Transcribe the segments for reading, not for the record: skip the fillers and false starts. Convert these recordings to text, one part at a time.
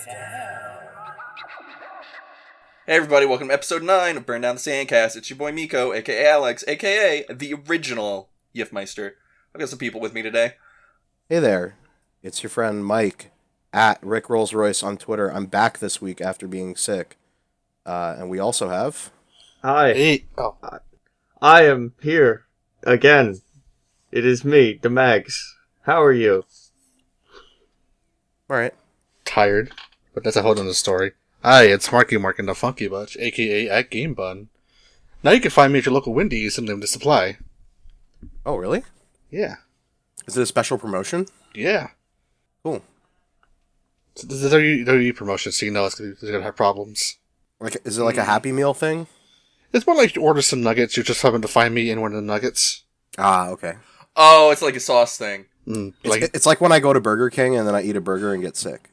Hey everybody, welcome to episode 9 of Burn Down the Sandcast. It's your boy Miko, aka Alex, aka the original Yiffmeister. I've got some people with me today. Hey there, it's your friend Mike, at Rick Rolls Royce on Twitter. I'm back this week after being sick. And we also have... Hi. Hey. I am here again. It is me, the Mags. How are you? Alright. Tired, but that's a whole other story. Hi, it's Marky Mark and the Funky Bunch, aka at Game Bun. Now you can find me at your local Wendy's and Limited Supply. Oh, really? Yeah. Is it a special promotion? Yeah. Cool. So this is a WWE promotion, so you know it's gonna have problems. Like, is it like a Happy Meal thing? It's more like you order some nuggets, you're just having to find me in one of the nuggets. Ah, okay. Oh, it's like a sauce thing. It's like when I go to Burger King and then I eat a burger and get sick.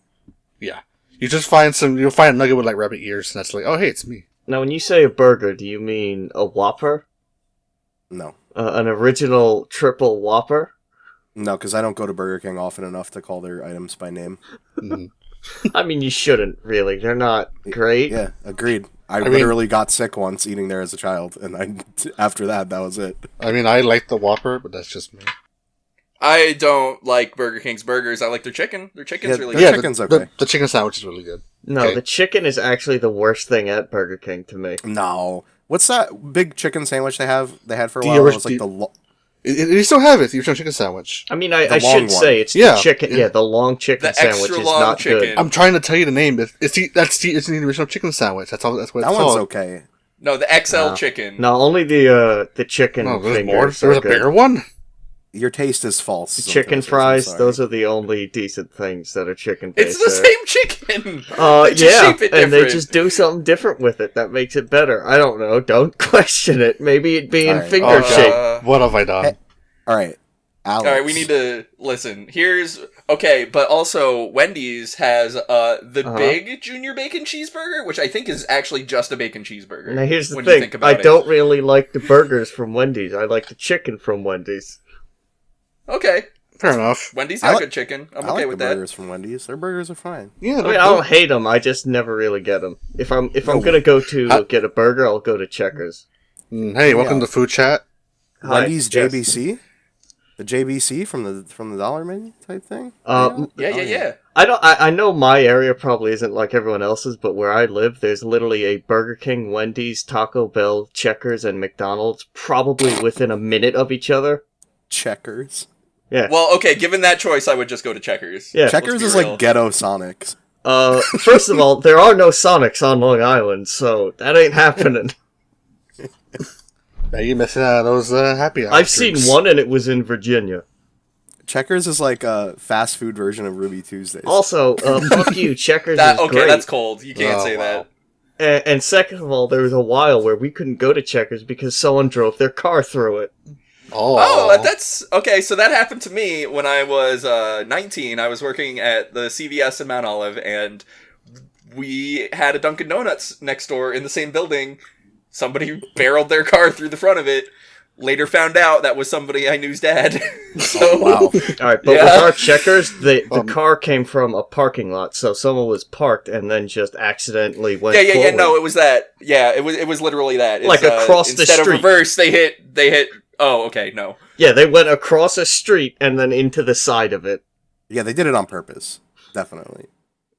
Yeah. You'll find a nugget with like rabbit ears, and that's like, oh hey, it's me. Now, when you say a burger, do you mean a Whopper? No. An original triple Whopper? No, because I don't go to Burger King often enough to call their items by name. I mean, you shouldn't, really. They're not great. Yeah, agreed. I literally got sick once eating there as a child, and after that was it. I mean, I like the Whopper, but that's just me. I don't like Burger King's burgers. I like their chicken. Their chicken's really yeah, good. chicken's okay. The chicken sandwich is really good. No, Okay. the chicken is actually the worst thing at Burger King to me. No. What's that big chicken sandwich they had for a The while? It orig- was like You still have it, the original chicken sandwich. I mean, I long should one. say it's Yeah. the chicken. Yeah, the long chicken The sandwich extra is long not chicken. good. I'm trying to tell you the name. It's the original chicken sandwich. That's what it's that called. one's okay. No, the XL chicken. No, only the chicken No, there's fingers more. are There's a good. bigger one. Your taste is false. The chicken sometimes, I'm fries, sorry. those are the only decent things that are chicken-based. It's the same chicken! They just Yeah, shape it and they different. just do something different with it that makes it better. I don't know, don't question it. Maybe it being Alright. finger shaped. What have I done? Alright, Alex. Alright, we need to listen. Okay, but also Wendy's has the big junior bacon cheeseburger, which I think is actually just a bacon cheeseburger. Now here's the when you thing, think about I it. don't really like the burgers from Wendy's. I like the chicken from Wendy's. Okay, Fair enough. Wendy's I got like- good chicken. I'm I okay like with the that. burgers from Wendy's. Their burgers are fine. Yeah, I mean, I don't hate them, I just never really get them. If I'm gonna go to get a burger, I'll go to Checkers. Hey, welcome to Food Chat. Hi, Wendy's yes. JBC? The JBC from the dollar menu type thing? Yeah. I know my area probably isn't like everyone else's, but where I live, there's literally a Burger King, Wendy's, Taco Bell, Checkers, and McDonald's probably within a minute of each other. Checkers. Yeah. Well, okay, given that choice, I would just go to Checkers. Yeah. Checkers Let's is be real. like ghetto Sonics. First of all, there are no Sonics on Long Island, so that ain't happening. Now you're missing out on those happy hour I've seen drinks. one and it was in Virginia. Checkers is like a fast food version of Ruby Tuesdays. Also, fuck you, Checkers That, is okay, great. that's cold. You can't Oh, say wow. that. And second of all, there was a while where we couldn't go to Checkers because someone drove their car through it. Oh, that's... Okay, so that happened to me when I was 19. I was working at the CVS in Mount Olive, and we had a Dunkin' Donuts next door in the same building. Somebody barreled their car through the front of it. Later found out that was somebody I knew's dad. So, Oh, wow. Alright, but with our Checkers, the car came from a parking lot, so someone was parked and then just accidentally went forward. no, it was that. Yeah, it was literally that. It's, Like across the instead street. of reverse, they hit... Oh, okay, no. Yeah, they went across a street and then into the side of it. Yeah, they did it on purpose. Definitely.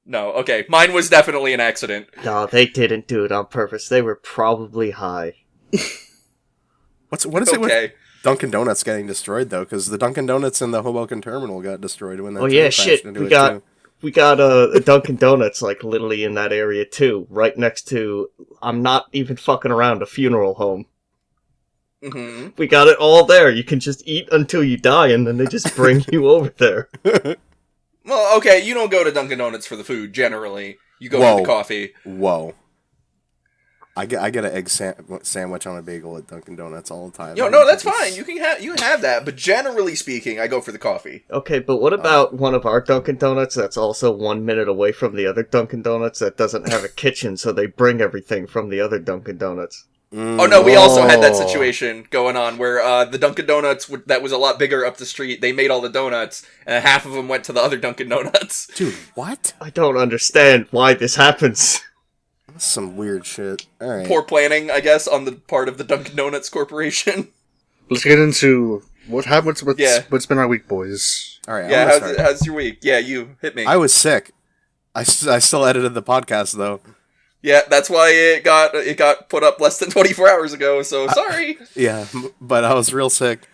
No, okay. Mine was definitely an accident. No, they didn't do it on purpose. They were probably high. What is it with Okay. Dunkin' Donuts getting destroyed, though? Because the Dunkin' Donuts in the Hoboken Terminal got destroyed when that Oh yeah, train crashed shit. into We it, got too. we got a Dunkin' Donuts like literally in that area too, right next to. I'm not even fucking around, a funeral home. hmm We got it all there. You can just eat until you die, and then they just bring you over there. Well, okay, you don't go to Dunkin' Donuts for the food, generally. You go for the coffee. Whoa. I get an egg sandwich on a bagel at Dunkin' Donuts all the time. Yo, no, that's fine. You can have that, but generally speaking, I go for the coffee. Okay, but what about one of our Dunkin' Donuts that's also 1 minute away from the other Dunkin' Donuts that doesn't have a kitchen, so they bring everything from the other Dunkin' Donuts? Oh no, we also had that situation going on where the Dunkin' Donuts that was a lot bigger up the street. They made all the donuts, and half of them went to the other Dunkin' Donuts. Dude, what? I don't understand why this happens. That's some weird shit. All right. Poor planning, I guess, on the part of the Dunkin' Donuts Corporation. Let's get into what happened. What's been our week, boys? All right. Yeah, how's your week? Yeah, you hit me. I was sick. I still edited the podcast though. Yeah, that's why it got put up less than 24 hours ago, so sorry. Yeah, but I was real sick.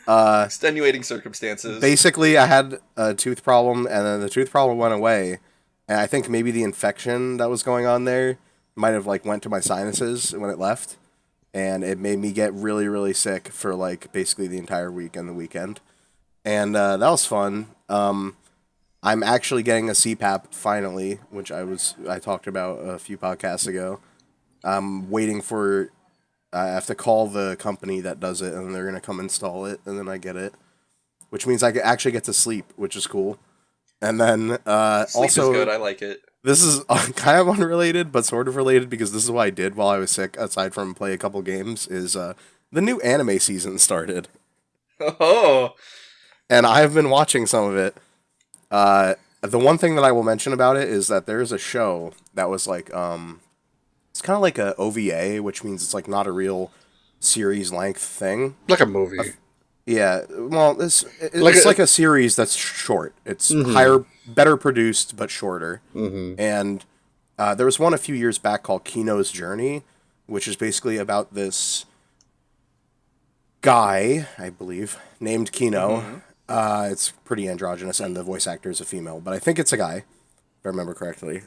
Extenuating circumstances. Basically, I had a tooth problem, and then the tooth problem went away, and I think maybe the infection that was going on there might have, like, went to my sinuses when it left, and it made me get really, really sick for, like, basically the entire week and the weekend. And that was fun. I'm actually getting a CPAP finally, which I talked about a few podcasts ago. I'm waiting for, I have to call the company that does it, and they're going to come install it, and then I get it. Which means I actually get to sleep, which is cool. And then Sleep also, is good, I like it. This is kind of unrelated, but sort of related, because this is what I did while I was sick, aside from play a couple games, is the new anime season started. Oh! And I've been watching some of it. The one thing that I will mention about it is that there's a show that was like, it's kind of like a OVA, which means it's like not a real series length thing. Like a movie. Yeah, well, it's like like a series that's short. It's better produced, but shorter. Mm-hmm. And there was one a few years back called Kino's Journey, which is basically about this guy, I believe, named Kino. Mm-hmm. It's pretty androgynous, and the voice actor is a female, but I think it's a guy, if I remember correctly,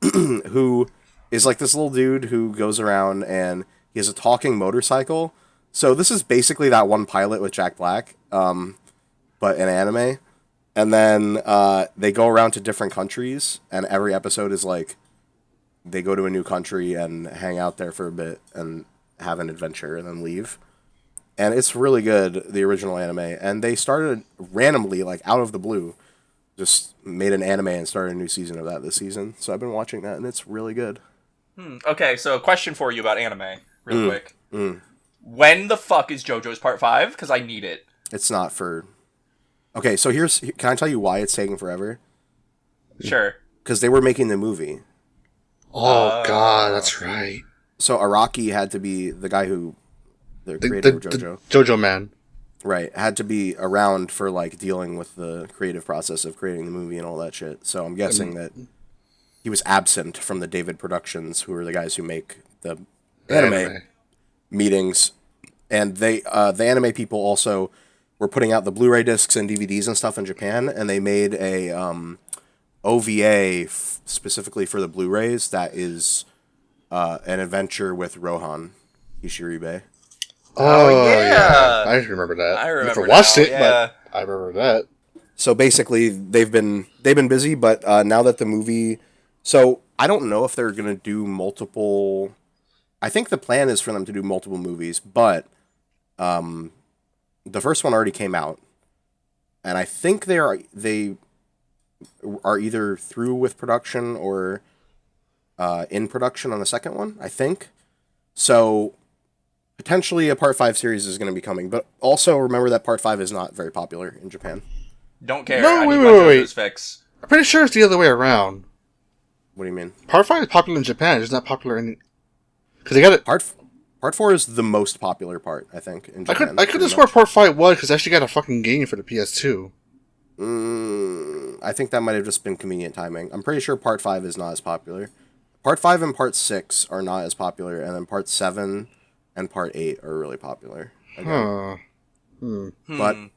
who is like this little dude who goes around, and he has a talking motorcycle. So this is basically that One Pilot with Jack Black, but in anime. And then they go around to different countries, and every episode is like, they go to a new country and hang out there for a bit and have an adventure and then leave. And it's really good, the original anime. And they started randomly, like, out of the blue. Just made an anime and started a new season of that this season. So I've been watching that, and it's really good. Okay, so a question for you about anime, real quick. When the fuck is JoJo's Part 5? Because I need it. It's not for... Okay, so can I tell you why it's taking forever? Sure. Because they were making the movie. Oh, God, that's right. So Araki had to be the guy who... The creator of JoJo. The JoJo man. Right. Had to be around for, like, dealing with the creative process of creating the movie and all that shit. So I'm guessing that he was absent from the David Productions, who are the guys who make the anime meetings. And the anime people also were putting out the Blu-ray discs and DVDs and stuff in Japan, and they made a OVA specifically for the Blu-rays that is an adventure with Rohan Ishiribe. Oh yeah. I remember that. I remember. Never watched it, yeah. but I remember that. So basically, they've been busy, but now that the movie, so I don't know if they're gonna do multiple. I think the plan is for them to do multiple movies, but the first one already came out, and I think they are either through with production or in production on the second one. I think so. Potentially a Part 5 series is going to be coming, but also remember that Part 5 is not very popular in Japan. Don't care. No, wait. Fix. I'm pretty sure it's the other way around. What do you mean? Part 5 is popular in Japan, it's not popular in... Because they got it... Part 4 is the most popular part, I think, in Japan. I could have sworn Part 5 was, because they actually got a fucking game for the PS2. I think that might have just been convenient timing. I'm pretty sure Part 5 is not as popular. Part 5 and Part 6 are not as popular, and then Part 7... and Part 8 are really popular. But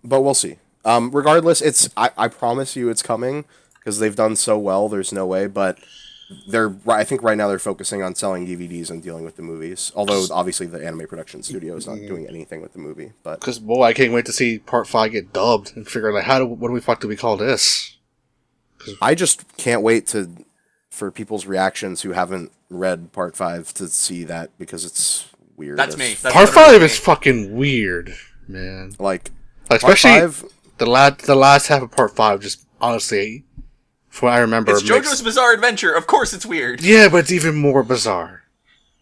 we'll see. Regardless, I promise you it's coming, because they've done so well, there's no way, but I think right now they're focusing on selling DVDs and dealing with the movies, although obviously the anime production studio is not doing anything with the movie. But because, boy, I can't wait to see Part 5 get dubbed and figure out, like, what do we fuck do we call this? I just can't wait for people's reactions who haven't read Part 5 to see that, because it's... weird. That's me. That's Part 5 is fucking weird, man. Like especially Part 5, the last half of Part 5, just honestly, from what I remember... It's JoJo's Bizarre Adventure. Of course it's weird. Yeah, but it's even more bizarre.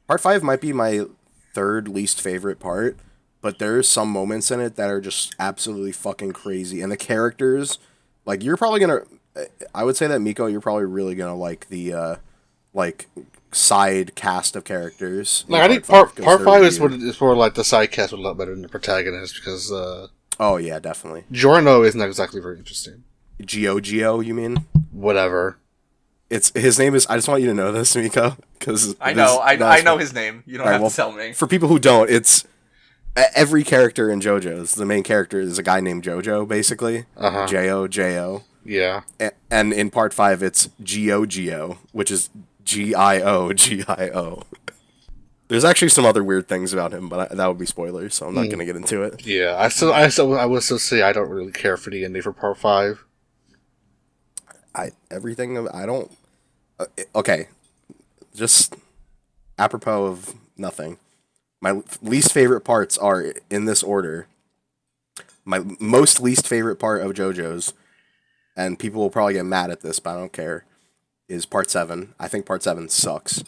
Part 5 might be my third least favorite part, but there's some moments in it that are just absolutely fucking crazy. And the characters, like, you're probably gonna... I would say that, Miko, you're probably really gonna like the, like, side cast of characters. Like, I think part 5 is where, like, the side cast was a lot better than the protagonist, because, oh, yeah, definitely. Giorno isn't exactly very interesting. YuGiOh, you mean? Whatever. His name is... I just want you to know this, Miko, because... I know his name. You don't have to tell me. For people who don't, it's... Every character in JoJo's, the main character is a guy named JoJo, basically. J-O. Yeah. And in part 5, it's YuGiOh, which is GIO. There's actually some other weird things about him, but that would be spoilers, so I'm not going to get into it. Yeah, I will still say I don't really care for the ending for part 5. Okay, just apropos of nothing. My least favorite parts are in this order. My most least favorite part of JoJo's, and people will probably get mad at this, but I don't care, is part 7. I think part 7 sucks,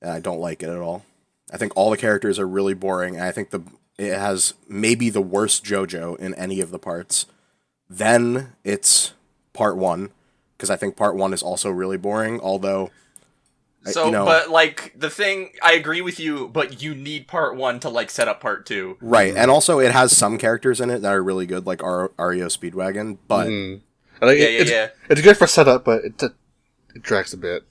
and I don't like it at all. I think all the characters are really boring, and I think it has maybe the worst JoJo in any of the parts. Then it's part 1, because I think part 1 is also really boring, although... But, like, the thing, I agree with you, but you need part 1 to, like, set up part 2. Right, and also it has some characters in it that are really good, like Ario Speedwagon, but... It's good for setup, but it drags a bit.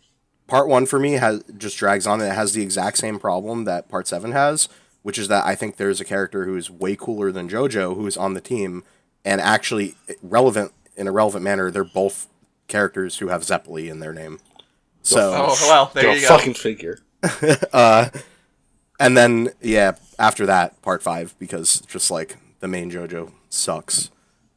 Part 1 for me just drags on, and it has the exact same problem that part 7 has, which is that I think there's a character who is way cooler than JoJo who is on the team, and actually in a relevant manner, they're both characters who have Zeppeli in their name. So, there you go. Fucking figure. And then, after that, part 5, because just, like, the main JoJo sucks,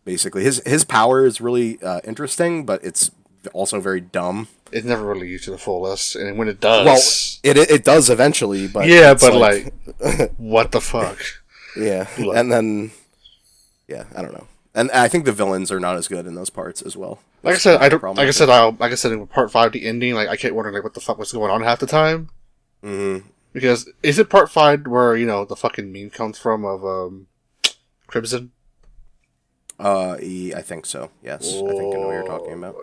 basically. His power is really interesting, but it's also very dumb. It's never really used to the fullest, and when it does... Well, it does eventually, but... Yeah, but, like what the fuck? Yeah, and then... Yeah, I don't know. And I think the villains are not as good in those parts as well. Like I said, in part 5, the ending, like, I kept wondering, like, what the fuck was going on half the time. Mm-hmm. Because, is it part 5 where, the fucking meme comes from of, Crimson? I think so, yes. I think I know what you're talking about.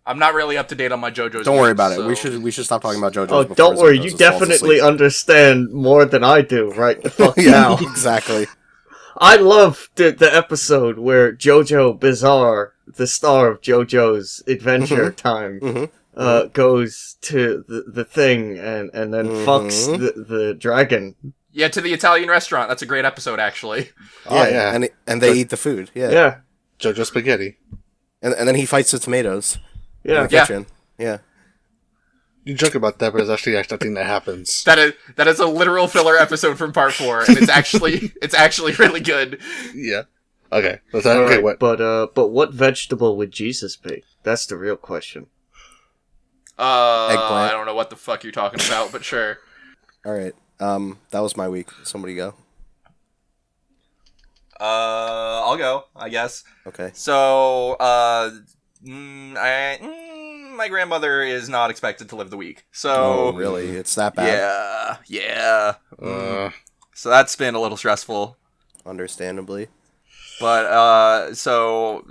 I'm not really up to date on my JoJo's. Don't worry about it. We should stop talking about JoJo's. Oh, don't worry. You definitely understand more than I do right the fuck now. Exactly. I love the episode where JoJo Bizarre, the star of JoJo's Adventure Time, goes to the thing and then fucks the dragon. Yeah, to the Italian restaurant. That's a great episode, actually. Yeah. And they eat the food. Yeah. Yeah. JoJo spaghetti. And then he fights the tomatoes. Yeah. In the kitchen. Yeah. You joke about that, but it's actually a thing that happens. That is a literal filler episode from part 4, and it's actually really good. Yeah. Okay. Okay. What? But what vegetable would Jesus be? That's the real question. Eggplant. I don't know what the fuck you're talking about, but sure. All right. That was my week. Somebody go. I'll go, I guess. Okay. So, my grandmother is not expected to live the week. So, oh, really? It's that bad? Yeah. So that's been a little stressful. Understandably. But, so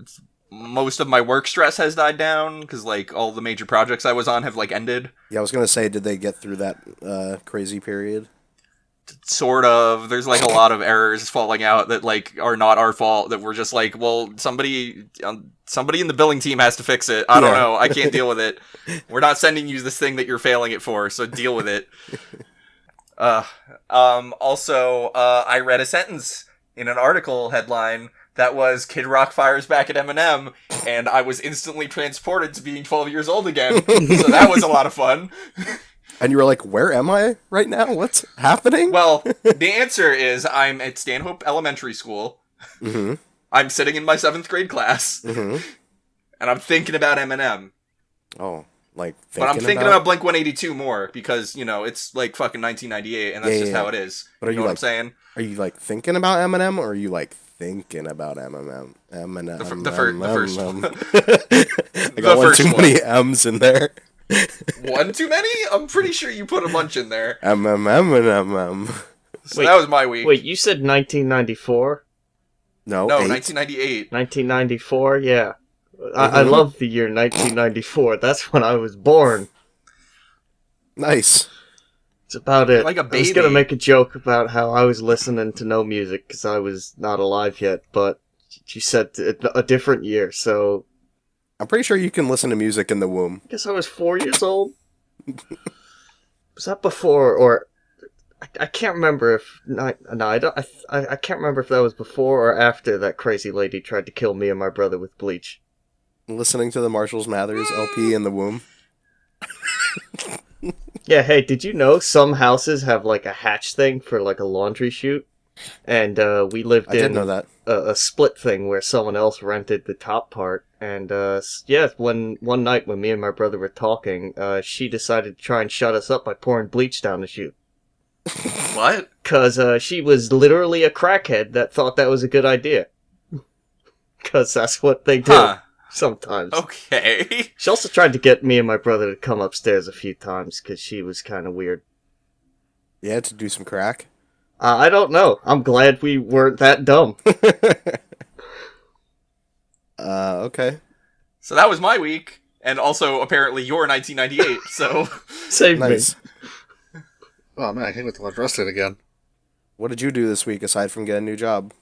most of my work stress has died down, because, like, all the major projects I was on have, like, ended. Yeah, I was gonna say, did they get through that crazy period? Sort of. There's, like, a lot of errors falling out that, like, are not our fault, that we're just like, well, somebody in the billing team has to fix it. I don't know. I can't deal with it. We're not sending you this thing that you're failing it for, so deal with it. Also, I read a sentence in an article headline that was Kid Rock fires back at Eminem, and I was instantly transported to being 12 years old again. So that was a lot of fun. And you were like, where am I right now? What's happening? Well, the answer is I'm at Stanhope Elementary School. Mm-hmm. I'm sitting in my 7th grade class. Mm-hmm. And I'm thinking about Eminem. Oh, like but I'm thinking about Blink-182 more, because, it's like fucking 1998, and that's just how it is. But you know what I'm saying? Are you, like, thinking about Eminem, or are you, like, thinking about Eminem? The first one. I got one too many M's in there. One too many? I'm pretty sure you put a bunch in there. So Wait, that was my week. Wait, you said 1994? No, No, 8. 1998. 1994, yeah. I love the year 1994. That's when I was born. Nice. It's about it. Like a I was baby. gonna make a joke about how I was listening to no music because I was not alive yet, but you said a different year, so I'm pretty sure you can listen to music in the womb. I guess I was 4 years old. Was that before or I can't remember if no, I don't. I can't remember if that was before or after that crazy lady tried to kill me and my brother with bleach. Listening to the Marshalls Mathers LP in the womb. Yeah, hey, did you know some houses have like a hatch thing for like a laundry chute? And we lived I in didn't know that. a split thing where someone else rented the top part. And yeah, one night when me and my brother were talking, she decided to try and shut us up by pouring bleach down the chute. What? Because she was literally a crackhead that thought that was a good idea. Because that's what they do Huh. sometimes. Okay. She also tried to get me and my brother to come upstairs a few times because she was kind of weird. You had to do some crack. I don't know. I'm glad we weren't that dumb. Okay. So that was my week, and also apparently your 1998. So Save Nice. me. Oh man, I can't wait to watch wrestling again. What did you do this week aside from get a new job?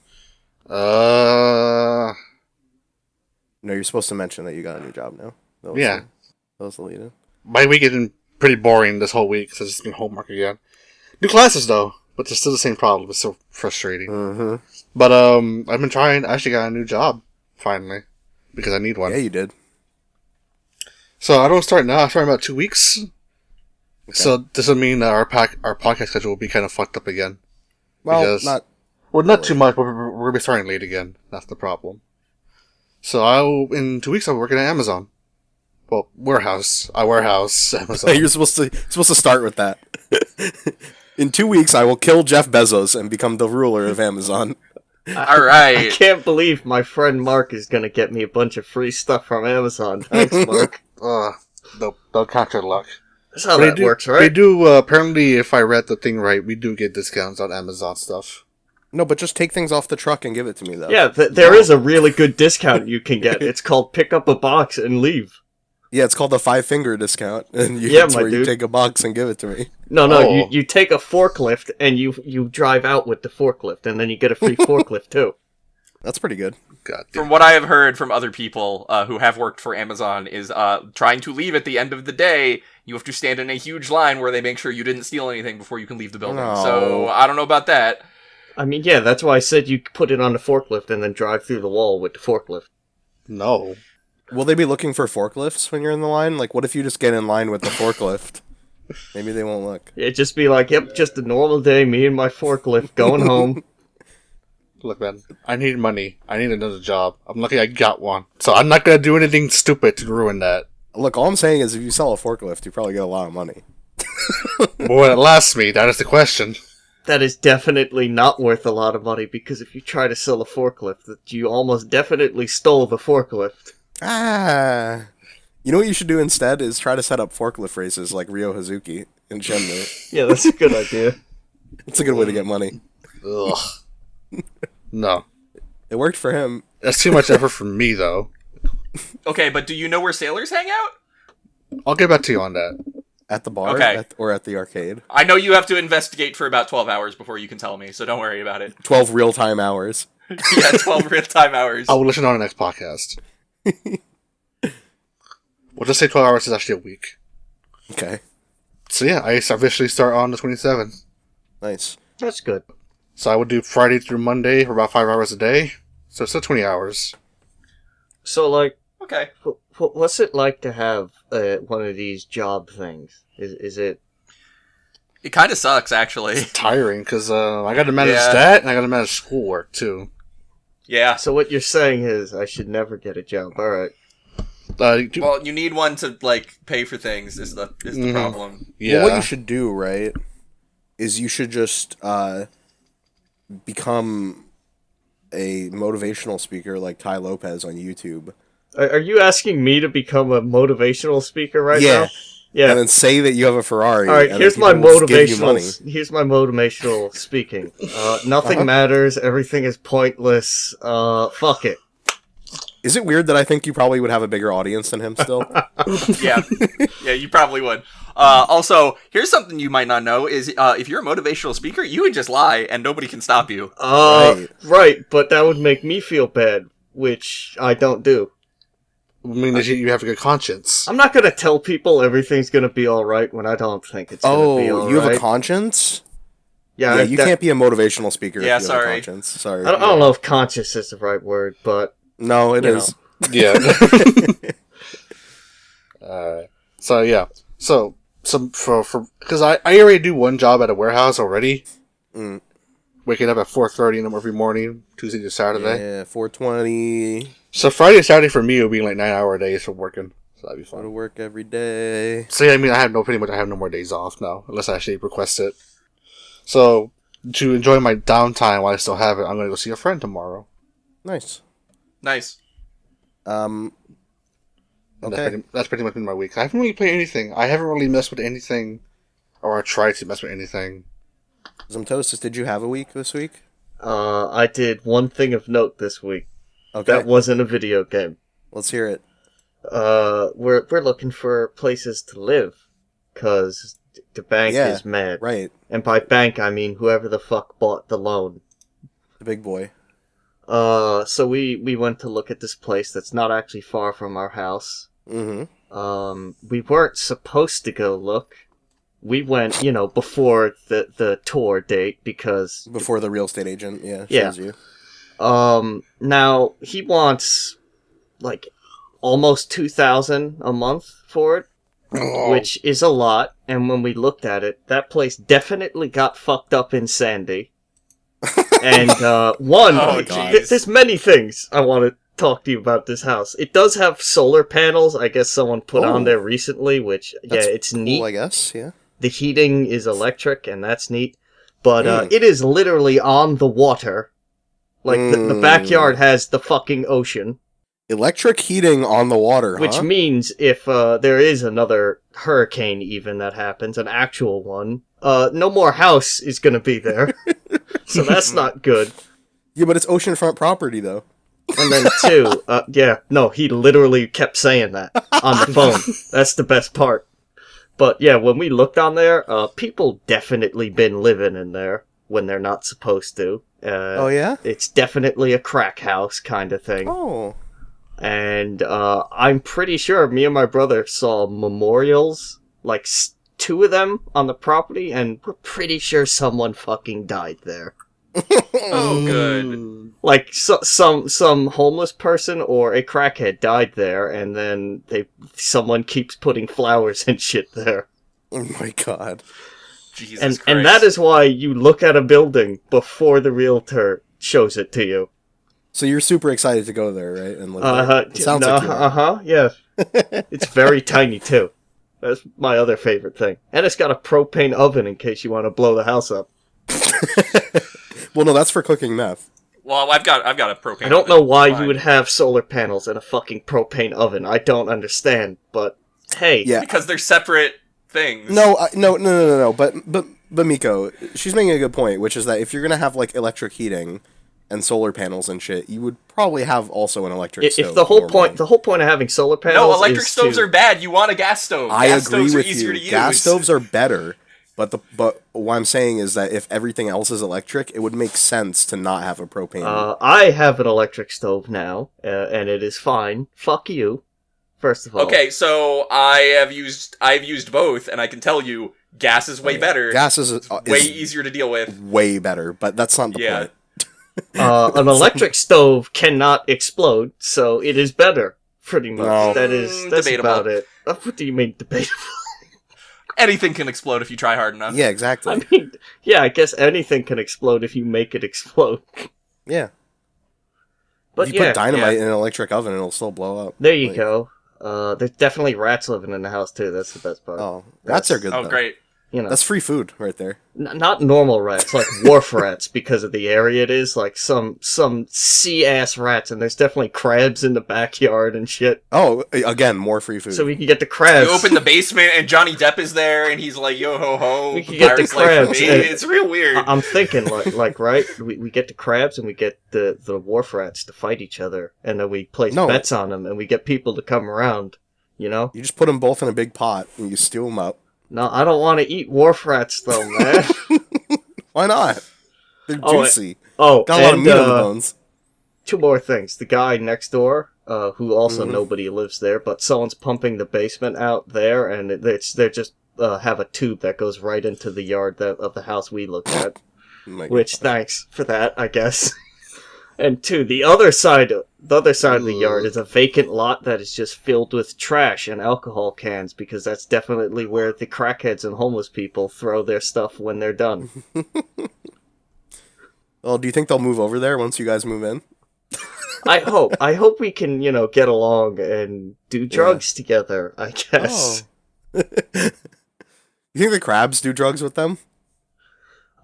Uh, No, you're supposed to mention that you got a new job now. Yeah. That was the lead-in. My week has been pretty boring this whole week, so it's just been homework again. New classes though, but it's still the same problem. It's so frustrating. Mm-hmm. But I've been trying. I actually got a new job finally because I need one. Yeah, you did. So I don't start now. I start in about 2 weeks. Okay. So this will mean that our podcast schedule will be kind of fucked up again. Well, Because- not too much, but we're gonna be starting late again. That's the problem. So in 2 weeks I'll be working at Amazon. Well, warehouse. I warehouse Amazon. You're supposed to start with that. In 2 weeks, I will kill Jeff Bezos and become the ruler of Amazon. all I right. can't believe my friend Mark is gonna get me a bunch of free stuff from Amazon. Thanks, Mark. They'll count your luck. That's how But that works, right? They do, apparently, if I read the thing right, we do get discounts on Amazon stuff. No, but just take things off the truck and give it to me, though. Yeah, there is a really good discount you can get. It's called pick up a box and leave. Yeah, it's called the 5-finger discount. And Yeah, it's my where you dude. take a box and give it to me. No, Oh. you take a forklift and you drive out with the forklift, and then you get a free forklift too. That's pretty good. God damn. From what I have heard from other people who have worked for Amazon is trying to leave at the end of the day, you have to stand in a huge line where they make sure you didn't steal anything before you can leave the building. No. So I don't know about that. I mean, yeah, that's why I said you put it on the forklift and then drive through the wall with the forklift. No. Will they be looking for forklifts when you're in the line? Like, what if you just get in line with the forklift? Maybe they won't look. It'd just be like, yep, just a normal day, me and my forklift going home. Look, man, I need money. I need another job. I'm lucky I got one. So I'm not gonna do anything stupid to ruin that. Look, all I'm saying is if you sell a forklift, you probably get a lot of money. But will it last me? That is the question. That is definitely not worth a lot of money, because if you try to sell a forklift, you almost definitely stole the forklift. Ah. You know what you should do instead is try to set up forklift races like Ryo Hazuki in Shenmue. Yeah, that's a good idea. It's a good way to get money. Ugh. No. It worked for him. That's too much effort for me, though. Okay, but do you know where sailors hang out? I'll get back to you on that. At the bar Okay. or at the arcade. I know you have to investigate for about 12 hours before you can tell me, so don't worry about it. 12 real-time hours. Yeah, 12 real-time hours. I will listen on the next podcast. We'll just say 12 hours is actually a week. Okay. So yeah, I officially start on the 27th. Nice. That's good. So I would do Friday through Monday for about 5 hours a day. So it's still 20 hours. So, like, Okay. what's it like to have one of these job things? Is it... It kind of sucks, actually. Tiring, because I got to manage Yeah. that, and I got to manage schoolwork, too. Yeah. So what you're saying is I should never get a job. Alright. Well, you need one to, like, pay for things is the problem. Yeah. Well, what you should do, right, is you should just become a motivational speaker like Ty Lopez on YouTube. Are you asking me to become a motivational speaker right now? Yeah. and then say that you have a Ferrari. All right, and here's my then people will give you money. motivational. Here's my motivational speaking. Nothing matters. Everything is pointless. Fuck it. Is it weird that I think you probably would have a bigger audience than him still? Yeah, you probably would. Also, here's something you might not know: is if you're a motivational speaker, you would just lie and nobody can stop you. Right, but that would make me feel bad, which I don't do. I mean, that you have a good conscience. I'm not gonna tell people everything's gonna be all right when I don't think it's gonna be all right. You have a conscience? Yeah, you can't be a motivational speaker. Yeah, if you have a conscience. Sorry. I don't know if conscious is the right word, but no, it is. Yeah. So yeah. So for because I already do one job at a warehouse already. Waking up at 4:30 every morning, Tuesday to Saturday. Yeah, 4:20. So Friday, Saturday for me will be like 9-hour days for working. So that'd be fun. Go to work every day. So yeah, I mean, I have no more days off now, unless I actually request it. So to enjoy my downtime while I still have it, I'm gonna go see a friend tomorrow. Nice. Okay. That's pretty much been my week. I haven't really played anything. I haven't really messed with anything, or tried to mess with anything. Zimtosis, did you have a week this week? I did one thing of note this week. Okay. That wasn't a video game. Let's hear it. We're looking for places to live, cause the bank is mad. Right. And by bank, I mean whoever the fuck bought the loan. The big boy. So we went to look at this place that's not actually far from our house. Mm-hmm. We weren't supposed to go look. We went, before the tour date because... Before the real estate agent, shows you. Now, he wants, almost $2,000 a month for it, which is a lot, and when we looked at it, that place definitely got fucked up in Sandy. And, there's many things I want to talk to you about this house. It does have solar panels, I guess someone put on there recently, which, it's neat. Cool, I guess, yeah. The heating is electric, and that's neat. But it is literally on the water. The backyard has the fucking ocean. Electric heating on the water, Which means if there is another hurricane even that happens, an actual one, no more house is going to be there. So that's not good. Yeah, but it's oceanfront property, though. And then two, he literally kept saying that on the phone. That's the best part. But yeah, when we looked on there, people definitely been living in there when they're not supposed to. Oh yeah? It's definitely a crack house kind of thing. Oh. And I'm pretty sure me and my brother saw memorials, two of them on the property, and we're pretty sure someone fucking died there. Oh, good. Some homeless person or a crackhead died there, and then someone keeps putting flowers and shit there. Oh my god. Jesus Christ. And that is why you look at a building before the realtor shows it to you. So you're super excited to go there, right? And look it sounds like you are. Yeah. It's very tiny too. That's my other favorite thing. And it's got a propane oven in case you want to blow the house up. Well, no, that's for cooking meth. Well, I've got a propane. I don't know why you would have solar panels and a fucking propane oven. I don't understand, but hey. Yeah. Because they're separate things. No. But Miko, she's making a good point, which is that if you're gonna have electric heating and solar panels and shit, you would probably have also an electric stove. If the whole point of having solar panels, no, electric stoves are bad. You want a gas stove. Gas agree stoves with are easier you. to use. Gas stoves are better. But what I'm saying is that if everything else is electric, it would make sense to not have a propane. I have an electric stove now, and it is fine. Fuck you, first of all. Okay, so I've used both, and I can tell you, gas is way better. Gas is way easier to deal with. Way better, but that's not the point. An electric stove cannot explode, so it is better. Pretty much. No. That's debatable. about it. What do you mean debatable? Anything can explode if you try hard enough. Yeah, exactly. I mean, yeah, I guess anything can explode if you make it explode. Yeah. But if you put dynamite in an electric oven, it'll still blow up. There you go. There's definitely rats living in the house, too. That's the best part. Oh, rats are good, Oh, though. great. That's free food right there. Not normal rats, like wharf rats, because of the area it is. Like some sea-ass rats, and there's definitely crabs in the backyard and shit. Oh, again, more free food. So we can get the crabs. You open the basement, and Johnny Depp is there, and he's like, yo ho ho, we can get the crabs. It's real weird. I'm thinking, like right? We get the crabs, and we get the wharf rats to fight each other, and then we place bets on them, and we get people to come around, You just put them both in a big pot, and you stew them up. No, I don't want to eat wharf rats, though, man. Why not? They're juicy. Got a lot of meat on the bones. 2 more things. The guy next door, who also nobody lives there, but someone's pumping the basement out there, and they just have a tube that goes right into the yard of the house we looked at. Which, thanks for that, I guess. And 2, the other side of the yard is a vacant lot that is just filled with trash and alcohol cans, because that's definitely where the crackheads and homeless people throw their stuff when they're done. Well, do you think they'll move over there once you guys move in? I hope we can, get along and do drugs together, I guess. Oh. You think the crabs do drugs with them?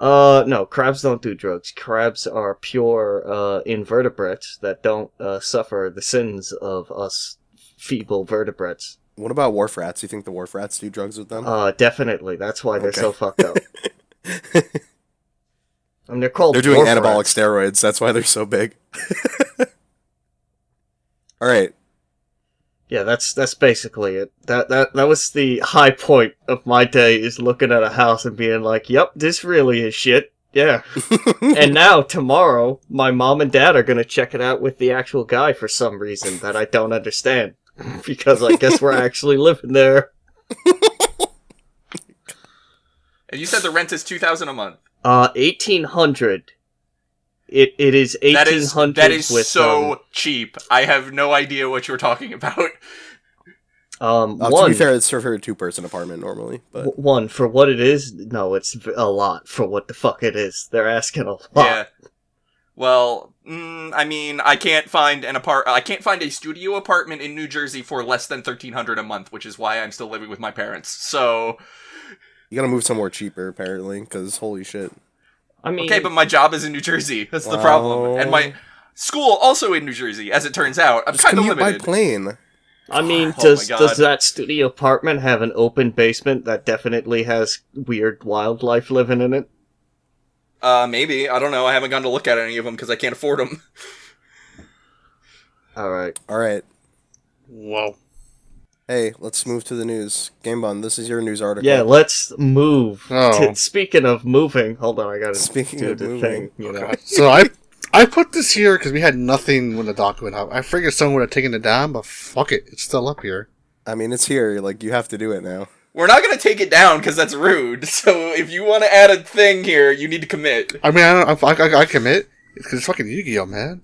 No, crabs don't do drugs. Crabs are pure invertebrates that don't suffer the sins of us feeble vertebrates. What about wharf rats? You think the wharf rats do drugs with them? Definitely. That's why they're so fucked up. I mean, they're called. They're doing anabolic rats. Steroids. That's why they're so big. All right. Yeah, that's basically it. That was the high point of my day, is looking at a house and being like, "Yep, this really is shit." Yeah. And now tomorrow, my mom and dad are gonna check it out with the actual guy for some reason that I don't understand, because I guess we're actually living there. And you said the rent is $2,000 a month. 1,800. It is 1,800. That is with, so cheap. I have no idea what you're talking about. To be fair, it's for a 2-person apartment normally. But one, for what it is, no, it's a lot for what the fuck it is. They're asking a lot. Yeah. Well, I mean, I can't find a studio apartment in New Jersey for less than $1,300 a month, which is why I'm still living with my parents. So you gotta move somewhere cheaper, apparently, because holy shit. I mean, okay, but my job is in New Jersey. That's the problem, and my school also in New Jersey. As it turns out, I'm kind of limited. By plane. I mean, does that studio apartment have an open basement that definitely has weird wildlife living in it? Maybe. I don't know. I haven't gone to look at any of them because I can't afford them. All right. Well. Hey, let's move to the news. Gamebun, this is your news article. Yeah, let's move. Oh. Speaking of moving, hold on, I gotta do the moving. thing. So I put this here because we had nothing when the doc went up. I figured someone would have taken it down, but fuck it, it's still up here. I mean, it's here. Like, you have to do it now. We're not going to take it down because that's rude. So if you want to add a thing here, you need to commit. I mean, I commit. It's because it's fucking YuGiOh, man.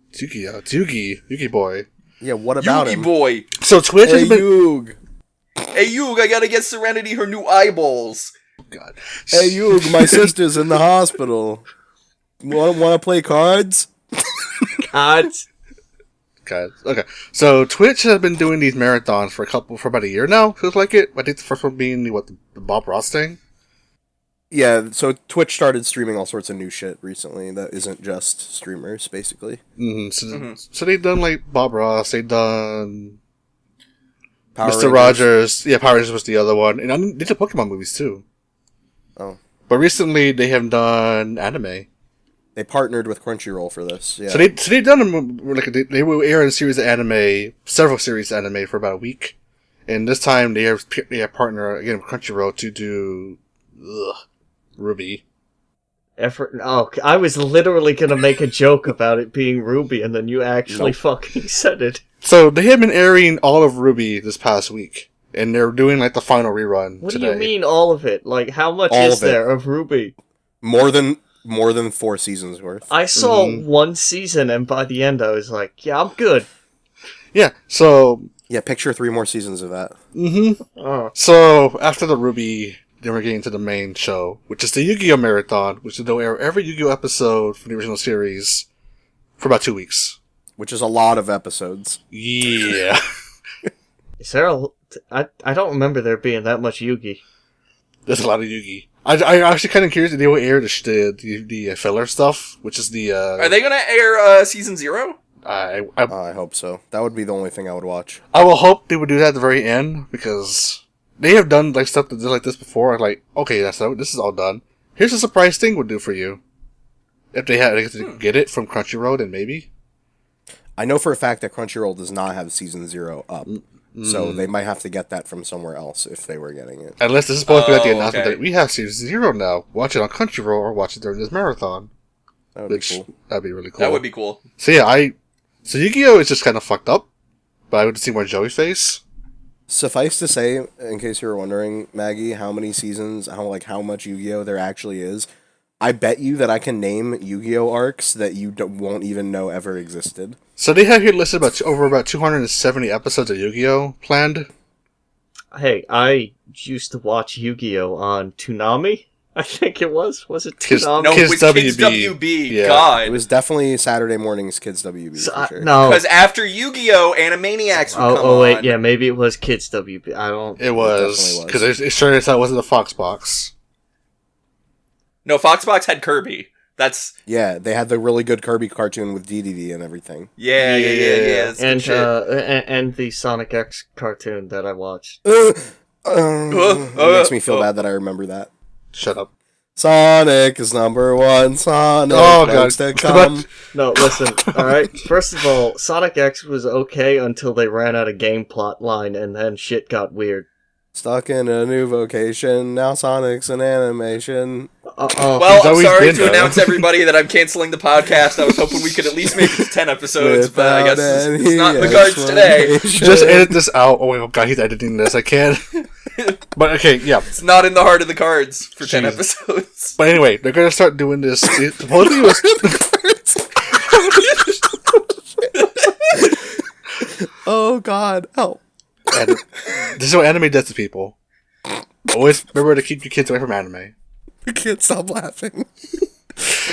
It's YuGiOh. It's Yugi boy. Yeah, what about him? Yugi boy. So Twitch has been... Yug. Hey, Yug, I gotta get Serenity her new eyeballs. God. Hey, Yug, my sister's in the hospital. Want to play cards? Cards? God. Okay. So Twitch has been doing these marathons for about a year now, feels like it. I think the first one being the Bob Ross thing. Yeah, so Twitch started streaming all sorts of new shit recently that isn't just streamers, basically. So they've done, like, Bob Ross, they've done Power Mr. Rangers. Rogers. Yeah, Power Rangers was the other one. And they did Pokemon movies, too. Oh. But recently, they have done anime. They partnered with Crunchyroll for this, yeah. So they've done, they will air a series of anime, several series of anime for about a week. And this time, they have partner, again, with Crunchyroll to do... Ruby. I was literally gonna make a joke about it being Ruby, and then you actually fucking said it. So they have been airing all of Ruby this past week, and they're doing like the final rerun What today. do you mean all of it? Like, how much All is of it. there of Ruby? More than 4 seasons worth. I saw one season, and by the end I was like, yeah, I'm good. Yeah, so... Yeah, picture 3 more seasons of that. Oh. So, after the Ruby, then we're getting to the main show, which is the YuGiOh Marathon, which is they'll air every YuGiOh episode from the original series for about 2 weeks. Which is a lot of episodes. Yeah. Is there I don't remember there being that much Yugi. There's a lot of Yugi. I'm actually kind of curious if they will air the filler stuff, which is the. Are they gonna air season 0? I hope so. That would be the only thing I would watch. I will hope they would do that at the very end, because they have done like stuff that did like this before. I'm like, okay, this is all done. Here's a surprise thing would do for you. If they had to get it from Crunchyroll, then maybe. I know for a fact that Crunchyroll does not have season 0 up. So they might have to get that from somewhere else if they were getting it. Unless this is supposed to be like the announcement that we have season 0 now. Watch it on Crunchyroll or watch it during this marathon. That would be cool. That'd be really cool. That would be cool. So yeah, So YuGiOh is just kind of fucked up, but I would see more Joey face. Suffice to say, in case you were wondering, Maggie, how many seasons, how much Yu-Gi-Oh there actually is, I bet you that I can name Yu-Gi-Oh arcs that you won't even know ever existed. So they have here listed about 270 episodes of Yu-Gi-Oh planned. Hey, I used to watch Yu-Gi-Oh on Toonami. I think it was. Was it Toonami? No, it was Kids Kids WB. WB. Yeah. God. It was definitely Saturday mornings Kids WB, for sure. No. Because after Yu-Gi-Oh, Animaniacs would come Oh wait, on. yeah, maybe it was Kids WB. I don't. It was because it started out wasn't a Fox box. No, Foxbox had Kirby. That's... Yeah, they had the really good Kirby cartoon with DDD and everything. Yeah. That's And good shit. and the Sonic X cartoon that I watched. It makes me feel bad that I remember that. Shut up. Sonic is number one. Sonic likes to come. No, listen. All right. First of all, Sonic X was okay until they ran out of game plot line, and then shit got weird. Stuck in a new vocation. Now Sonic's an animation. Well, He's I'm always sorry been to there. announce everybody that I'm canceling the podcast. I was hoping we could at least make it to 10 episodes, but I guess it's not in the cards today. Just edit this out. Oh my god, he's editing this. I can't. But okay, yeah. It's not in the heart of the cards for 10 episodes. But anyway, they're gonna start doing this. Supposedly it was. Oh god, help. This is what anime does to people. Always remember to keep your kids away from anime. I can't stop laughing.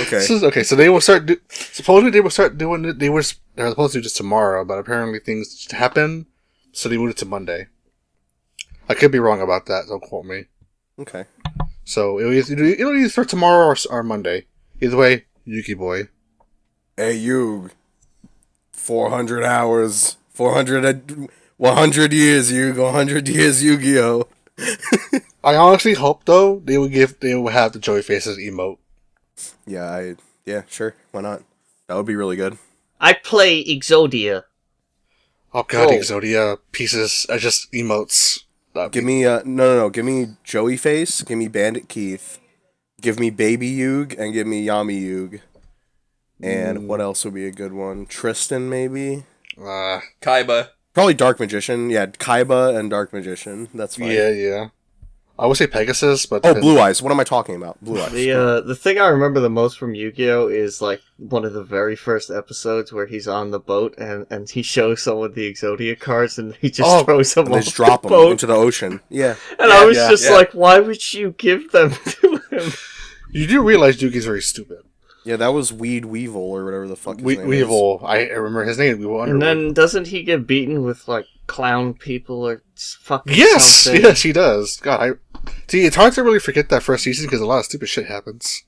Okay. So they will start. Supposedly they will start doing it. They're supposed to do this tomorrow, but apparently things happen, so they moved it to Monday. I could be wrong about that. Don't quote me. Okay. So it'll either for tomorrow or Monday. Either way, Yuki boy. Hey, Yug. 400 hours. 100 years, Yug. 100 years, Yu-Gi-Oh! I honestly hope though they will have the Joey faces emote. Yeah, sure. Why not? That would be really good. I play Exodia. Oh god, Oh. Exodia pieces are just emotes. Give me no. Give me Joey Face. Give me Bandit Keith. Give me Baby Yug and give me Yami Yug. And what else would be a good one? Tristan maybe. Kaiba. Probably Dark Magician. Yeah, Kaiba and Dark Magician. That's fine. Yeah. I would say Pegasus, but Oh, Blue Eyes. What am I talking about? Blue Eyes. The thing I remember the most from Yu-Gi-Oh is like one of the very first episodes where he's on the boat and he shows someone the Exodia cards and he just throws them And they off just drop the them boat. into the ocean. Yeah. And I was just like, why would you give them to him? You do realize Yuki's very stupid. Yeah, that was Weed Weevil or whatever the fuck his name is. Weevil. I remember his name. Weevil And Underwood. then doesn't he get beaten with like clown people or fucking Yes, something? yes, he does. God, see. It's hard to really forget that first season because a lot of stupid shit happens.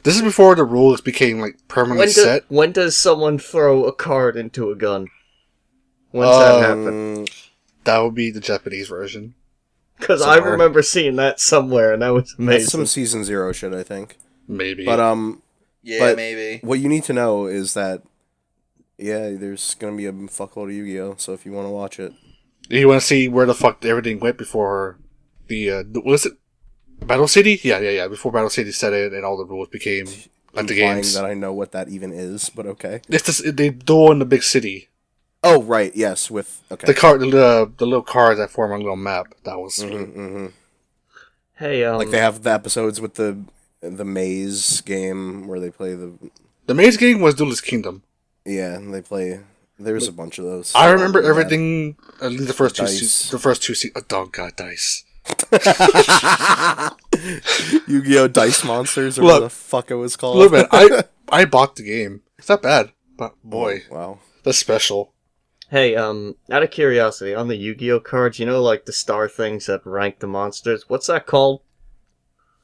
This is before the rules became like permanently set. When does someone throw a card into a gun? When's that happen? That would be the Japanese version. Because I remember seeing that somewhere, and that was amazing. That's some season 0 shit, I think. Maybe. But Yeah, maybe. what you need to know is that there's gonna be a fuckload of Yu-Gi-Oh. So if you want to watch it, You want to see where the fuck everything went before the was it Battle City? Yeah. Before Battle City set it and all the rules became like the implying games. that I know what that even is, but okay. It's this, they duel in the big city. Oh right, yes, with okay. The little cards that form a little map. That was sweet. Hey, Like they have the episodes with the maze game where they play The main game was Duelist Kingdom. and they play. There's a bunch of those. I remember Yeah. everything. At least the first two. Dice. The first two. Oh, dog god dice. Yu-Gi-Oh! Dice Monsters or Look, what the fuck it was called. Look, man, I bought the game. It's not bad, but boy, Wow. that's special. hey, out of curiosity, on the Yu-Gi-Oh cards, you know, like the star things that rank the monsters. What's that called?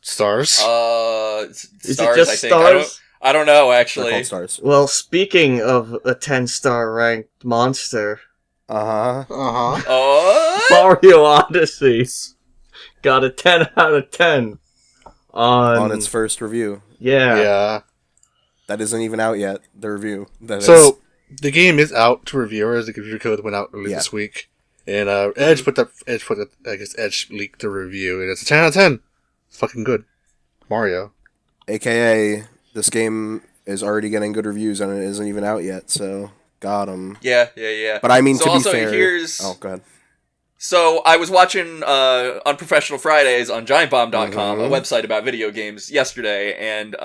Is Stars. Stars, it just I think. stars? I don't know, They're actually. called stars. Well, speaking of a 10-star ranked monster, Uh-huh. Oh! Mario Odyssey got a 10 out of 10 On its first review. Yeah. Yeah. That isn't even out yet, the review. So, the game is out to reviewers. The review code went out early this week. And Edge Edge leaked the review, and it's a 10 out of 10. It's fucking good. Mario. AKA, this game is already getting good reviews and it isn't even out yet, so got 'em. Yeah. But I mean, So to be also, fair... here's... Oh, go ahead. So, I was watching Unprofessional Fridays on GiantBomb.com, a website about video games, yesterday, and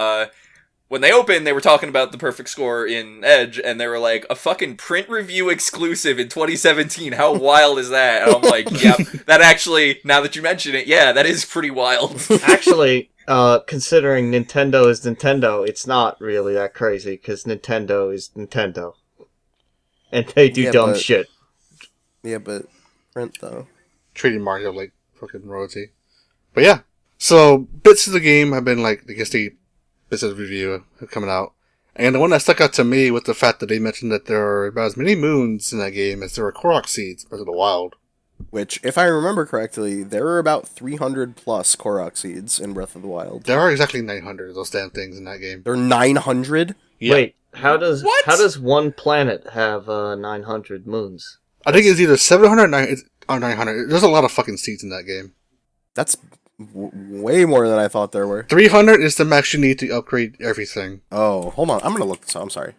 when they opened, they were talking about the perfect score in Edge, and they were like, a fucking print review exclusive in 2017, how wild is that? And I'm like, yeah, that actually, now that you mention it, yeah, that is pretty wild. Actually, considering Nintendo is Nintendo, it's not really that crazy, because Nintendo is Nintendo. And they do dumb shit. Yeah, but print, though. Treating Mario like fucking royalty. But yeah. So, bits of the game have been like, I guess the bits of the review coming out. And the one that stuck out to me was the fact that they mentioned that there are about as many moons in that game as there are Korok seeds in Breath of the Wild. Which, if I remember correctly, there are about 300 plus Korok seeds in Breath of the Wild. There are exactly 900 of those damn things in that game. There are 900? Yeah. Wait, how does What? one planet have 900 moons? I think it's either 700 or 900. There's a lot of fucking seeds in that game. That's way more than I thought there were. 300 is the max you need to upgrade everything. Oh, hold on. I'm going to look this up. I'm sorry.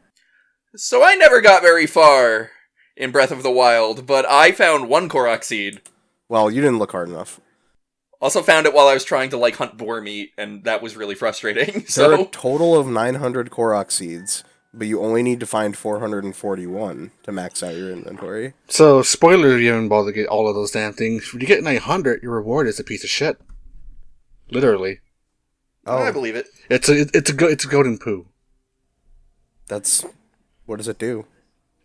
So I never got very far in Breath of the Wild, but I found one Korok seed. Well, you didn't look hard enough. Also found it while I was trying to, hunt boar meat, and that was really frustrating, so... There are a total of 900 Korok seeds, but you only need to find 441 to max out your inventory. So, spoiler, you haven't bothered to get all of those damn things. When you get 900, your reward is a piece of shit. Literally. Oh, I believe it. It's a golden poo. That's... What does it do?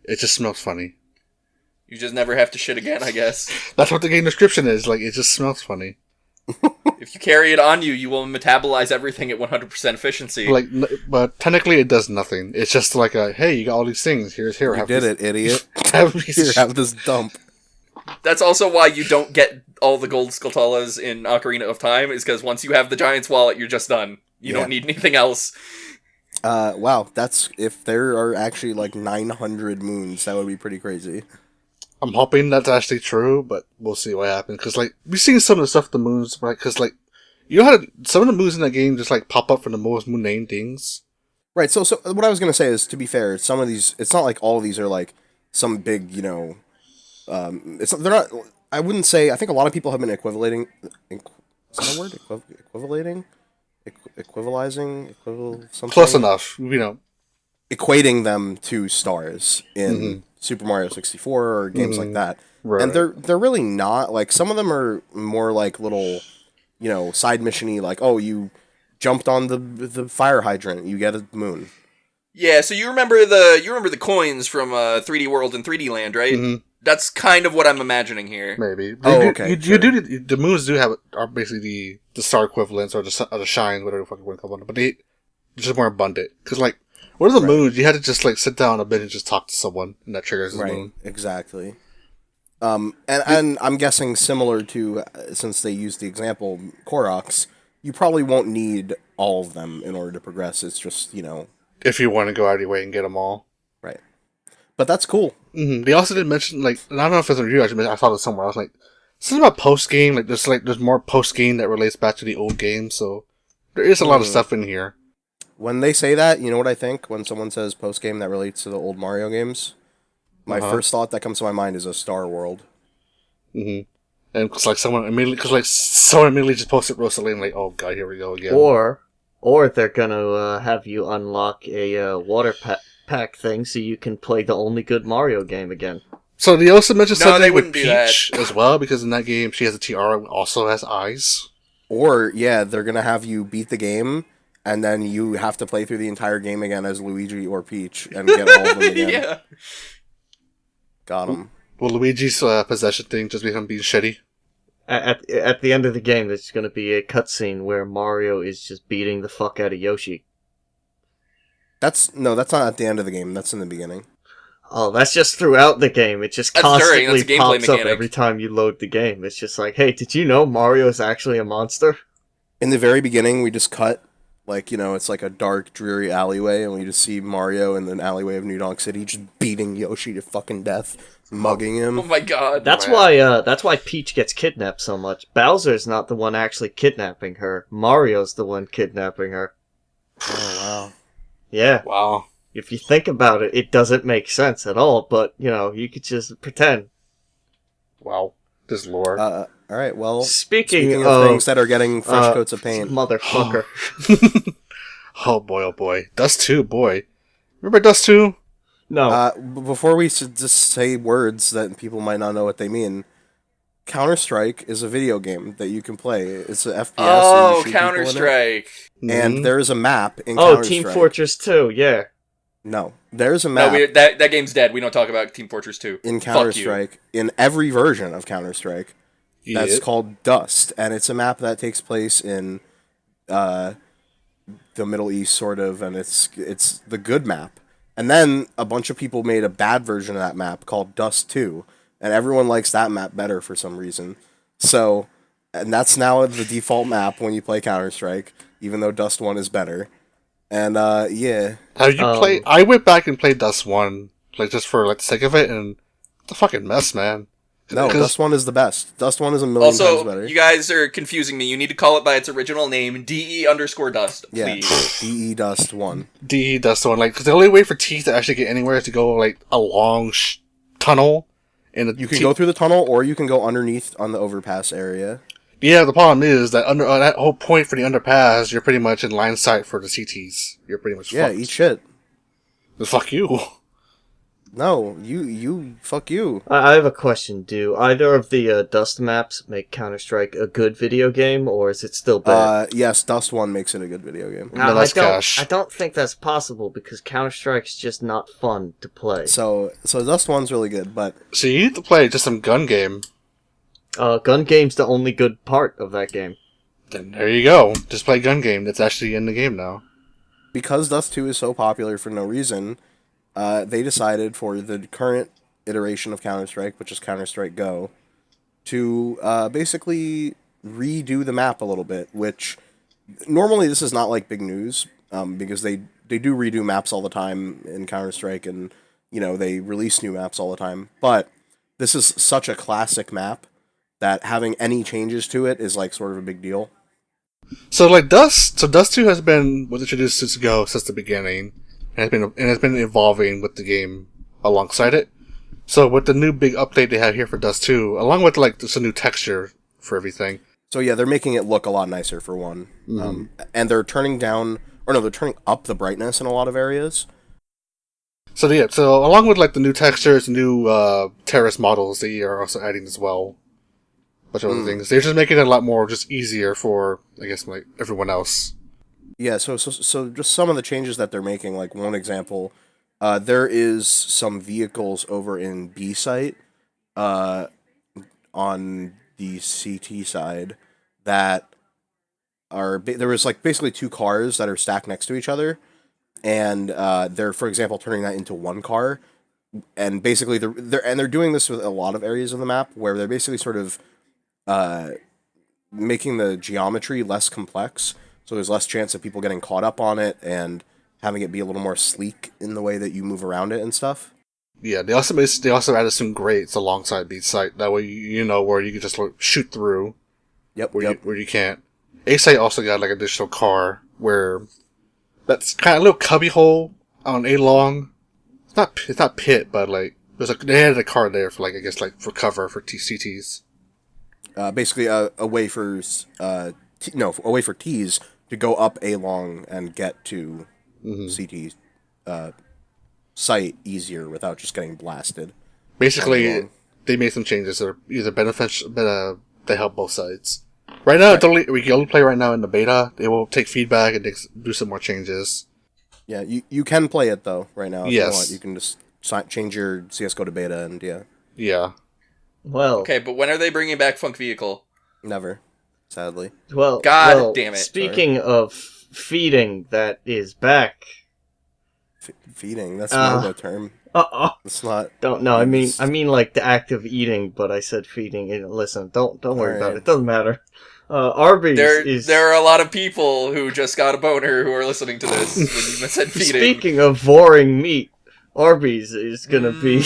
It just smells funny. You just never have to shit again, I guess. That's what the game description is. It just smells funny. If you carry it on you, you will metabolize everything at 100% efficiency. But technically it does nothing. It's just like hey, you got all these things. Here, You have did this, it, idiot. have Here, have this dump. That's also why you don't get all the gold Skulltulas in Ocarina of Time, is because once you have the Giant's Wallet, you're just done. You don't need anything else. Wow, that's... If there are actually, 900 moons, that would be pretty crazy. I'm hoping that's actually true, but we'll see what happens. Because, we've seen some of the stuff, the moons, right? Because, you know how some of the moons in that game just, pop up for the most mundane things? Right, so what I was going to say is, to be fair, some of these... It's not like all of these are, some big, they're not... I wouldn't say... I think a lot of people have been equivalating... Is that a word? Equivalating? Equivalizing? Something? Close enough, Equating them to stars in Super Mario 64 or games like that. Right. And they're really not. Some of them are more little, side mission-y, you jumped on the fire hydrant, you get a moon. Yeah, so you remember the coins from 3D World and 3D Land, right? Mm-hmm. That's kind of what I'm imagining here. Maybe. Okay. The moons are basically the star equivalents or the shines, whatever the fuck you want to call them, but they're just more abundant. Because, what are the moons? You had to just, sit down a bit and just talk to someone, and that triggers the moon. Exactly. And I'm guessing similar to, since they used the example, Koroks, you probably won't need all of them in order to progress. It's just, If you want to go out of your way and get them all. Right. But that's cool. Mm-hmm. They also did mention, I don't know if it's a review, I saw this somewhere. I was something about post-game, there's more post-game that relates back to the old game, so there is a lot of stuff in here. When they say that, you know what I think? When someone says post-game that relates to the old Mario games, my first thought that comes to my mind is a Star World. Mm-hmm. And it's someone immediately just posted Rosaline, oh god, here we go again. Or they're gonna have you unlock a water pack thing so you can play the only good Mario game again. So they also mentioned something with do that. Peach as well, because in that game she has a tiara and also has eyes. Or, yeah, they're gonna have you beat the game, and then you have to play through the entire game again as Luigi or Peach and get all of them again. Yeah. Got him. Will Luigi's possession thing just become being shitty? At the end of the game, there's going to be a cutscene where Mario is just beating the fuck out of Yoshi. That's not at the end of the game. That's in the beginning. Oh, that's just throughout the game. It just That's constantly a gameplay pops up mechanic. every time you load the game. It's just like, hey, did you know Mario is actually a monster? In the very beginning, we just cut, like, it's like a dark, dreary alleyway, and we just see Mario in the alleyway of New Donk City just beating Yoshi to fucking death, mugging him. Oh my god. That's why Peach gets kidnapped so much. Bowser's not the one actually kidnapping her. Mario's the one kidnapping her. Oh, wow. Yeah. Wow. If you think about it, it doesn't make sense at all, but, you could just pretend. Wow. This lore. All right, well, Speaking of things that are getting fresh coats of paint. Motherfucker. Oh boy. Dust 2, boy. Remember Dust 2? No. Before we just say words that people might not know what they mean, Counter-Strike is a video game that you can play. It's an FPS. Oh, and you shoot people in it. Counter-Strike. And there is a map in Oh, Counter-Strike. Team Fortress 2, yeah. No, there's a map No, that game's dead. We don't talk about Team Fortress 2. in Counter-Strike, in every version of Counter-Strike, that's called Dust, and it's a map that takes place in the Middle East, sort of, and it's the good map. And then a bunch of people made a bad version of that map called Dust 2, and everyone likes that map better for some reason. So, and that's now the default map when you play Counter-Strike, even though Dust 1 is better. And, yeah. Have you played... I went back and played Dust 1, just for, the sake of it, and it's a fucking mess, man. No, Dust 1 is the best. Dust 1 is a million times better. Also, you guys are confusing me. You need to call it by its original name, DE_Dust, please. Yeah, DE Dust 1. DE Dust 1, because the only way for T to actually get anywhere is to go, a long tunnel. You can go through the tunnel, or you can go underneath on the overpass area. Yeah, the problem is that that whole point for the underpass, you're pretty much in line sight for the CTs. You're pretty much fucked. Eat shit. Fuck you. No, you, fuck you. I have a question. Do either of the Dust maps make Counter-Strike a good video game, or is it still bad? Yes, Dust 1 makes it a good video game. No, that's cash. I don't think that's possible, because Counter-Strike's just not fun to play. So Dust 1's really good, but... So you need to play just some gun game. Gun game's the only good part of that game. Then there you go. Just play gun game. That's actually in the game now. Because Dust 2 is so popular for no reason, they decided for the current iteration of Counter-Strike, which is Counter-Strike Go, to basically redo the map a little bit, which normally this is not big news, because they do redo maps all the time in Counter-Strike, and they release new maps all the time. But this is such a classic map that having any changes to it is sort of a big deal. So Dust 2 was introduced since Go since the beginning, and has been evolving with the game alongside it. So with the new big update they have here for Dust 2, along with just a new texture for everything. So yeah, they're making it look a lot nicer for one, and they're turning up the brightness in a lot of areas. So yeah, along with the new textures, new terrace models, they are also adding as well. Bunch of other things. They're just making it a lot more just easier for, I guess, everyone else. Yeah, so just some of the changes that they're making, one example, there is some vehicles over in B site, on the CT side, that are, there was basically two cars that are stacked next to each other, and they're, for example, turning that into one car, and basically they're doing this with a lot of areas of the map, where they're basically sort of making the geometry less complex, so there's less chance of people getting caught up on it, and having it be a little more sleek in the way that you move around it and stuff. Yeah, they also added some grates alongside each site. That way, where you can just shoot through. Yep. Where you can't. A site also got an additional car where that's kind of a little cubby hole on a long. It's not pit, but they added a car there for I guess for cover for CTs. Basically, a way for T's to go up a long and get to CT site easier without just getting blasted. Basically, they made some changes that are either beneficial, but they help both sides. Right now, we can only play right now in the beta. They will take feedback and do some more changes. Yeah, you can play it though right now. If yes, you want. You can just change your CS:GO to beta, and yeah. Yeah. Well, okay, but when are they bringing back Funk Vehicle? Never, sadly. Well, God damn it. Speaking of feeding, that is back. Feeding, that's another term. Uh-oh. It's not... Don't know. I mean like the act of eating, but I said feeding. And listen, don't worry about it. It doesn't matter. Arby's there are a lot of people who just got a boner who are listening to this when you said feeding. Speaking of voring meat, Arby's is gonna be...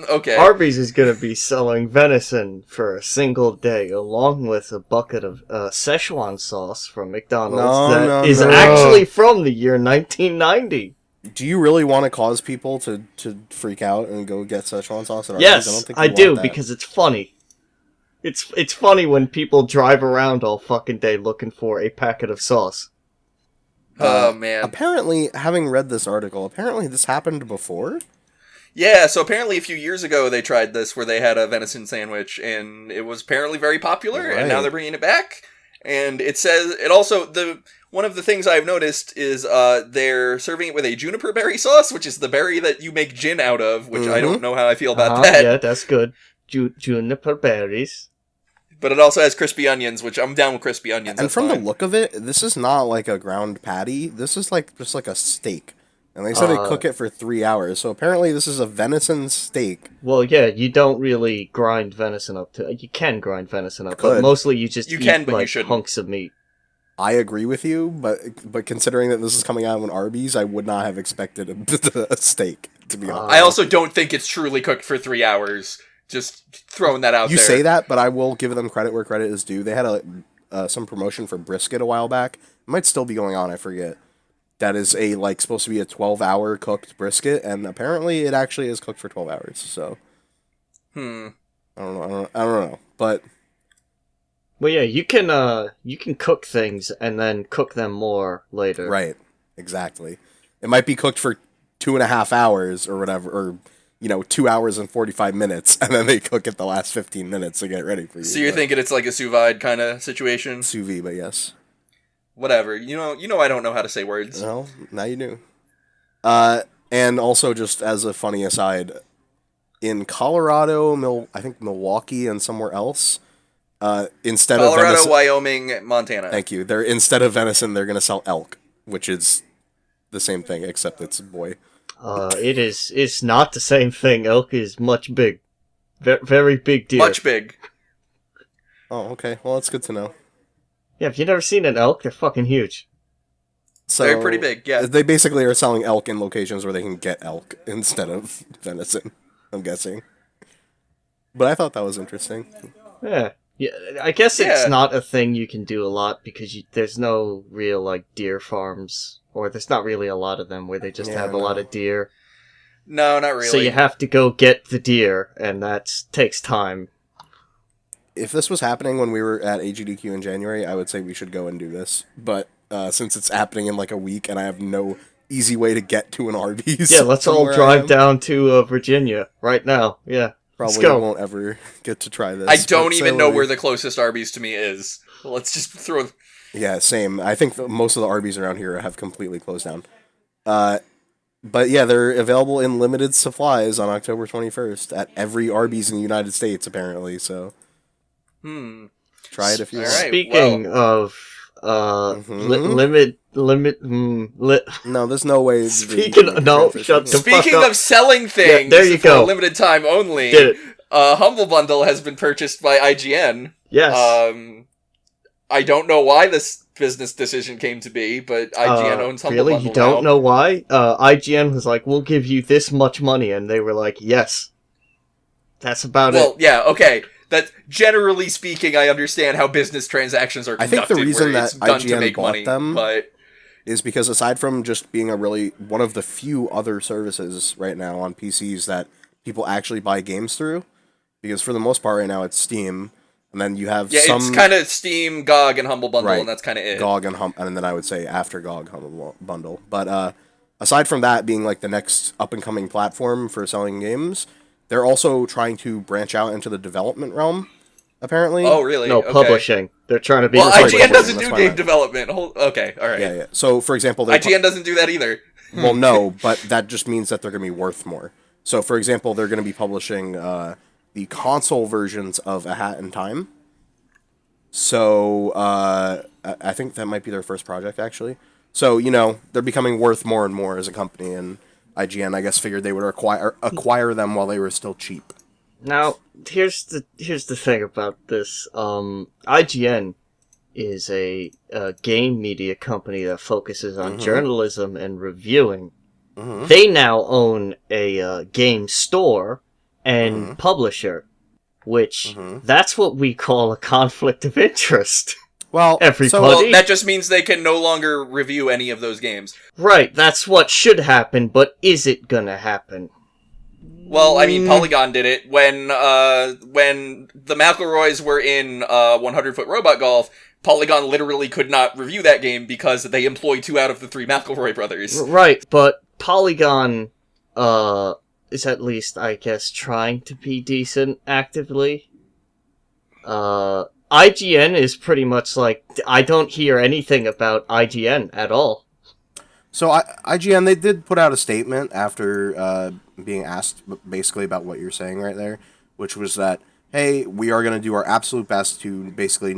okay. Arby's is gonna be selling venison for a single day, along with a bucket of Szechuan sauce from McDonald's that is actually from the year 1990. Do you really want to cause people to freak out and go get Szechuan sauce at Arby's? Yes, I do, because it's funny. It's funny when people drive around all fucking day looking for a packet of sauce. Oh, man. Apparently, having read this article, this happened before? Yeah, so apparently a few years ago they tried this where they had a venison sandwich, and it was apparently very popular, and now they're bringing it back. And it says, one of the things I've noticed is they're serving it with a juniper berry sauce, which is the berry that you make gin out of, which I don't know how I feel about that. Yeah, that's good. Juniper berries. But it also has crispy onions, which I'm down with crispy onions. And from the look of it, this is not like a ground patty. This is just like a steak. And they said they cook it for 3 hours. So apparently this is a venison steak. Well, yeah, you don't really grind venison up to... You can grind venison up, but mostly you just eat hunks of meat. I agree with you, but considering that this is coming out on Arby's, I would not have expected a steak, to be honest. I also don't think it's truly cooked for 3 hours. Just throwing that out there. You say that, but I will give them credit where credit is due. They had some promotion for brisket a while back. It might still be going on, I forget. That is supposed to be a 12-hour cooked brisket, and apparently it actually is cooked for 12 hours. So, I don't know, but well, yeah, you can cook things and then cook them more later. Right, exactly. It might be cooked for 2.5 hours or whatever, or 2 hours and 45 minutes, and then they cook it the last 15 minutes to get ready for you. So you're thinking it's like a sous vide kind of situation? Sous vide, but yes. Whatever. You know I don't know how to say words. Well, now you do. And also, just as a funny aside, in Colorado, I think Milwaukee and somewhere else, instead of venison... Wyoming, Montana. Thank you. Instead of venison, they're going to sell elk, which is the same thing, except it's a boy. It's not the same thing. Elk is much big. Very big deer. Much big. Oh, okay. Well, that's good to know. Yeah, if you've never seen an elk, they're fucking huge. So, they're pretty big, yeah. They basically are selling elk in locations where they can get elk instead of venison, I'm guessing. But I thought that was interesting. Yeah. I guess it's not a thing you can do a lot because there's no real, deer farms. Or there's not really a lot of them where they just have a lot of deer. No, not really. So you have to go get the deer, and that takes time. If this was happening when we were at AGDQ in January, I would say we should go and do this. But since it's happening in a week, and I have no easy way to get to an Arby's... Yeah, let's all drive down to Virginia right now. Yeah, probably won't ever get to try this. I don't even know where the closest Arby's to me is. Let's just throw... Yeah, same. I think most of the Arby's around here have completely closed down. But yeah, they're available in limited supplies on October 21st at every Arby's in the United States, apparently, so... Try it if you want. Right, Speaking of limit. No, there's no way. Speaking of selling things, there you for go. A limited time only. Did it? Humble Bundle has been purchased by IGN. Yes. I don't know why this business decision came to be, but IGN owns Humble Bundle. Really, you don't know why? IGN was like, "We'll give you this much money," and they were like, "Yes." That's about it. Well, yeah, okay. That generally speaking, I understand how business transactions are conducted. I think the reason that IGN bought money, them is because aside from just being one of the few other services right now on PCs that people actually buy games through, because for the most part right now it's Steam, and then you have it's kind of Steam, GOG, and Humble Bundle, right, and that's kind of it. GOG and then I would say after GOG, Humble Bundle. But aside from that being the next up and coming platform for selling games, they're also trying to branch out into the development realm, apparently. Oh, really? No, okay. Publishing. They're trying to be... Well, IGN doesn't do game development. Okay, alright. Yeah. So, for example... IGN doesn't do that either. Well, no, but that just means that they're going to be worth more. So, for example, they're going to be publishing the console versions of A Hat in Time. So I think that might be their first project, actually. So, they're becoming worth more and more as a company, and IGN, I guess, figured they would acquire them while they were still cheap. Now, here's the thing about this. IGN is a game media company that focuses on journalism and reviewing. They now own a game store and publisher, which that's what we call a conflict of interest. Well, everybody. That just means they can no longer review any of those games. Right, that's what should happen, but is it gonna happen? Well, I mean, Polygon did it when the McElroys were in 100-Foot Robot Golf. Polygon literally could not review that game because they employ 2 out of the 3 McElroy brothers. Right, but Polygon is at least, I guess, trying to be decent actively. IGN is pretty much like, I don't hear anything about IGN at all. So IGN, they did put out a statement after being asked basically about what you're saying right there, which was that, hey, we are going to do our absolute best to basically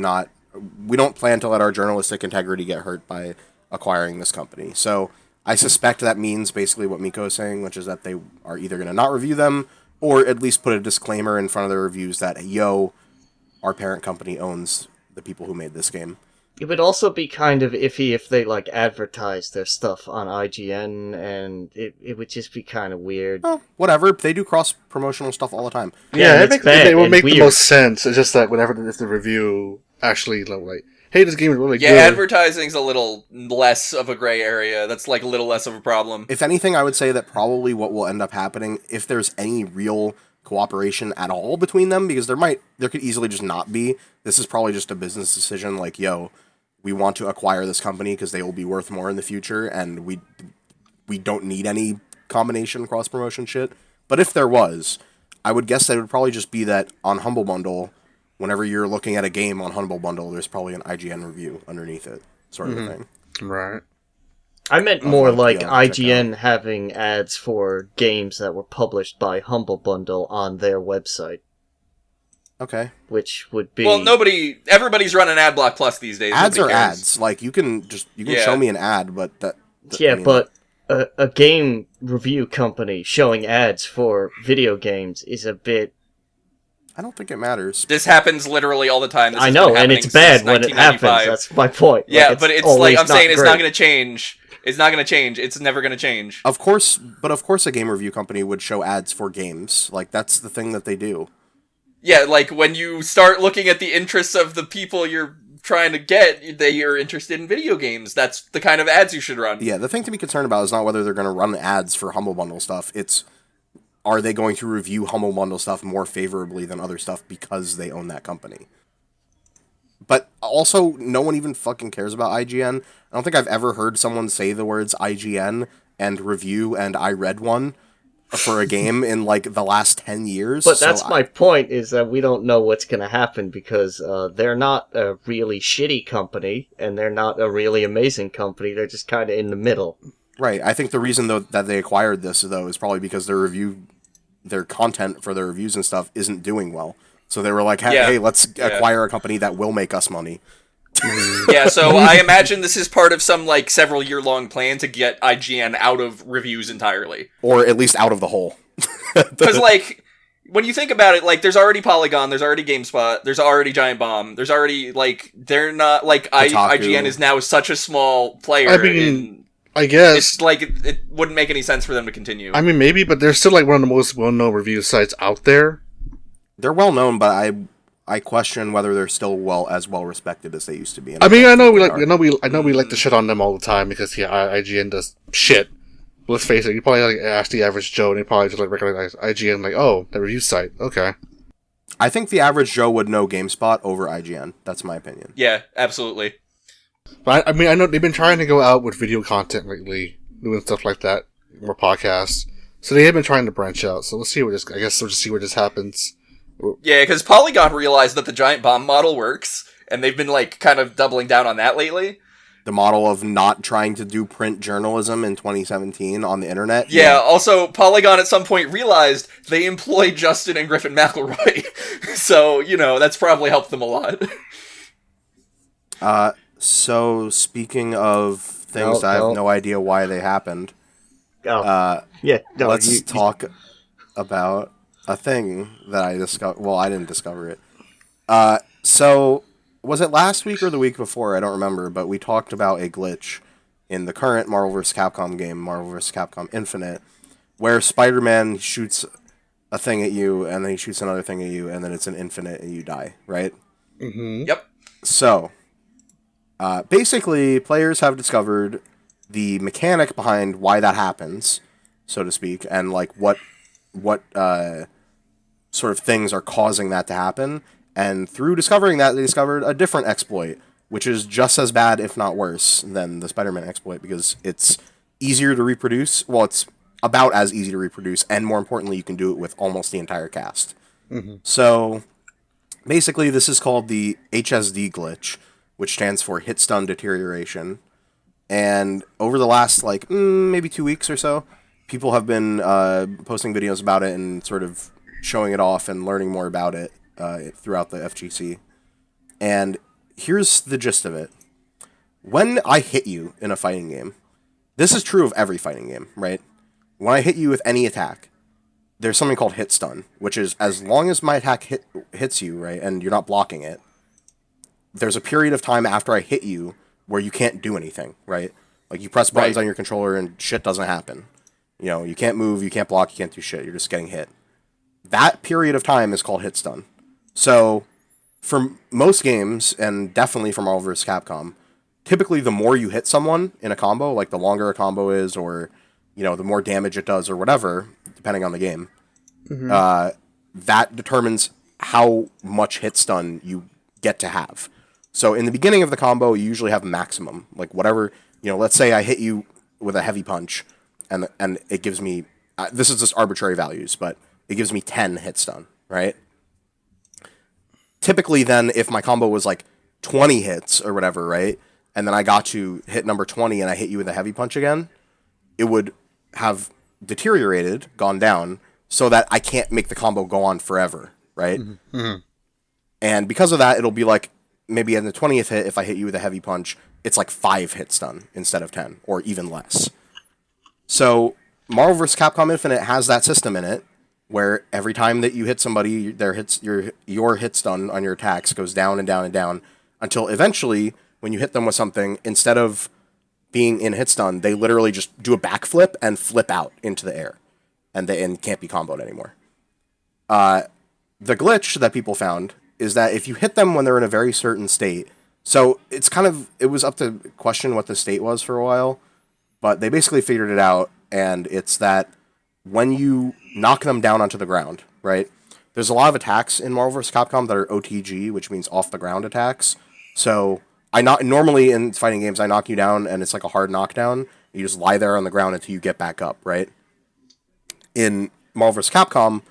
we don't plan to let our journalistic integrity get hurt by acquiring this company. So I suspect that means basically what Miko is saying, which is that they are either going to not review them or at least put a disclaimer in front of their reviews that, yo, our parent company owns the people who made this game. It would also be kind of iffy if they, advertised their stuff on IGN, and it would just be kind of weird. Oh, whatever. They do cross-promotional stuff all the time. Yeah, it would make the most sense. It's just that if the review actually, hey, this game is really good. Yeah, advertising's a little less of a gray area. That's, a little less of a problem. If anything, I would say that probably what will end up happening, if there's any real cooperation at all between them, because there could easily just not be. This is probably just a business decision, yo, we want to acquire this company because they will be worth more in the future, and we don't need any combination cross-promotion shit. But if there was, I would guess that it would probably just be that on Humble Bundle, whenever you're looking at a game on Humble Bundle, there's probably an IGN review underneath it, sort of a thing. Right. I meant more IGN having ads for games that were published by Humble Bundle on their website. Okay. Which would be... Well, everybody's running Adblock Plus these days. Ads are ads. You can show me an ad, but but a game review company showing ads for video games is a bit... I don't think it matters. This happens literally all the time. I know, and it's bad when it happens. That's my point. Yeah, but it's I'm saying it's not going to change. It's not going to change. It's never going to change. Of course a game review company would show ads for games. That's the thing that they do. Yeah, when you start looking at the interests of the people you're trying to get, they are interested in video games. That's the kind of ads you should run. Yeah, the thing to be concerned about is not whether they're going to run ads for Humble Bundle stuff. It's, are they going to review Humble Bundle stuff more favorably than other stuff because they own that company? But also, no one even fucking cares about IGN. I don't think I've ever heard someone say the words IGN and review and I read one for a game in the last 10 years. But that's my point, is that we don't know what's going to happen because they're not a really shitty company and they're not a really amazing company. They're just kind of in the middle. Right. I think the reason that they acquired this though is probably because their content for their reviews and stuff isn't doing well. So they were like, hey, let's acquire a company that will make us money. Yeah, so I imagine this is part of some several year-long plan to get IGN out of reviews entirely. Or at least out of the hole. Because, when you think about it, there's already Polygon, there's already GameSpot, there's already Giant Bomb, there's already, they're not, IGN is now such a small player. I mean, I guess. It's it wouldn't make any sense for them to continue. I mean, maybe, but they're still, one of the most well-known review sites out there. They're well-known, but I question whether they're still as well respected as they used to be. I mean, I know we like to shit on them all the time because IGN does shit. But let's face it, you probably ask the average Joe, and they probably just recognize IGN oh, the review site, okay. I think the average Joe would know GameSpot over IGN. That's my opinion. Yeah, absolutely. But I mean, I know they've been trying to go out with video content lately, doing stuff like that, more podcasts. So they have been trying to branch out. So we'll see where this happens. Yeah, because Polygon realized that the Giant Bomb model works, and they've been kind of doubling down on that lately. the model of not trying to do print journalism in 2017 on the internet. Yeah, also, Polygon at some point realized they employ Justin and Griffin McElroy. So, that's probably helped them a lot. So, speaking of things I have no idea why they happened, let's talk about a thing that I discovered. Well, I didn't discover it. So, was it last week or the week before? I don't remember, but we talked about a glitch in the current Marvel vs. Capcom game, Marvel vs. Capcom Infinite, where Spider-Man shoots a thing at you, and then he shoots another thing at you, and then it's an infinite, and you die, right? Mm-hmm. Yep. So, basically, players have discovered the mechanic behind why that happens, so to speak, and like what sort of things are causing that to happen. And through discovering that, they discovered a different exploit, which is just as bad, if not worse, than the Spider-Man exploit, because it's easier to reproduce. Well, it's about as easy to reproduce, and more importantly, you can do it with almost the entire cast. Mm-hmm. So, basically, this is called the HSD glitch, which stands for Hit Stun Deterioration. And over the last, maybe 2 weeks or so, people have been posting videos about it and sort of showing it off and learning more about it throughout the FGC. And here's the gist of it. When I hit you in a fighting game, this is true of every fighting game, right? When I hit you with any attack, there's something called hit stun, which is as long as my attack hits you, right, and you're not blocking it, there's a period of time after I hit you where you can't do anything, right? Like, you press buttons on your controller and shit doesn't happen. You can't move, you can't block, you can't do shit, you're just getting hit. That period of time is called hit stun. So, for most games, and definitely for Marvel vs. Capcom, typically the more you hit someone in a combo, like the longer a combo is, or, the more damage it does, or whatever, depending on the game, that determines how much hit stun you get to have. So, in the beginning of the combo, you usually have maximum. Like, whatever, let's say I hit you with a heavy punch, and it gives me, this is just arbitrary values, but it gives me 10 hit stun, right? Typically, then, if my combo was 20 hits or whatever, right, and then I got to hit number 20 and I hit you with a heavy punch again, it would have deteriorated, gone down, so that I can't make the combo go on forever, right? Mm-hmm. And because of that, it'll be maybe in the 20th hit, if I hit you with a heavy punch, it's 5 hit stun instead of 10, or even less. So, Marvel vs. Capcom Infinite has that system in it, where every time that you hit somebody, your hit stun on your attacks goes down and down and down, until eventually, when you hit them with something, instead of being in hit stun, they literally just do a backflip and flip out into the air, and can't be comboed anymore. The glitch that people found is that if you hit them when they're in a very certain state, so it was up to question what the state was for a while, but they basically figured it out, and it's that when you knock them down onto the ground, right? There's a lot of attacks in Marvel vs. Capcom that are OTG, which means off the ground attacks. So normally in fighting games, I knock you down and it's like a hard knockdown. You just lie there on the ground until you get back up, right? In Marvel vs. Capcom,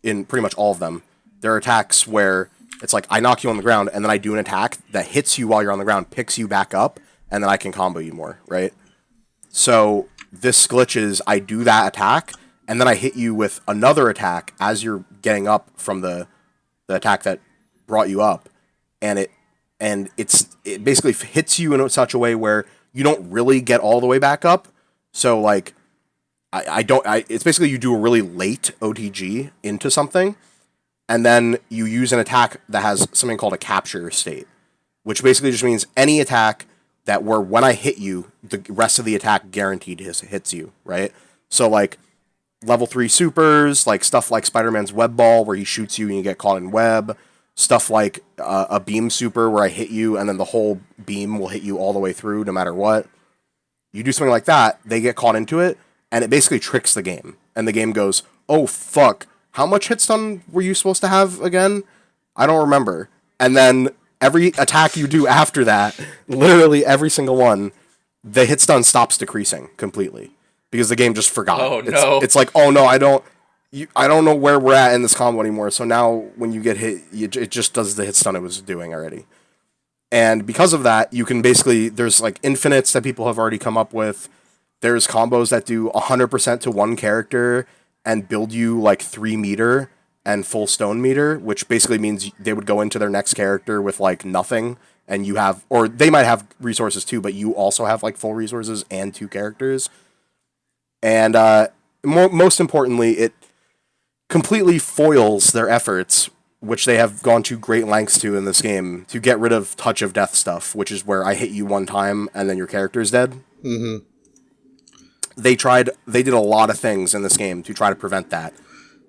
in pretty much all of them, there are attacks where it's I knock you on the ground and then I do an attack that hits you while you're on the ground, picks you back up, and then I can combo you more, right? So this glitch is I do that attack, and then I hit you with another attack as you're getting up from the attack that brought you up, and it basically hits you in such a way where you don't really get all the way back up. So it's basically you do a really late OTG into something, and then you use an attack that has something called a capture state, which basically just means any attack that when I hit you, the rest of the attack guaranteed hits you, right? So level 3 supers, stuff like Spider-Man's web ball, where he shoots you and you get caught in web. Stuff like a beam super, where I hit you and then the whole beam will hit you all the way through, no matter what. You do something like that, they get caught into it, and it basically tricks the game. And the game goes, oh fuck, how much hit stun were you supposed to have again? I don't remember. And then every attack you do after that, literally every single one, the hit stun stops decreasing completely. Because the game just forgot. Oh, no. It's oh no, I don't know where we're at in this combo anymore, so now when you get hit, it just does the hit stun it was doing already. And because of that, you can basically, there's like infinites that people have already come up with. There's combos that do 100% to one character and build you like 3 meter and full stone meter, which basically means they would go into their next character with like nothing, and you have, or they might have resources too, but you also have like full resources and 2 characters. And most importantly, it completely foils their efforts, which they have gone to great lengths to in this game, to get rid of touch of death stuff, which is where I hit you one time and then your character's dead. Mm-hmm. They did a lot of things in this game to try to prevent that.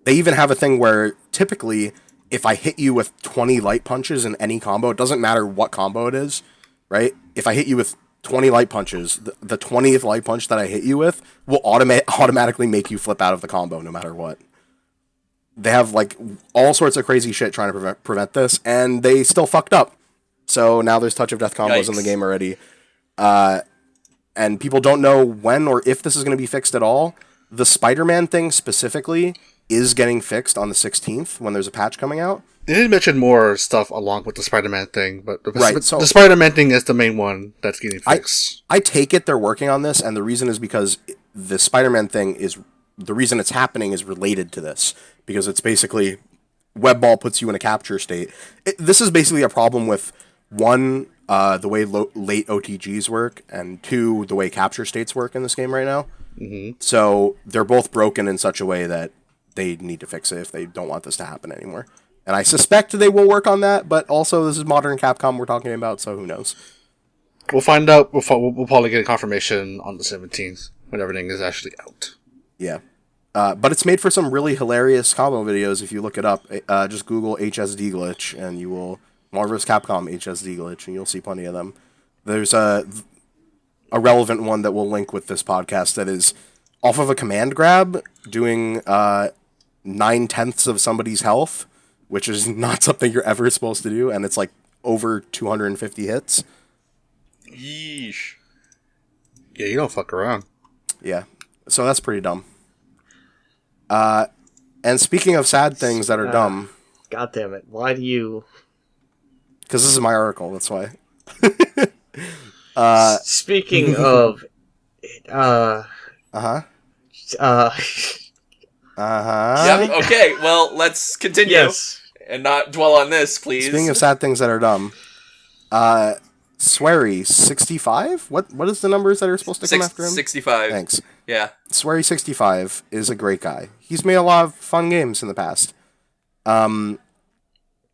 They even have a thing where typically if I hit you with 20 light punches in any combo, it doesn't matter what combo it is, right? If I hit you with 20 light punches, the 20th light punch that I hit you with will automatically make you flip out of the combo no matter what. They have like all sorts of crazy shit trying to prevent this, and they still fucked up. So now there's touch of death combos in the game already. And people don't know when or if this is going to be fixed at all. The Spider-Man thing specifically is getting fixed on the 16th when there's a patch coming out. They did mention more stuff along with the Spider-Man thing, but So the Spider-Man thing is the main one that's getting fixed. I take it they're working on this, and the reason is because the Spider-Man thing is, the reason it's happening is related to this, because it's basically, web ball puts you in a capture state. This is basically a problem with, one, the way late OTGs work, and 2, the way capture states work in this game right now. Mm-hmm. So they're both broken in such a way that they need to fix it if they don't want this to happen anymore. And I suspect they will work on that, but also this is modern Capcom we're talking about, so who knows? We'll find out. We'll probably get a confirmation on the 17th when everything is actually out. Yeah. But it's made for some really hilarious combo videos if you look it up. Just Google HSD glitch, and you will... Marvel's Capcom HSD glitch, and you'll see plenty of them. There's a relevant one that we'll link with this podcast that is off of a command grab, doing 9/10 of somebody's health, which is not something you're ever supposed to do, and it's like over 250 hits. Yeesh. Yeah, you don't fuck around. Yeah, so that's pretty dumb. And speaking of sad things that are dumb... God damn it, why do you... Because this is my article, that's why. Speaking of... Uh-huh. Yep, okay, well, let's continue. Yes. And not dwell on this, please. Speaking of sad things that are dumb, Swery, 65? What is the numbers that are supposed to come after him? 65. Thanks. Yeah. Swery, 65, is a great guy. He's made a lot of fun games in the past.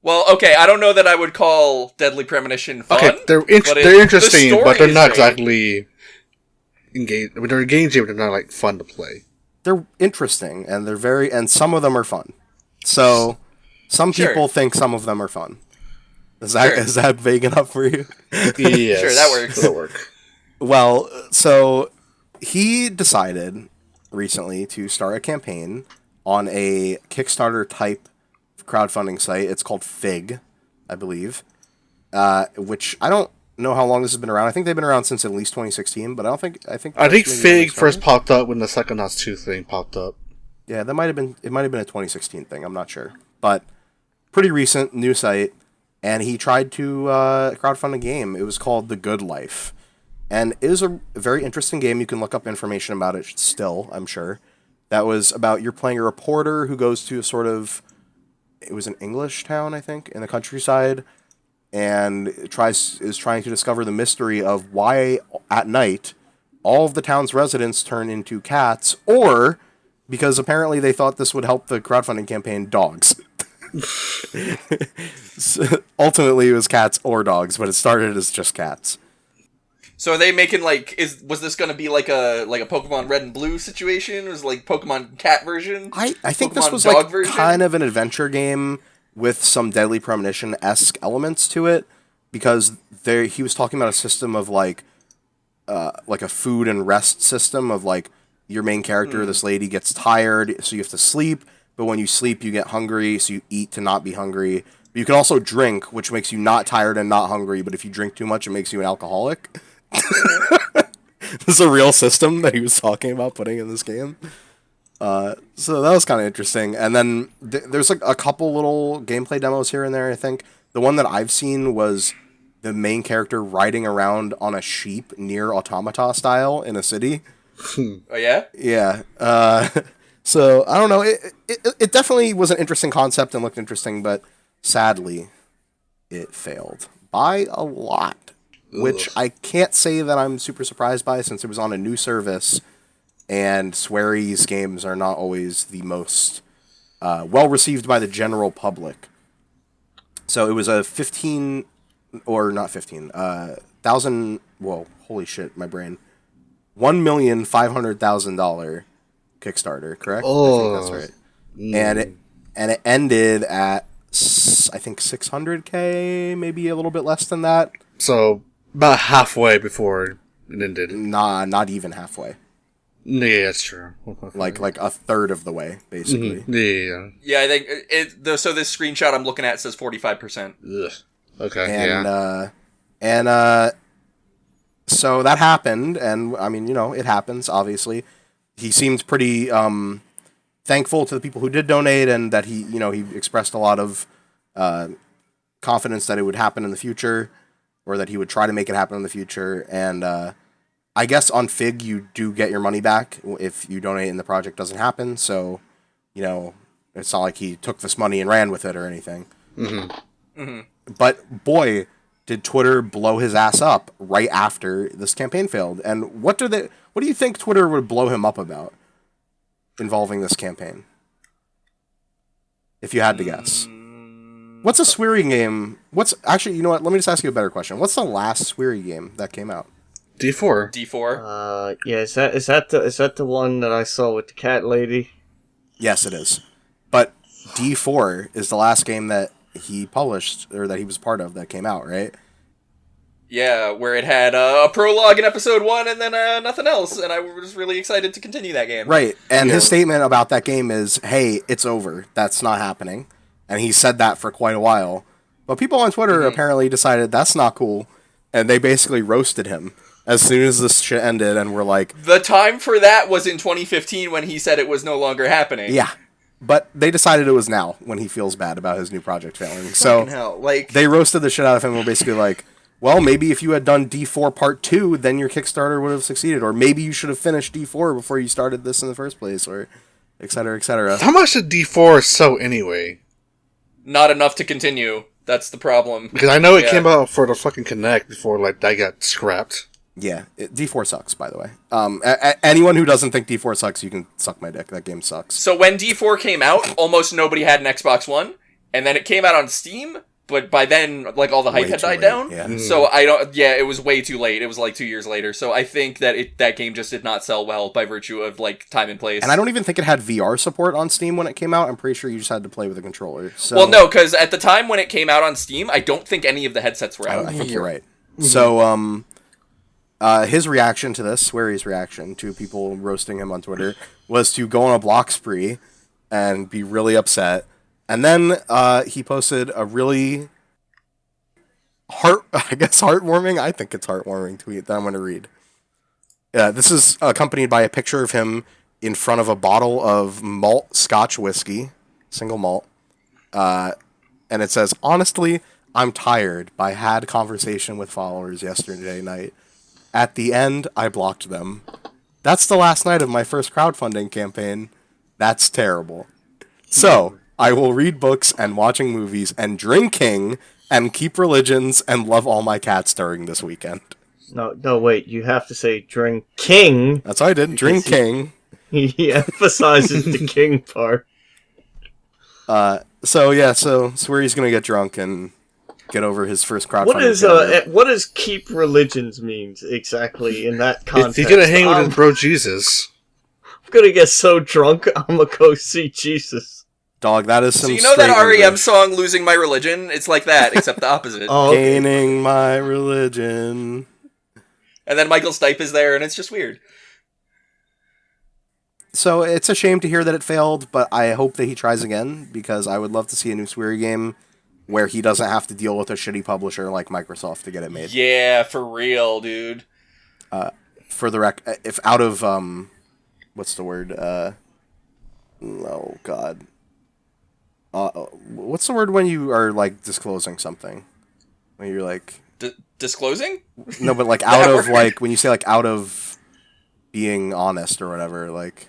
Well, okay, I don't know that I would call Deadly Premonition fun. Okay, they're interesting, but they're not exactly engaged. I mean, they're engaging, but they're not like fun to play. They're interesting, and and some of them are fun. So, some people think some of them are fun. Is that vague enough for you? Yes. Sure, that works. That'll work. Well, so he decided recently to start a campaign on a Kickstarter type crowdfunding site. It's called Fig, I believe. Which I don't know how long this has been around. I think they've been around since at least 2016, but I think Fig first popped up when the Psychonauts 2 thing popped up. Yeah, it might have been a 2016 thing, I'm not sure. But pretty recent, new site, and he tried to crowdfund a game. It was called The Good Life. And it is a very interesting game. You can look up information about it still, I'm sure. That was about you're playing a reporter who goes to a sort of... It was an English town, I think, in the countryside, and is trying to discover the mystery of why, at night, all of the town's residents turn into cats, or, because apparently they thought this would help the crowdfunding campaign, dogs. So, ultimately, it was cats or dogs, but it started as just cats. So are they making was this going to be like a Pokemon Red and Blue situation? It was like Pokemon Cat version? I think Pokemon this was dog version? kind of an adventure game with some Deadly Premonition-esque elements to it, because he was talking about a system of like a food and rest system of like your main character, this lady, gets tired, so you have to sleep, but when you sleep you get hungry, so you eat to not be hungry. But you can also drink, which makes you not tired and not hungry, but if you drink too much it makes you an alcoholic. This is a real system that he was talking about putting in this game. So that was kind of interesting. And then there's like a couple little gameplay demos here and there, I think. The one that I've seen was the main character riding around on a sheep near Automata style in a city. Oh yeah? Yeah. So I don't know. It definitely was an interesting concept and looked interesting, but sadly, it failed by a lot. Which I can't say that I'm super surprised by, since it was on a new service, and Swery's games are not always the most well received by the general public. So it was a 15, or not 15, thousand. Whoa, holy shit, my brain. $1,500,000 Kickstarter, correct? Oh. I think that's right. And it ended at, I think, 600K, maybe a little bit less than that. So about halfway before it ended. Nah, not even halfway. Yeah, that's true. Like a third of the way, basically. Yeah. Yeah, I think so this screenshot I'm looking at says 45%. Ugh. Okay. And so that happened, and I mean, it happens. Obviously, he seemed pretty thankful to the people who did donate, and that he expressed a lot of confidence that it would happen in the future, or that he would try to make it happen in the future. And I guess on Fig you do get your money back if you donate and the project doesn't happen. So, it's not like he took this money and ran with it or anything. Mm-hmm. Mm-hmm. But boy, did Twitter blow his ass up right after this campaign failed. And what do you think Twitter would blow him up about involving this campaign? If you had to guess. What's a Swery game? Actually, you know what? Let me just ask you a better question. What's the last Swery game that came out? D4. D4? Yeah, is that the one that I saw with the cat lady? Yes, it is. But D4 is the last game that he published, or that he was part of, that came out, right? Yeah, where it had a prologue in episode 1 and then nothing else, and I was really excited to continue that game. Right, and his statement about that game is, hey, it's over. That's not happening. And he said that for quite a while. But people on Twitter apparently decided that's not cool, and they basically roasted him as soon as this shit ended, and were like... The time for that was in 2015 when he said it was no longer happening. Yeah. But they decided it was now, when he feels bad about his new project failing. So hell, they roasted the shit out of him and were basically like, well, maybe if you had done D4 Part 2, then your Kickstarter would have succeeded. Or maybe you should have finished D4 before you started this in the first place, or et cetera, et cetera. How much did D4 sell anyway? Not enough to continue. That's the problem. Because I know it came out for the fucking Kinect before that got scrapped. Yeah, D4 sucks, by the way. Anyone who doesn't think D4 sucks, you can suck my dick. That game sucks. So when D4 came out, almost nobody had an Xbox One, and then it came out on Steam, but by then, all the hype had died down. Yeah. So it was way too late. It was 2 years later. So I think that that game just did not sell well by virtue of time and place. And I don't even think it had VR support on Steam when it came out. I'm pretty sure you just had to play with a controller. So, well, no, because at the time when it came out on Steam, I don't think any of the headsets were out. I think you're right. So, his reaction to this, Swery's reaction to people roasting him on Twitter, was to go on a block spree and be really upset. And then he posted a really heartwarming, I think it's heartwarming tweet that I'm going to read. This is accompanied by a picture of him in front of a bottle of malt Scotch whiskey, single malt. And it says, honestly, I'm tired, but I had conversation with followers yesterday night. At the end, I blocked them. That's the last night of my first crowdfunding campaign. That's terrible. So, I will read books and watching movies and drinking and keep religions and love all my cats during this weekend. No, wait. You have to say drinking. That's what I did. Drinking. He emphasizes the king part. So Swery's gonna get drunk and get over his first crowdfunding. What does keep religions means exactly in that context? He's gonna hang with his bro Jesus. I'm gonna get so drunk, I'm gonna go see Jesus. Dog, that is some. So you know that REM song, "Losing My Religion"? It's like that, except the opposite. Okay. Gaining my religion. And then Michael Stipe is there, and it's just weird. So it's a shame to hear that it failed, but I hope that he tries again, because I would love to see a new Swery game where he doesn't have to deal with a shitty publisher like Microsoft to get it made. Yeah, for real, dude. For the if out of what's the word? Oh God. What's the word when you are disclosing something? When you're Disclosing? No, but like out of like when you say like out of being honest or whatever, like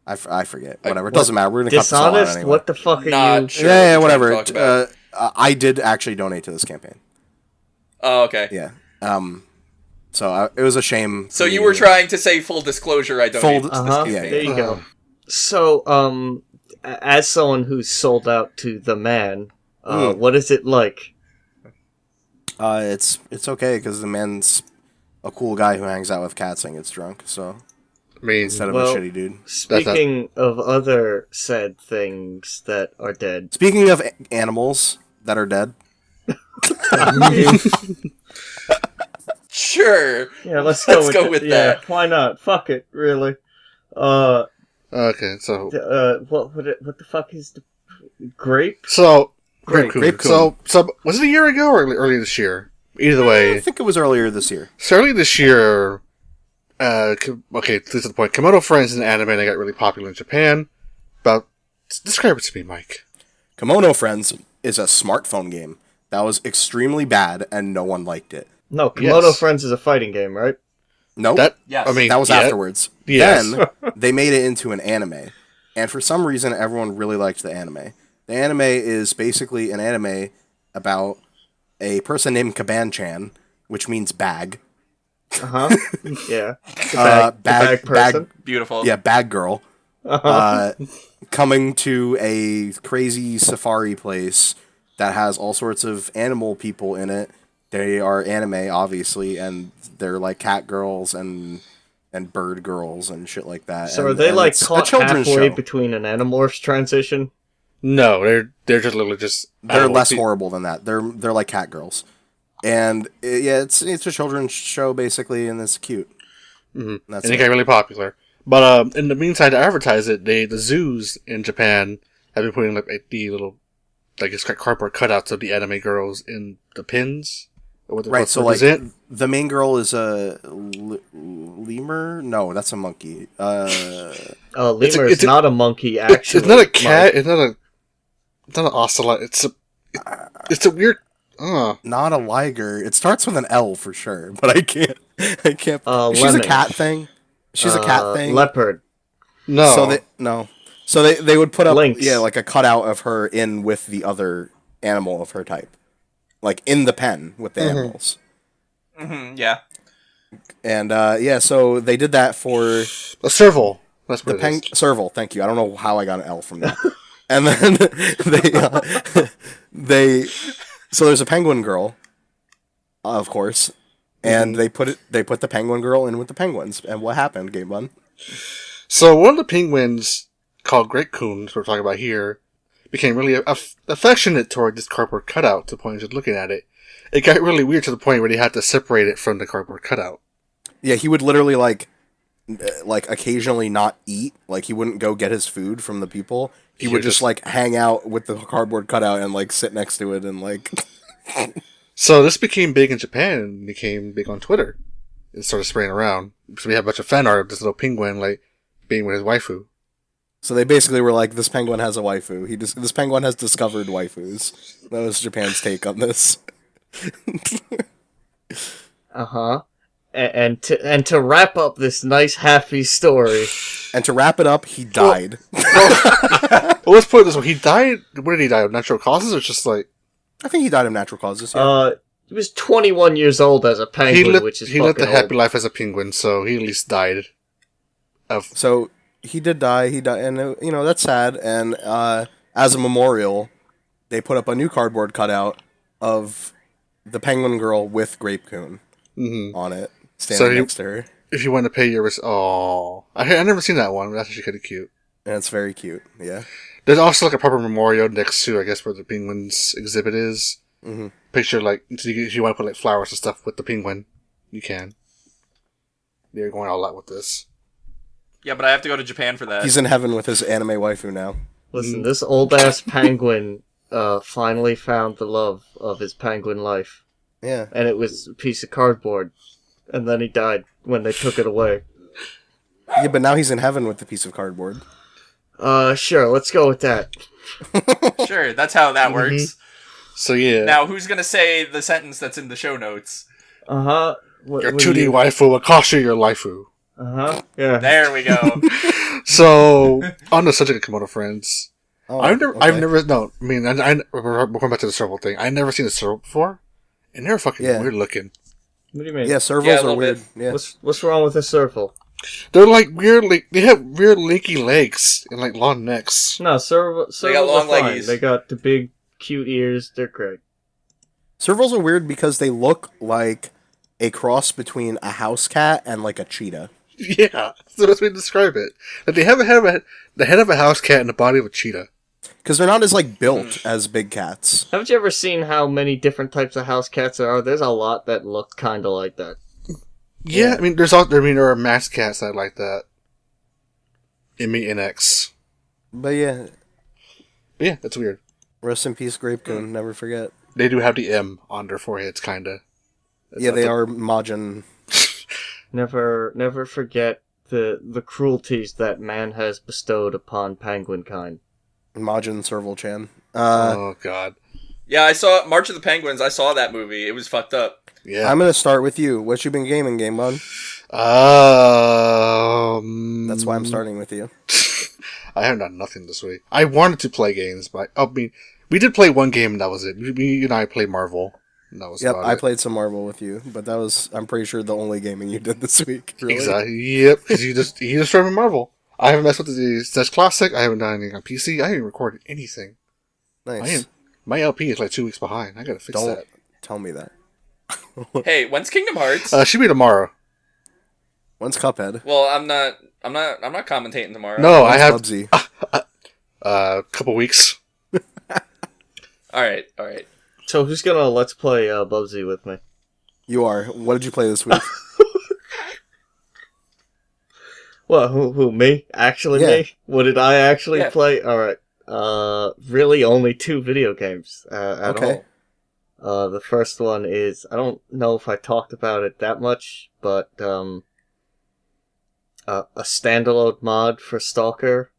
I forget. Whatever, it doesn't matter. We're gonna cut this all out Dishonest? anyway. What the fuck are Not you? sure. Yeah, what you're whatever. trying to talk about. I did actually donate to this campaign. Oh, okay. Yeah. So it was a shame. So for you me were to- trying to say full disclosure. I don't. Full- Campaign. There you go. So, as someone who's sold out to the man, what is it like? It's okay because the man's a cool guy who hangs out with cats and gets drunk. So I mean, instead of Well- a shitty dude. Speaking of other sad things that are dead, Speaking of animals that are dead, Sure. yeah, let's go with that. Yeah, why not? Fuck it, really. okay, so What the fuck is the grape? Grape Grape So was it a year ago or earlier this year? Either I way, think it was earlier this year. so early this year. Okay, to the point. Komodo Friends is an anime that got really popular in Japan. Describe it to me, Mike. Kimono Friends is a smartphone game that was extremely bad and no one liked it. No, Komodo Yes. Friends is a fighting game, right? Nope. Yes. I mean, that was yeah, afterwards. Yes. Then they made it into an anime. And for some reason, everyone really liked the anime. The anime is basically an anime about a person named Kaban-chan, which means bag. Uh huh. Yeah. The bag person. Beautiful. Yeah, bag girl. Coming to a crazy safari place that has all sorts of animal people in it. They are anime, obviously, and they're like cat girls and bird girls and shit like that. So and, are they and like it's a caught children's halfway show. between an Animorphs transition? No, they're just literally just. They're less horrible. horrible than that. They're like cat girls, and it's a children's show basically, and it's cute. Mm-hmm. That's And it it. got really popular. But in the meantime, to advertise it, the zoos in Japan have been putting like the little, like it's got cardboard cutouts of the anime girls in the pins. Or what Right, so like it. the main girl is a lemur. No, that's a monkey. Lemur It's is not a monkey, actually. It's not a cat. It's not an ocelot. It's a weird. Not a liger. It starts with an L for sure, but I can't. She's a lemming. cat thing. She's a cat thing. Leopard. No. So they would put up Lynx. like a cutout of her in with the other animal of her type, like in the pen with the animals. Mm-hmm, yeah. And so they did that for A serval. That's the what it is. serval. Thank you. I don't know how I got an L from that. And then so there's a penguin girl, of course, and they put the penguin girl in with the penguins. And what happened, Game One? So one of the penguins, called Great Coon, we're talking about here, became really affectionate toward this cardboard cutout to the point of just looking at it. It got really weird to the point where he had to separate it from the cardboard cutout. Yeah, he would literally like occasionally not eat. Like he wouldn't go get his food from the people. He would just like hang out with the cardboard cutout and like sit next to it and like. So this became big in Japan and became big on Twitter. It started spreading around. So we have a bunch of fan art of this little penguin like being with his waifu. So they basically were like, "This penguin has a waifu. This penguin has discovered waifus." That was Japan's take on this. Uh-huh. And to wrap up this nice happy story. And to wrap it up, he died. Well, let's put it this way: he died. Where did he die? Of natural causes, or just like I think he died of natural causes. Yeah. He was 21 years old as a penguin, which is he lived a fucking happy old. life as a penguin, so he at least died. So he did die. He died, and that's sad. And as a memorial, they put up a new cardboard cutout of the penguin girl with Grape Coon on it, standing next to her. If you want to pay your I've never seen that one, but that's actually kind of cute. And it's very cute. Yeah. There's also like a proper memorial next to, I guess, where the penguin's exhibit is. Mm-hmm. Picture like if you want to put like flowers and stuff with the penguin, you can. They're going all out with this. Yeah, but I have to go to Japan for that. He's in heaven with his anime waifu now. Listen, this old-ass penguin finally found the love of his penguin life. Yeah. And it was a piece of cardboard. And then he died when they took it away. Yeah, but now he's in heaven with the piece of cardboard. Sure, let's go with that. Sure, that's how that works. So yeah. Now, who's gonna say the sentence that's in the show notes? Uh-huh. Your 2D waifu will cost you your lifu. Uh-huh. Yeah. There we go. So, on the subject of Komodo friends, Oh, I've never, okay. we're going back to the serval thing. I've never seen a serval before, and they're fucking weird looking. What do you mean? Yeah, servals Yeah, a are little weird. bit. Yeah. What's wrong with a serval? They're like weird, they have weird linky legs and like long necks. No, servals They got long are fine. leggies. They got the big, cute ears. They're great. Servals are weird because they look like a cross between a house cat and like a cheetah. Yeah, that's the best way to describe it. Like they have the head of a house cat and the body of a cheetah. Because they're not as like built as big cats. Haven't you ever seen how many different types of house cats there are? There's a lot that look kind of like that. Yeah, I mean, there are max cats that are like that. NX. But yeah, Yeah, that's weird. rest in peace, Grapecoon. Never forget. They do have the M on their foreheads, kinda. Yeah, they are Majin. Never forget the cruelties that man has bestowed upon penguin kind. Majin Serval-chan. Oh god. Yeah, I saw March of the Penguins. I saw that movie. It was fucked up. Yeah. I'm gonna start with you. What you been gaming, Game Bun? That's why I'm starting with you. I haven't done nothing this week. I wanted to play games, but I mean, we did play one game and that was it. You and I played Marvel. And that was Yep, about I it. played some Marvel with you, but that was, I'm pretty sure, the only gaming you did this week. Really? Exactly. Yep. Because you just started Marvel. I haven't messed with the Stage Classic. I haven't done anything on PC. I haven't recorded anything. Nice. My LP is like 2 weeks behind. I gotta fix Don't that. tell me that. Hey, when's Kingdom Hearts? Should be tomorrow. When's Cuphead? Well, I'm not commentating tomorrow. No, When's I have Bubsy? a couple weeks. All right. So who's gonna let's play Bubsy with me? You are. What did you play this week? Well, who me? Actually, Yeah. me? What did I actually Yeah. play? All right. Really only 2 video games at Okay. all. The first one is, I don't know if I talked about it that much, but a standalone mod for Stalker,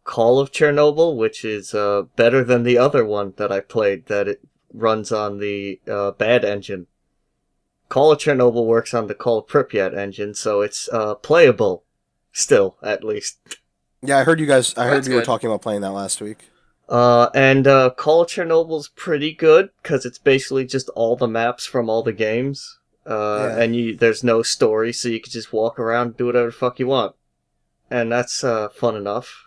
Call of Chernobyl, which is better than the other one that I played, that it runs on the bad engine. Call of Chernobyl works on the Call of Pripyat engine, so it's playable still, at least. Yeah, I heard you guys. I heard That's you were good. talking about playing that last week. And Call of Chernobyl's pretty good, because it's basically just all the maps from all the games. Yeah. And there's no story, so you can just walk around and do whatever the fuck you want. And that's fun enough.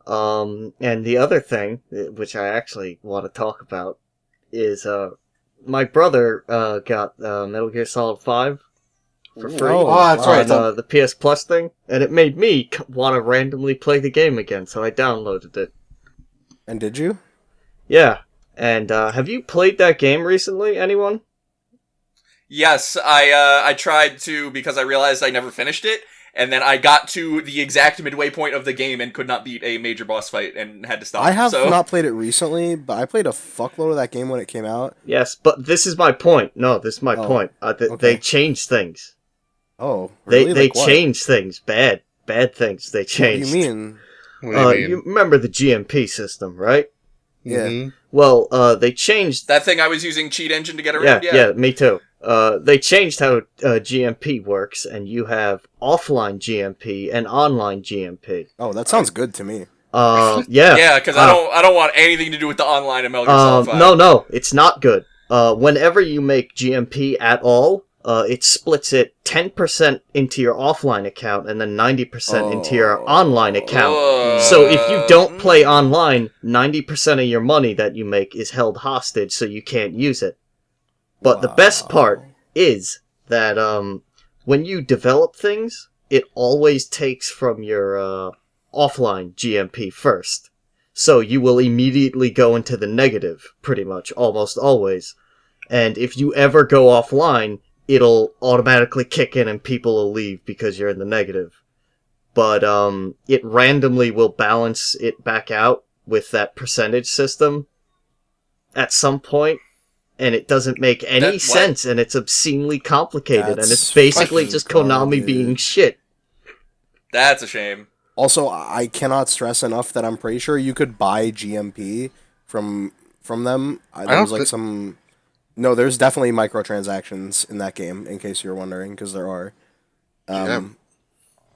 And the other thing, which I actually want to talk about, is my brother got Metal Gear Solid 5 for free Oh, that's right. on the PS Plus thing, and it made me want to randomly play the game again, so I downloaded it. And did you? Yeah, and have you played that game recently, anyone? Yes, I tried to because I realized I never finished it, and then I got to the exact midway point of the game and could not beat a major boss fight and had to stop. I have so. not played it recently, but I played a fuckload of that game when it came out. Yes, but this is my point. No, this is my Oh, point. okay. They changed things. Oh, really? They Like what? changed things. Bad things. They What do changed. you mean? What do you mean? You remember the GMP system, right? Yeah. Mhm. Well, they changed. That thing I was using cheat engine to get around. Yeah, me too. They changed how GMP works, and you have offline GMP and online GMP. Oh, that sounds good to me. Yeah. Yeah, because I don't want anything to do with the online of Metal Gear Solid 5. No, it's not good. Whenever you make GMP at all, it splits it 10% into your offline account and then 90% into your online account. So if you don't play online, 90% of your money that you make is held hostage, so you can't use it. But the best part is that when you develop things, it always takes from your offline GMP first. So you will immediately go into the negative, pretty much, almost always. And if you ever go offline, it'll automatically kick in and people will leave because you're in the negative. But it randomly will balance it back out with that percentage system at some point, and it doesn't make any sense, and it's obscenely complicated, and it's basically just Konami being shit. That's a shame. Also, I cannot stress enough that I'm pretty sure you could buy GMP from them. I There don't was like thi- some. No, there's definitely microtransactions in that game. In case you're wondering, because there are. Yeah.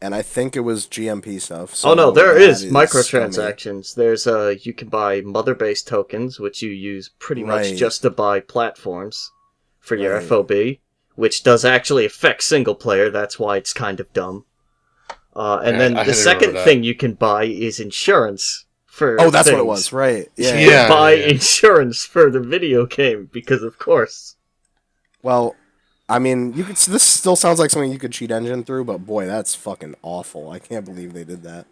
And I think it was GMP stuff. So Oh no, there that is scummy. microtransactions. There's you can buy mother-based tokens, which you use pretty much Right. just to buy platforms for your Right. FOB, which does actually affect single player. That's why it's kind of dumb. And Yeah, then I the didn't second remember that. thing you can buy is insurance for. Oh, that's what it things. was, right? Yeah. You Yeah. buy insurance for the video game because, of course. Well, I mean, you could. This still sounds like something you could cheat engine through, but boy, that's fucking awful. I can't believe they did that.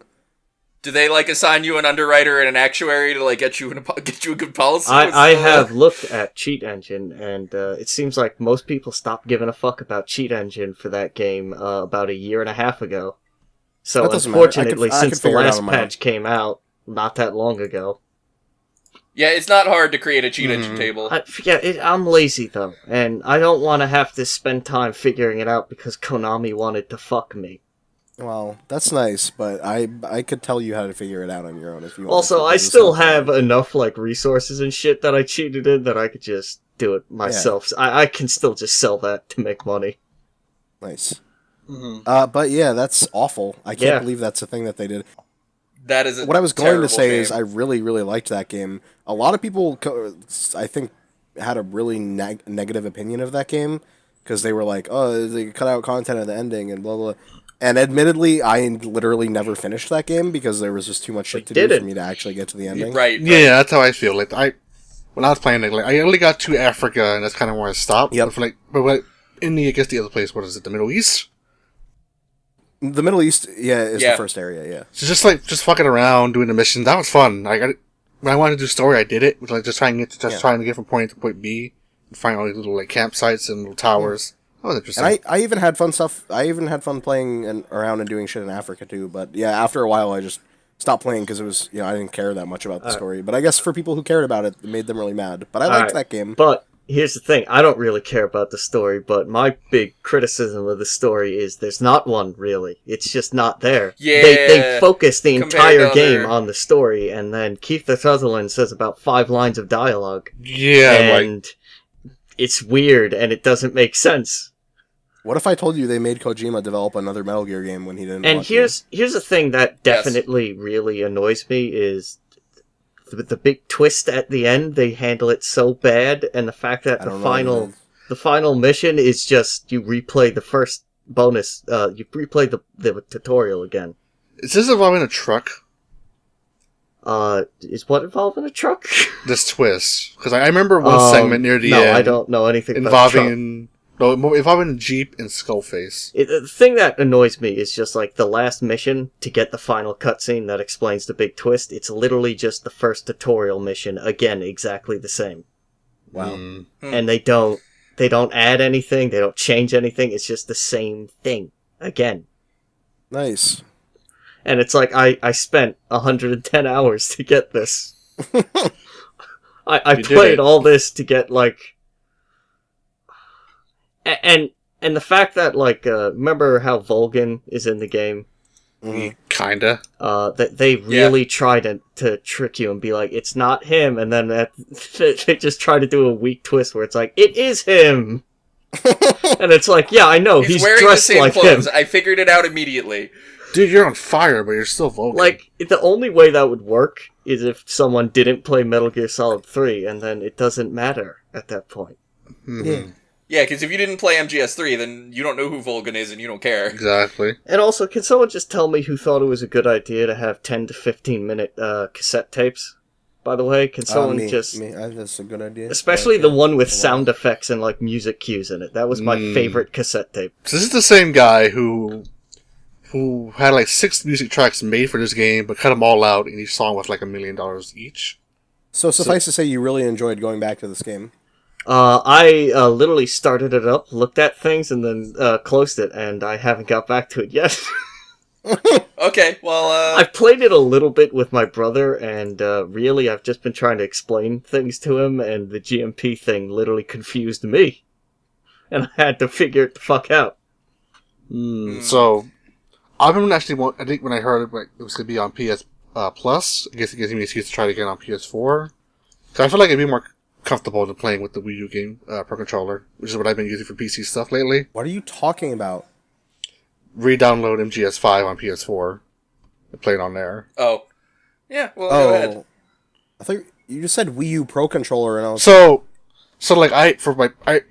Do they like assign you an underwriter and an actuary to like get you a good policy? I have looked at Cheat Engine, and it seems like most people stopped giving a fuck about Cheat Engine for that game about a year and a half ago. So That doesn't matter. I unfortunately, could since the figure it out last on my own. patch came out, not that long ago. Yeah, it's not hard to create a cheat engine table. I'm lazy though, and I don't want to have to spend time figuring it out because Konami wanted to fuck me. Well, that's nice, but I could tell you how to figure it out on your own if you want. Also, I still have enough like resources and shit that I cheated in that I could just do it myself. So I can still just sell that to make money. Nice. But yeah, that's awful. I can't Yeah. believe that's a thing that they did. That is What I was going to say game. is I really, really liked that game. A lot of people, I think, had a really negative opinion of that game because they were like, oh, they cut out content at the ending and blah, blah. And admittedly, I literally never finished that game because there was just too much shit to do for me to actually get to the ending. Right. Yeah, that's how I feel. Like when I was playing it, like I only got to Africa, and that's kind of where I stopped. Yep. But in the, I guess the other place, what is it, the Middle East? The Middle East, is Yeah. the first area, yeah. So just fucking around doing the mission. That was fun. When I wanted to do story, I did it. Which like trying to get from point A to point B, and find all these little like campsites and little towers. That was interesting. And I even had fun stuff. I even had fun playing around and doing shit in Africa too. But yeah, after a while, I just stopped playing because it was I didn't care that much about the story. But I guess for people who cared about it, it made them really mad. But I liked that game. But here's the thing, I don't really care about the story, but my big criticism of the story is there's not one, really. It's just not there. Yeah, They focus the compared entire to game other- on the story, and then Keith Sutherland says about 5 lines of dialogue. yeah, And it's weird, and it doesn't make sense. What if I told you they made Kojima develop another Metal Gear game when he didn't? And want to? here's the thing that definitely really annoys me is the big twist at the end. They handle it so bad, and the fact that I the don't know what it is. final mission is just you replay the first bonus. You replay the tutorial again. Is this involving a truck? Is what involving a truck? This twist, because I remember one segment near the no, end I don't know anything about truck. involving a Jeep and Skullface. The thing that annoys me is just like the last mission to get the final cutscene that explains the big twist. It's literally just the first tutorial mission again, exactly the same. Wow. And they don't add anything. They don't change anything. It's just the same thing again. Nice. And it's like I spent 110 hours to get this. I You did played it. all this to get like. And the fact that like remember how Volgan is in the game? Kinda. That they really try to trick you and be like, it's not him, and then they just try to do a weak twist where it's like, it is him, and it's like, yeah, I know he's wearing the dressed same like clothes. him. I figured it out immediately. Dude, you're on fire, but you're still Vulcan. Like the only way that would work is if someone didn't play Metal Gear Solid 3, and then it doesn't matter at that point. Yeah. Yeah, because if you didn't play MGS3, then you don't know who Volgan is and you don't care. Exactly. And also, can someone just tell me who thought it was a good idea to have 10 to 15 minute cassette tapes? By the way, can someone That's a good idea. especially the one with sound effects and like music cues in it. That was my favorite cassette tape. So this is the same guy who had like 6 music tracks made for this game, but cut them all out, and each song was like $1 million each. So suffice to say, you really enjoyed going back to this game. I literally started it up, looked at things, and then closed it, and I haven't got back to it yet. Okay, well, I've played it a little bit with my brother, and really I've just been trying to explain things to him, and the GMP thing literally confused me. And I had to figure it the fuck out. So, I've been actually, I think when I heard it was going to be on PS Plus, I guess it gives me an excuse to try it again on PS4. So I feel like it'd be more comfortable than playing with the Wii U game Pro Controller, which is what I've been using for PC stuff lately. What are you talking about? Re-download MGS5 on PS4 and play it on there. Oh. Yeah, well, go ahead. I thought you just said Wii U Pro Controller, and I was So like I told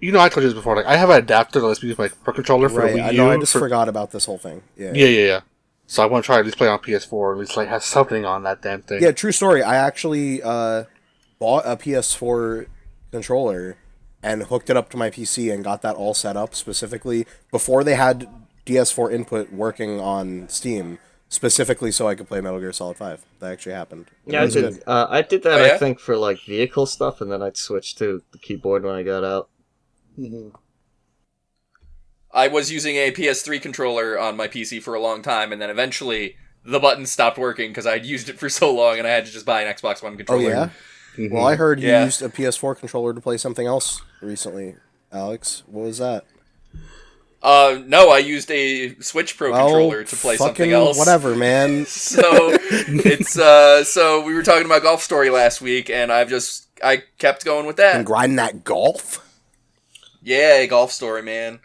you this before. Like I have an adapter that lets me use my Pro Controller for right. the Wii U. I know. I just forgot about this whole thing. Yeah. So I want to try to at least play on PS4, at least like have something on that damn thing. Yeah, true story. I actually bought a PS4 controller and hooked it up to my PC and got that all set up specifically before they had DS4 input working on Steam, specifically so I could play Metal Gear Solid 5. That actually happened. Yeah, I did. I did that. Oh, yeah? I think for like vehicle stuff, and then I'd switch to the keyboard when I got out. Mm-hmm. I was using a PS3 controller on my PC for a long time, and then eventually the buttons stopped working because I'd used it for so long, and I had to just buy an Xbox One Oh, controller. yeah? Mm-hmm. Well, I heard you Yeah. used a PS4 controller to play something else recently, Alex. What was that? No, I used a Switch Pro controller to play something else. Whatever, man. So it's so we were talking about Golf Story last week, and I kept going with that. And grinding that golf? Yeah, Golf Story, man.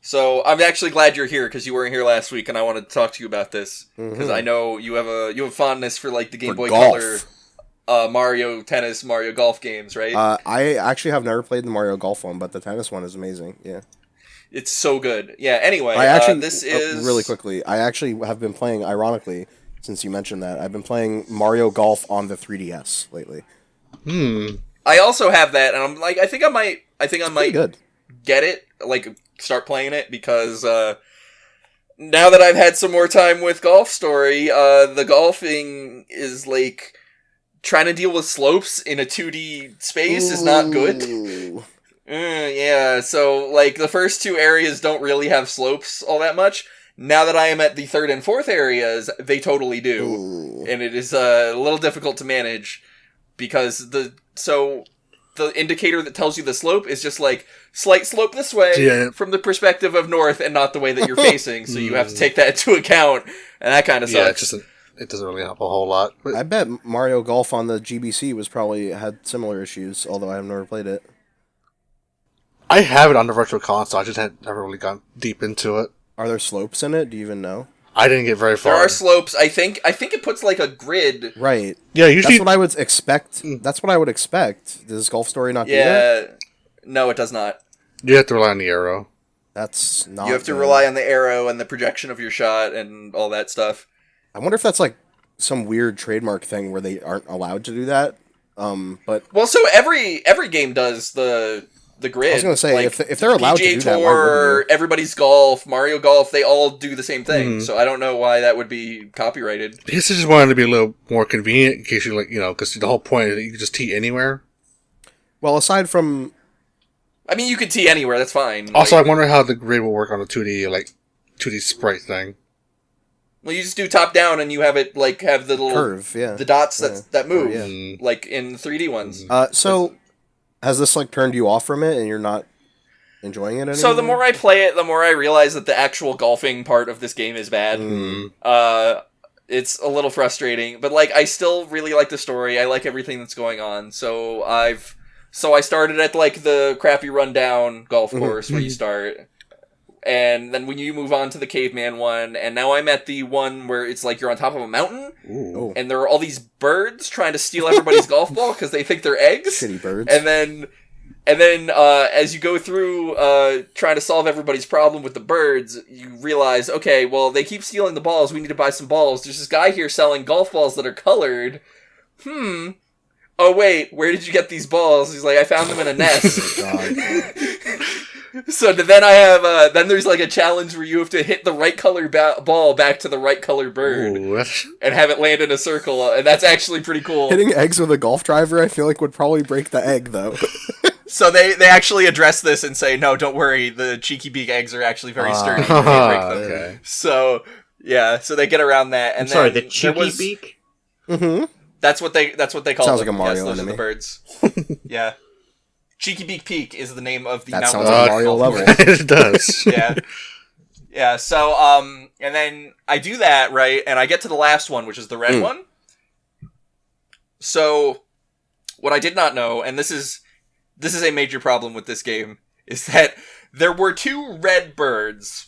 So I'm actually glad you're here because you weren't here last week, and I wanted to talk to you about this because I know you have a fondness for like the Game Boy Color, Mario Tennis, Mario Golf games, right? I actually have never played the Mario Golf one, but the tennis one is amazing. Yeah, it's so good. Yeah. Anyway, I actually this is really quickly. I actually have been playing, ironically, since you mentioned that, I've been playing Mario Golf on the 3DS lately. I also have that, and I'm like, I think I might Good. get it, like start playing it because now that I've had some more time with Golf Story, the golfing is like trying to deal with slopes in a 2D space is not good. Yeah, so like the first two areas don't really have slopes all that much. Now that I am at the third and fourth areas, they totally do, and it is a little difficult to manage because the indicator that tells you the slope is just like slight slope this way from the perspective of north and not the way that you're facing. So you have to take that into account, and that kind of sucks. It doesn't really help a whole lot. But I bet Mario Golf on the GBC had similar issues, although I have never played it. I have it on the Virtual Console. I just had never really gone deep into it. Are there slopes in it? Do you even know? I didn't get very far. There are slopes. I think it puts like a grid. Right. Yeah, usually that's what I would expect. That's what I would expect. Does Golf Story not do that? Yeah. No, it does not. you have to rely on the arrow. That's not. You have to good. rely on the arrow and the projection of your shot and all that stuff. I wonder if that's like some weird trademark thing where they aren't allowed to do that. But Well, so every game does the grid. I was gonna say, like, if they're allowed PGA to do that, why Tour, wouldn't you? Everybody's Golf, Mario Golf, they all do the same thing. So I don't know why that would be copyrighted. I guess I just wanted to be a little more convenient in case you because the whole point is that you can just tee anywhere. Well, aside from I mean, you could tee anywhere. That's fine. Also, I wonder how the grid will work on a 2D sprite thing. Well, you just do top down, and you have it have the little curve, the dots that move, yeah. like in 3D ones. So has this turned you off from it, and you're not enjoying it anymore? So the more I play it, the more I realize that the actual golfing part of this game is bad. It's a little frustrating, but I still really like the story. I like everything that's going on. So I started at the crappy rundown golf course where you start. And then when you move on to the caveman one, and now I'm at the one where it's you're on top of a mountain, and there are all these birds trying to steal everybody's golf ball because they think they're eggs. Shitty birds. And then as you go through trying to solve everybody's problem with the birds, you realize, okay, well, they keep stealing the balls. We need to buy some balls. There's this guy here selling golf balls that are colored. Oh, wait, where did you get these balls? He's like, I found them in a nest. So then I have, then there's a challenge where you have to hit the right color ball back to the right color bird and have it land in a circle, and that's actually pretty cool. Hitting eggs with a golf driver, I feel would probably break the egg, though. So they actually address this and say, no, don't worry, the cheeky beak eggs are actually very sturdy. You can't break them. Okay. So, yeah, so they get around that. And Sorry, the cheeky beak? Mm-hmm. That's what they call them. Sounds like a Mario yes, those enemy. are the birds. Yeah. Cheeky Beak Peak is the name of the That mountain. sounds like a Mario level. It does. Yeah. Yeah, so, and then I do that, right, and I get to the last one, which is the red one. So, what I did not know, and this is a major problem with this game, is that there were 2 red birds.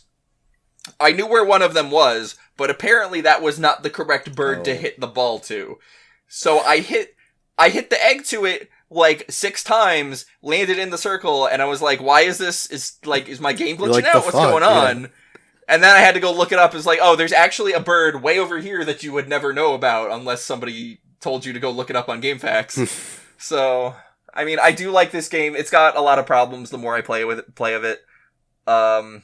I knew where one of them was, but apparently that was not the correct bird to hit the ball to. So I hit the egg to it like 6 times, landed in the circle, and I was like, why is this? Is my game glitching out? What's going on? Yeah. And then I had to go look it up. It's like, oh, there's actually a bird way over here that you would never know about unless somebody told you to go look it up on GameFAQs. So, I mean, I do like this game. It's got a lot of problems the more I play of it. And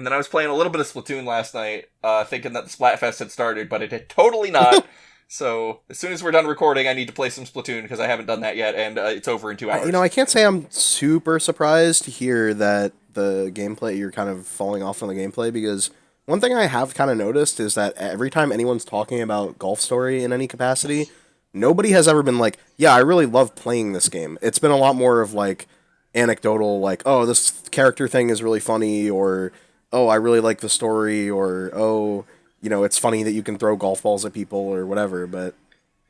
then I was playing a little bit of Splatoon last night, thinking that the Splatfest had started, but it had totally not. So, as soon as we're done recording, I need to play some Splatoon, because I haven't done that yet, and it's over in 2 hours. I can't say I'm super surprised to hear that the gameplay, you're kind of falling off on the gameplay, because one thing I have kind of noticed is that every time anyone's talking about Golf Story in any capacity, nobody has ever been like, yeah, I really love playing this game. It's been a lot more of, like, anecdotal, like, oh, this character thing is really funny, or, oh, I really like the story, or, oh, it's funny that you can throw golf balls at people, or whatever, but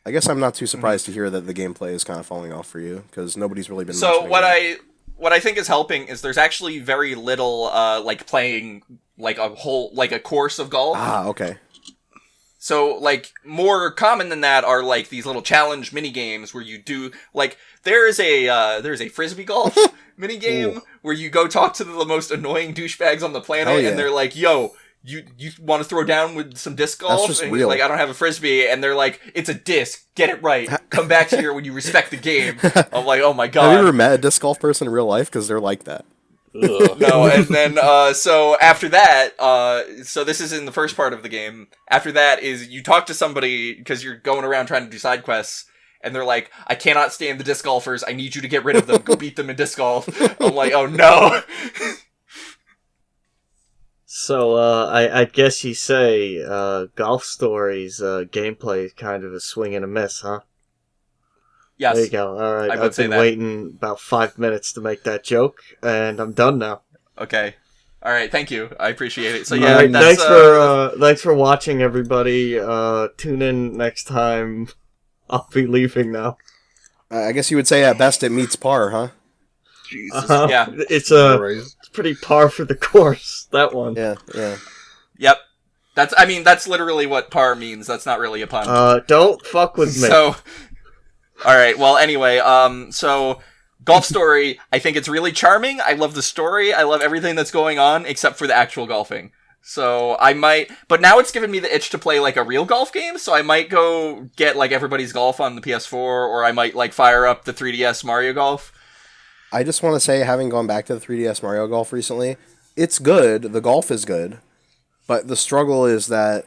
I guess I'm not too surprised to hear that the gameplay is kind of falling off for you, because nobody's really been mentioning it. What I think is helping is there's actually very little, playing, a course of golf. Ah, okay. So, more common than that are, these little challenge mini-games where you do, there's a frisbee golf mini-game where you go talk to the most annoying douchebags on the planet, and they're like, yo, you want to throw down with some disc golf? That's just and real. he's like, I don't have a frisbee, and they're like, it's a disc, get it right, come back here when you respect the game. I'm like, oh my god. Have you ever met a disc golf person in real life? Because they're like that. No, and then, so after that, so this is in the first part of the game. After that is you talk to somebody, because you're going around trying to do side quests, and they're like, I cannot stand the disc golfers, I need you to get rid of them, go beat them in disc golf. I'm like, oh no! So, I guess you say, Golf Story's, gameplay is kind of a swing and a miss, huh? Yes. There you go. Alright, I've been waiting about 5 minutes to make that joke, and I'm done now. Okay. Alright, thank you. I appreciate it. So yeah, thanks for watching, everybody. Tune in next time. I'll be leaving now. I guess you would say at best it meets par, huh? Jesus. Yeah. It's pretty par for the course, that one. Yeah. Yep. That's literally what par means. That's not really a pun. Don't fuck with me. So, alright, well, anyway, so, Golf Story, I think it's really charming. I love the story. I love everything that's going on, except for the actual golfing. So, but now it's given me the itch to play, a real golf game, so I might go get, Everybody's Golf on the PS4, or I might, fire up the 3DS Mario Golf. I just want to say, having gone back to the 3DS Mario Golf recently, it's good, the golf is good, but the struggle is that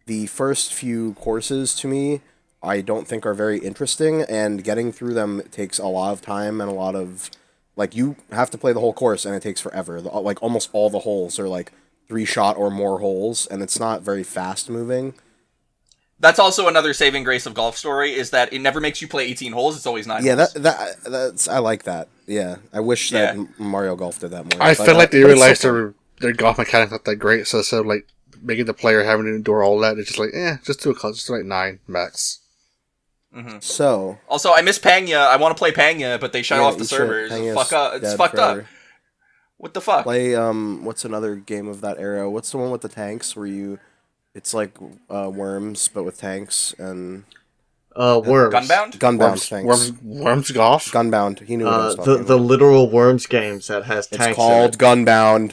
the first few courses, to me, I don't think are very interesting, and getting through them takes a lot of time and a lot of, you have to play the whole course, and it takes forever. Almost all the holes are, 3-shot or more holes, and it's not very fast-moving. That's also another saving grace of Golf Story, is that it never makes you play 18 holes, it's always 9 holes. Yeah, that's I like that. Yeah, I wish that Mario Golf did that more. I feel like they realized their golf mechanics not that great, so instead of, making the player having to endure all that, it's just just do a call, just 9 max. Mm-hmm. So also, I miss Pangea. I want to play Pangea, but they shut off the servers. Fuck up! It's fucked up. What the fuck? Play what's another game of that era? What's the one with the tanks where it's like Worms but with tanks and Worms. Gunbound. Thanks. Worms Golf. Gunbound. He knew what I was talking about. The literal Worms games that has tanks. It's called Gunbound.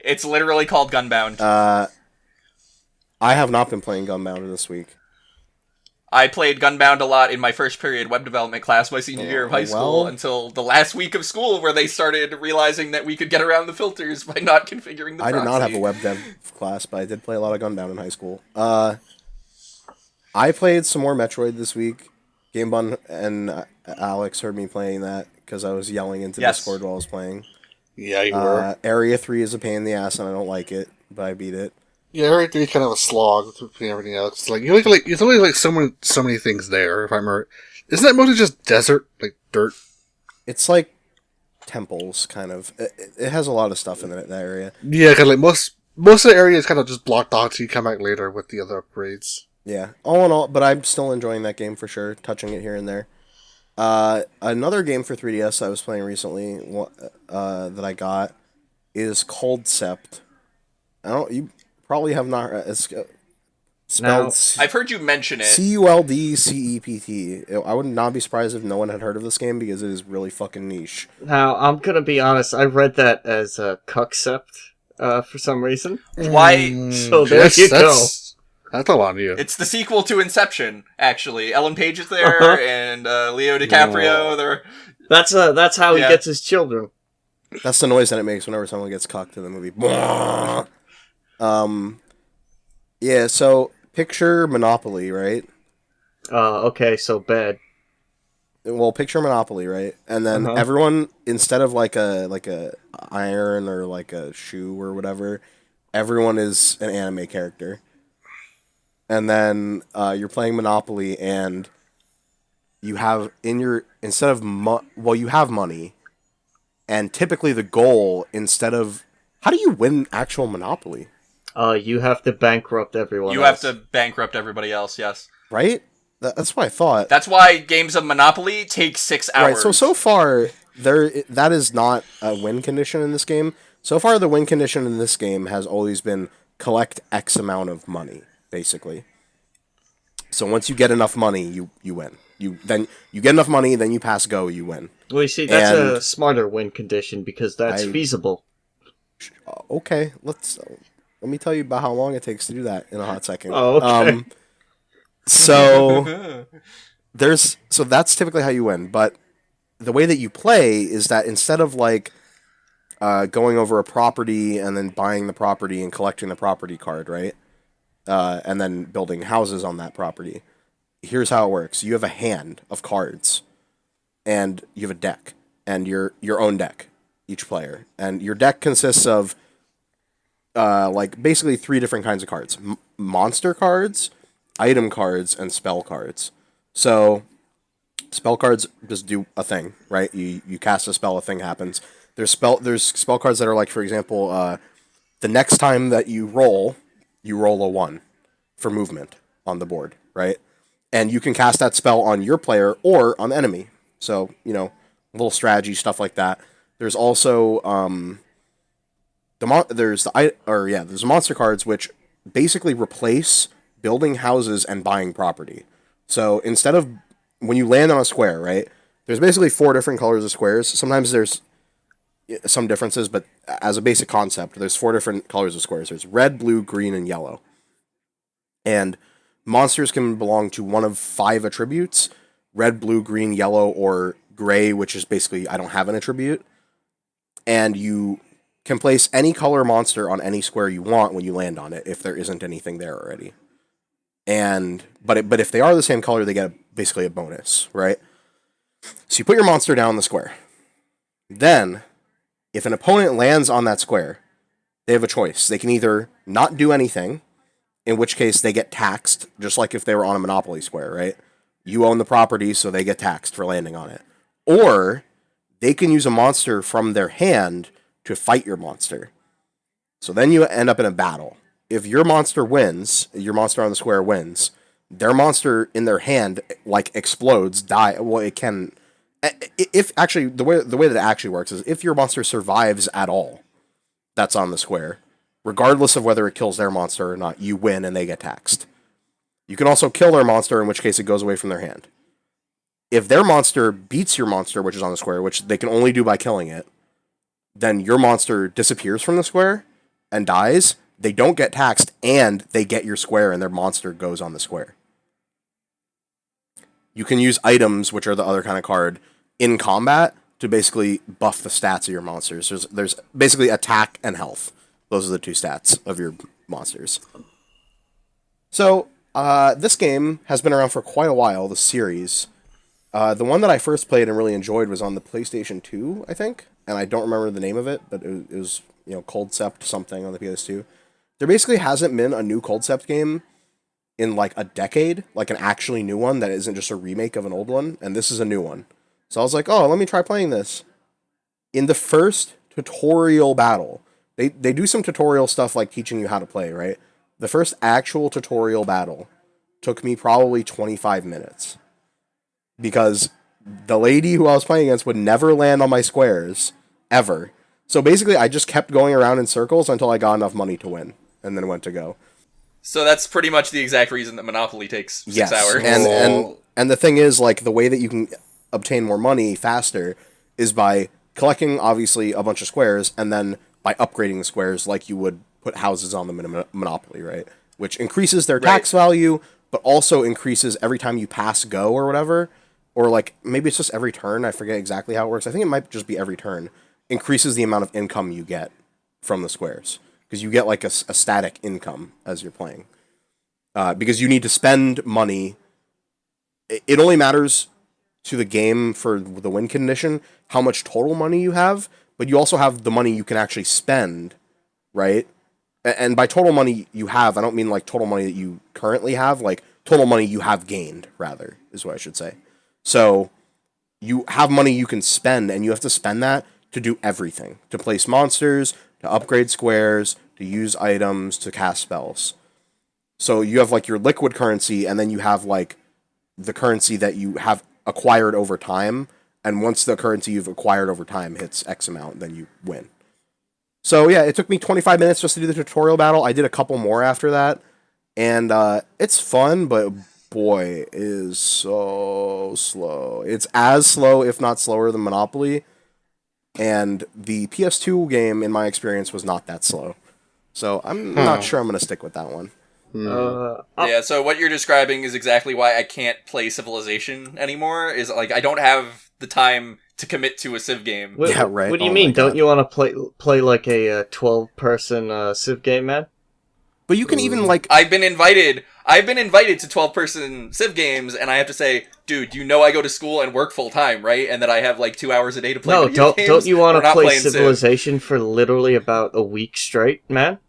It's literally called Gunbound. I have not been playing Gunbound this week. I played Gunbound a lot in my first period web development class my senior year of high school until the last week of school where they started realizing that we could get around the filters by not configuring the proxy. I did not have a web dev class, but I did play a lot of Gunbound in high school. I played some more Metroid this week. GameBun and Alex heard me playing that because I was yelling into Discord while I was playing. Yeah, you were. Area 3 is a pain in the ass and I don't like it, but I beat it. Yeah, Area 3 is kind of a slog between everything else. There's only so many things there, if I remember. Isn't that mostly just desert, dirt? It's like temples, kind of. It has a lot of stuff in that area. Yeah, because most of the area is kind of just blocked off so you come back later with the other upgrades. Yeah, all in all, but I'm still enjoying that game for sure, touching it here and there. Another game for 3DS I was playing recently, that I got, is Coldcept. You probably have not. It's Now, spelled I've heard you mention it. Culdcept. I would not be surprised if no one had heard of this game because it is really fucking niche. now I'm gonna be honest. I read that as a cuckcept for some reason. Why? So there you go. That's a lot of you. It's the sequel to Inception, actually. Ellen Page is there, and Leo DiCaprio. They're That's how he Yeah. gets his children. That's the noise that it makes whenever someone gets cocked in the movie. Yeah. So picture Monopoly, right? Okay, so bad. Well, picture Monopoly, right? And then everyone, instead of like a iron or like a shoe or whatever, everyone is an anime character. And then you're playing Monopoly, and you have you have money, and typically the goal, how do you win actual Monopoly? You have to bankrupt everyone You else. have to bankrupt everybody else, yes. Right? That's what I thought. That's why games of Monopoly take 6 hours. Right. So far that is not a win condition in this game. So far, the win condition in this game has always been collect X amount of money, basically. So once you get enough money, you win. You get enough money, then you pass go, you win. Well, you see, that's And- a smarter win condition because that's feasible. Okay, let me tell you about how long it takes to do that in a hot second. Oh, okay. So that's typically how you win, but the way that you play is that instead of like going over a property and then buying the property and collecting the property card, right? And then building houses on that property. Here's how it works. You have a hand of cards, and you have a deck, and your own deck, each player. And your deck consists of like basically 3 different kinds of cards. Monster cards, item cards, and spell cards. So spell cards just do a thing, right? You cast a spell, a thing happens. There's spell cards that are like, for example, the next time that you roll a 1 for movement on the board, right? And you can cast that spell on your player or on the enemy. So, little strategy, stuff like that. There's also there's monster cards which basically replace building houses and buying property. So instead of when you land on a square, right? There's basically 4 different colors of squares. Sometimes there's some differences, but as a basic concept, there's 4 different colors of squares. There's red, blue, green, and yellow. And monsters can belong to one of 5 attributes: red, blue, green, yellow, or gray, which is basically I don't have an attribute. And you can place any color monster on any square you want when you land on it if there isn't anything there already. But if they are the same color, they get basically a bonus, right? So you put your monster down the square. Then, if an opponent lands on that square, they have a choice. They can either not do anything, in which case they get taxed, just like if they were on a Monopoly square, right? You own the property, so they get taxed for landing on it. Or they can use a monster from their hand to fight your monster. So then you end up in a battle. If your monster wins, your monster on the square wins, their monster in their hand like explodes, die. Well, it can. If actually the way that it actually works is if your monster survives at all, that's on the square, regardless of whether it kills their monster or not, you win and they get taxed. You can also kill their monster, in which case it goes away from their hand. If their monster beats your monster, which is on the square, which they can only do by killing it, then your monster disappears from the square and dies. They don't get taxed, and they get your square, and their monster goes on the square. You can use items, which are the other kind of card, in combat to basically buff the stats of your monsters. There's basically attack and health. Those are the 2 stats of your monsters. So, this game has been around for quite a while, the series. The one that I first played and really enjoyed was on the PlayStation 2, I think. And I don't remember the name of it, but it was Coldcept something on the PS2. There basically hasn't been a new Coldcept game in like a decade, like an actually new one that isn't just a remake of an old one, and this is a new one. So I was like, oh, let me try playing this. In the first tutorial battle, they do some tutorial stuff like teaching you how to play, right? The first actual tutorial battle took me probably 25 minutes. Because the lady who I was playing against would never land on my squares, ever. So basically, I just kept going around in circles until I got enough money to win, and then went to go. So that's pretty much the exact reason that Monopoly takes 6 hours. And the thing is, like, the way that you can obtain more money faster is by collecting, obviously, a bunch of squares, and then by upgrading the squares like you would put houses on the Monopoly, right? Which increases their tax value, but also increases every time you pass go or whatever. Or, like, maybe it's just every turn. I forget exactly how it works. I think it might just be every turn. Increases the amount of income you get from the squares. Because you get, like, a static income as you're playing. Because you need to spend money. It only matters to the game for the win condition how much total money you have, but you also have the money you can actually spend, right? And by total money you have, I don't mean like total money that you currently have, like total money you have gained, rather, is what I should say. So you have money you can spend, and you have to spend that to do everything. To place monsters, to upgrade squares, to use items, to cast spells. So you have like your liquid currency, and then you have like the currency that you have acquired over time, and once the currency you've acquired over time hits X amount, then you win. So yeah, it took me 25 minutes just to do the tutorial battle. I did a couple more after that, and it's fun, but boy, it is so slow. It's as slow, if not slower, than Monopoly, and the PS2 game, in my experience, was not that slow. So I'm not sure I'm going to stick with that one. Yeah, so what you're describing is exactly why I can't play Civilization anymore, is like I don't have the time to commit to a Civ game. Yeah, right. What do you mean? Don't you want to play like a 12-person Civ game, man? But you can even like I've been invited to 12-person Civ games, and I have to say, dude, you know I go to school and work full time, right? And that I have like 2 hours a day to play video games. Don't you want to play Civ. Civilization for literally about a week straight, man?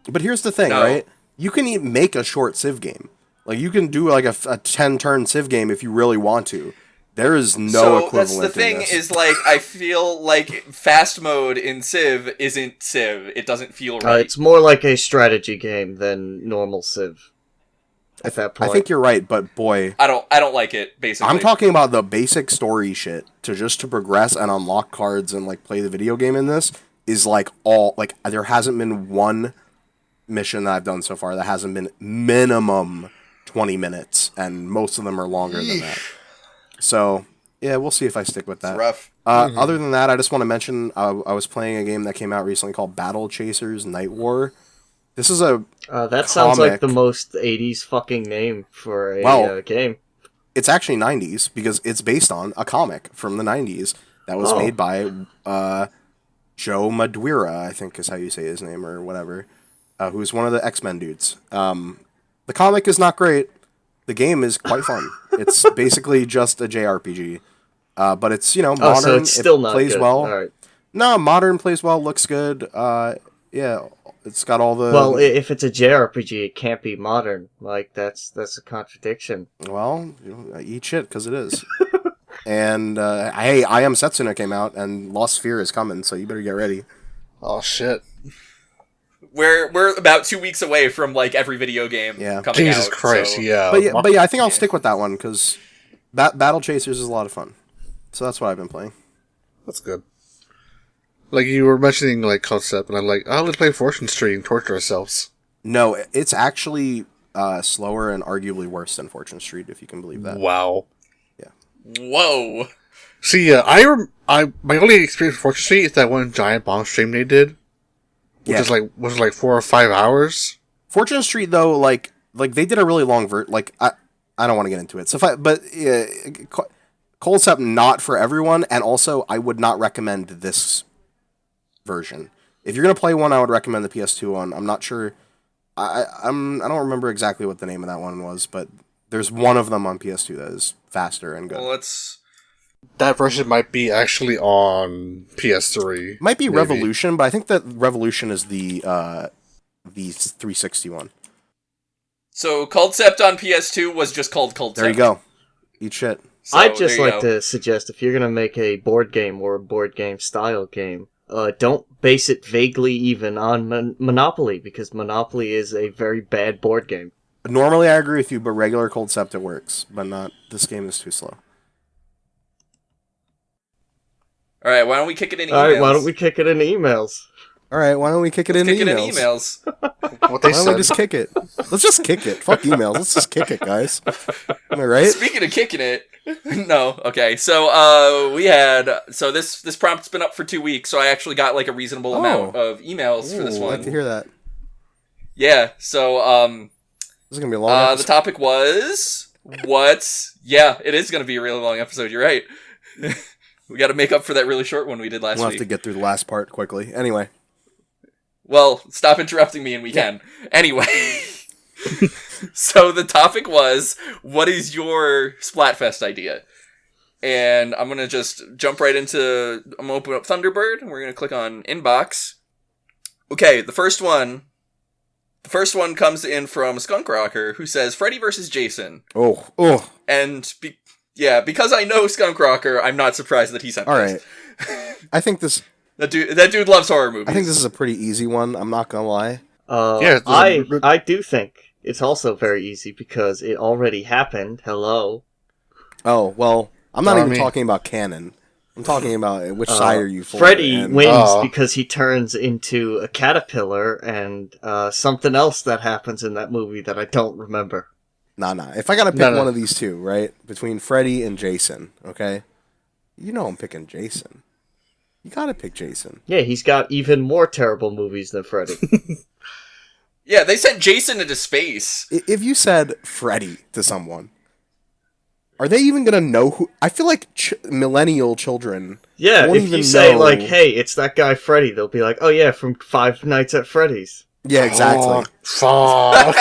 But here's the thing, right? You can even make a short Civ game. Like, you can do like a 10-turn Civ game if you really want to. There is no equivalent. That's the thing is, like, I feel like fast mode in Civ isn't Civ. It doesn't feel right. It's more like a strategy game than normal Civ. At that point, I think you're right, but boy, I don't like it. Basically, I'm talking about the basic story shit to progress and unlock cards and like play the video game in this is like all like there hasn't been one mission that I've done so far that hasn't been minimum 20 minutes, and most of them are longer than that. So, yeah, we'll see if I stick with that. It's rough. Other than that, I just want to mention I was playing a game that came out recently called Battle Chasers Night War. This is a that sounds like the most 80s fucking name for a game. It's actually 90s because it's based on a comic from the 90s that was made by Joe Madureira, I think is how you say his name or whatever. Who's one of the X-Men dudes. The comic is not great. The game is quite fun. It's basically just a JRPG. But it's, modern. So it's still not plays good. well. All right. No, modern, plays well, looks good. Yeah, it's got all the... Well, if it's a JRPG, it can't be modern. Like, that's a contradiction. Well, eat shit, because it is. And, hey, I Am Setsuna came out, and Lost Sphere is coming, so you better get ready. Oh, shit. We're about 2 weeks away from like every video game coming out. Jesus Christ, so. yeah. But yeah, I think I'll stick with that one because Battle Chasers is a lot of fun. So that's what I've been playing. That's good. Like you were mentioning, like concept, and I'm like, oh, let's play Fortune Street and torture ourselves. No, it's actually slower and arguably worse than Fortune Street, if you can believe that. Wow. Yeah. Whoa. See, my only experience with Fortune Street is that one giant bomb stream they did. Which is was like 4 or 5 hours. Fortune Street though, like they did a really long I don't want to get into it. So concept not for everyone, and also I would not recommend this version. If you're gonna play one, I would recommend the PS2 one. I'm not sure. I don't remember exactly what the name of that one was, but there's one of them on PS2 that is faster and good. Well, that version might be actually on PS3. Might be maybe. Revolution, but I think that Revolution is the 360 one. So Concept on PS2 was just called Concept. There you go. Eat shit. So, I'd just like to suggest, if you're going to make a board game or a board game style game, don't base it vaguely even on Monopoly, because Monopoly is a very bad board game. Normally I agree with you, but regular Concept it works, but not, this game is too slow. All right, why don't we kick it in emails? All right, why don't we kick it in emails? All right, why don't we kick it in Kick it in emails? emails. What they Why don't said. we just kick it? Let's just kick it. Fuck emails. Let's just kick it, guys. Am I right? Speaking of kicking it, no, okay. So we had this prompt's been up for 2 weeks, so I actually got like a reasonable amount of emails for this Ooh, one. I'd like to hear that. Yeah. So This is gonna be a long episode. the topic was what's it is gonna be a really long episode. You're right. We got to make up for that really short one we did last We'll week. have to get through the last part quickly. Anyway. Well, stop interrupting me and we can. Anyway. So the topic was, what is your Splatfest idea? And I'm going to just jump right into, I'm going to open up Thunderbird, and we're going to click on Inbox. Okay, the first one comes in from Skunk Rocker, who says, Freddy versus Jason. Oh. And, because I know Skunk Rocker, I'm not surprised that he sent All this. right. I think this... That dude loves horror movies. I think this is a pretty easy one. I'm not gonna lie. Yeah, I do think it's also very easy because it already happened. Hello. Oh, well, I'm not even Army. talking about canon. I'm talking about which side are you for. Freddy and- wins because he turns into a caterpillar and something else that happens in that movie that I don't remember. Nah. If I gotta pick No. one of these two, right? Between Freddy and Jason, okay? You know I'm picking Jason. You gotta pick Jason. Yeah, he's got even more terrible movies than Freddy. Yeah, they sent Jason into space. If you said Freddy to someone, are they even gonna know who... I feel like millennial children Yeah, won't if even you say, know... like, hey, it's that guy Freddy, they'll be like, oh yeah, from Five Nights at Freddy's. Yeah, exactly. Fuck.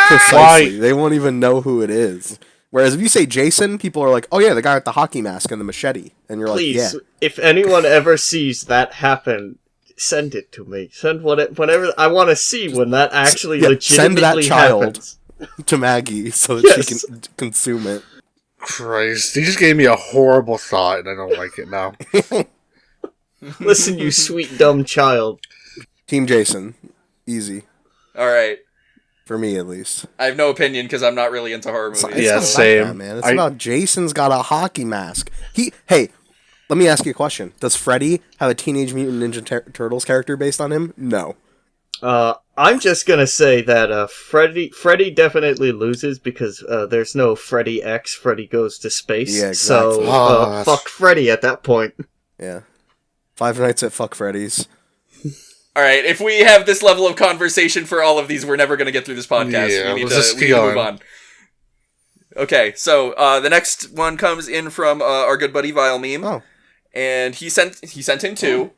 Precisely. They won't even know who it is. Whereas if you say Jason, people are like, oh yeah, the guy with the hockey mask and the machete. And you're Please, like, if anyone ever sees that happen, send it to me. Send whenever I want to see when that actually yeah, send that legitimately child. happens. yeah, to Maggie so that Yes. she can consume it. Christ. He just gave me a horrible thought, and I don't like it now. Listen, you sweet dumb child. Team Jason. Easy. All right. For me, at least. I have no opinion because I'm not really into horror It's movies. Yeah, not about same. that, man. It's I- about Jason's got a hockey mask. Hey, let me ask you a question. Does Freddy have a Teenage Mutant Ninja Turtles character based on him? No. I'm just gonna say that Freddy definitely loses because there's no Freddy X. Freddy goes to space. Yeah, exactly. So fuck Freddy at that point. Yeah. Five Nights at Fuck Freddy's. All right, if we have this level of conversation for all of these, we're never going to get through this podcast. Yeah, we need let's just to keep move going. on. Okay, so the next one comes in from our good buddy Vile Meme, Oh. and he sent in two.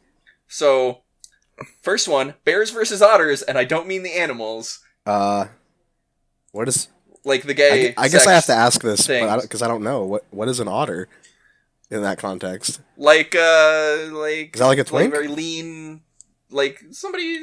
So, first one, bears versus otters, and I don't mean the animals, What is... like the gay. I guess I have to ask this, things. because I don't know. What is an otter in that context? Like Is that like a twink? very lean, like somebody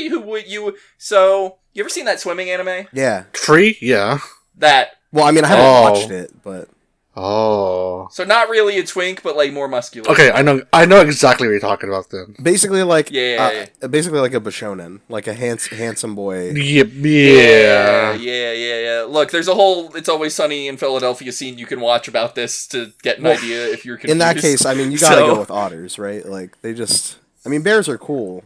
who would you. So, you ever seen that swimming anime? Yeah. Free? Yeah. That. Well, I mean, I haven't Oh. watched it, but... Oh. So not really a twink, but like more muscular. Okay, I know exactly what you're talking about then. Basically, like... Yeah. Basically like a Bishonen. Like a handsome boy. Yeah. Yeah. Look, there's a whole It's Always Sunny in Philadelphia scene you can watch about this to get an idea if you're confused. In that case, I mean, you gotta So- go with otters, right? Like, they just... I mean, bears are cool.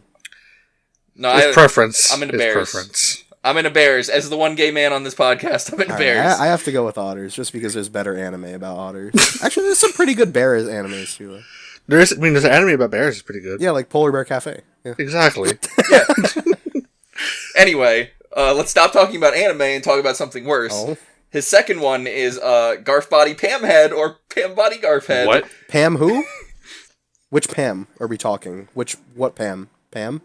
No, It's preference. I'm into It's bears. preference. I'm into bears. As the one gay man on this podcast, I'm into All right, bears. I have to go with otters, just because there's better anime about otters. Actually, there's some pretty good bear animes, too. There's an anime about bears. It's pretty good. Yeah, like Polar Bear Cafe. Yeah. Exactly. Anyway, let's stop talking about anime and talk about something worse. Oh. His second one is Garf Body Pam Head or Pam Body Garf Head. What? Pam who? Which Pam are we talking? What Pam? Pam?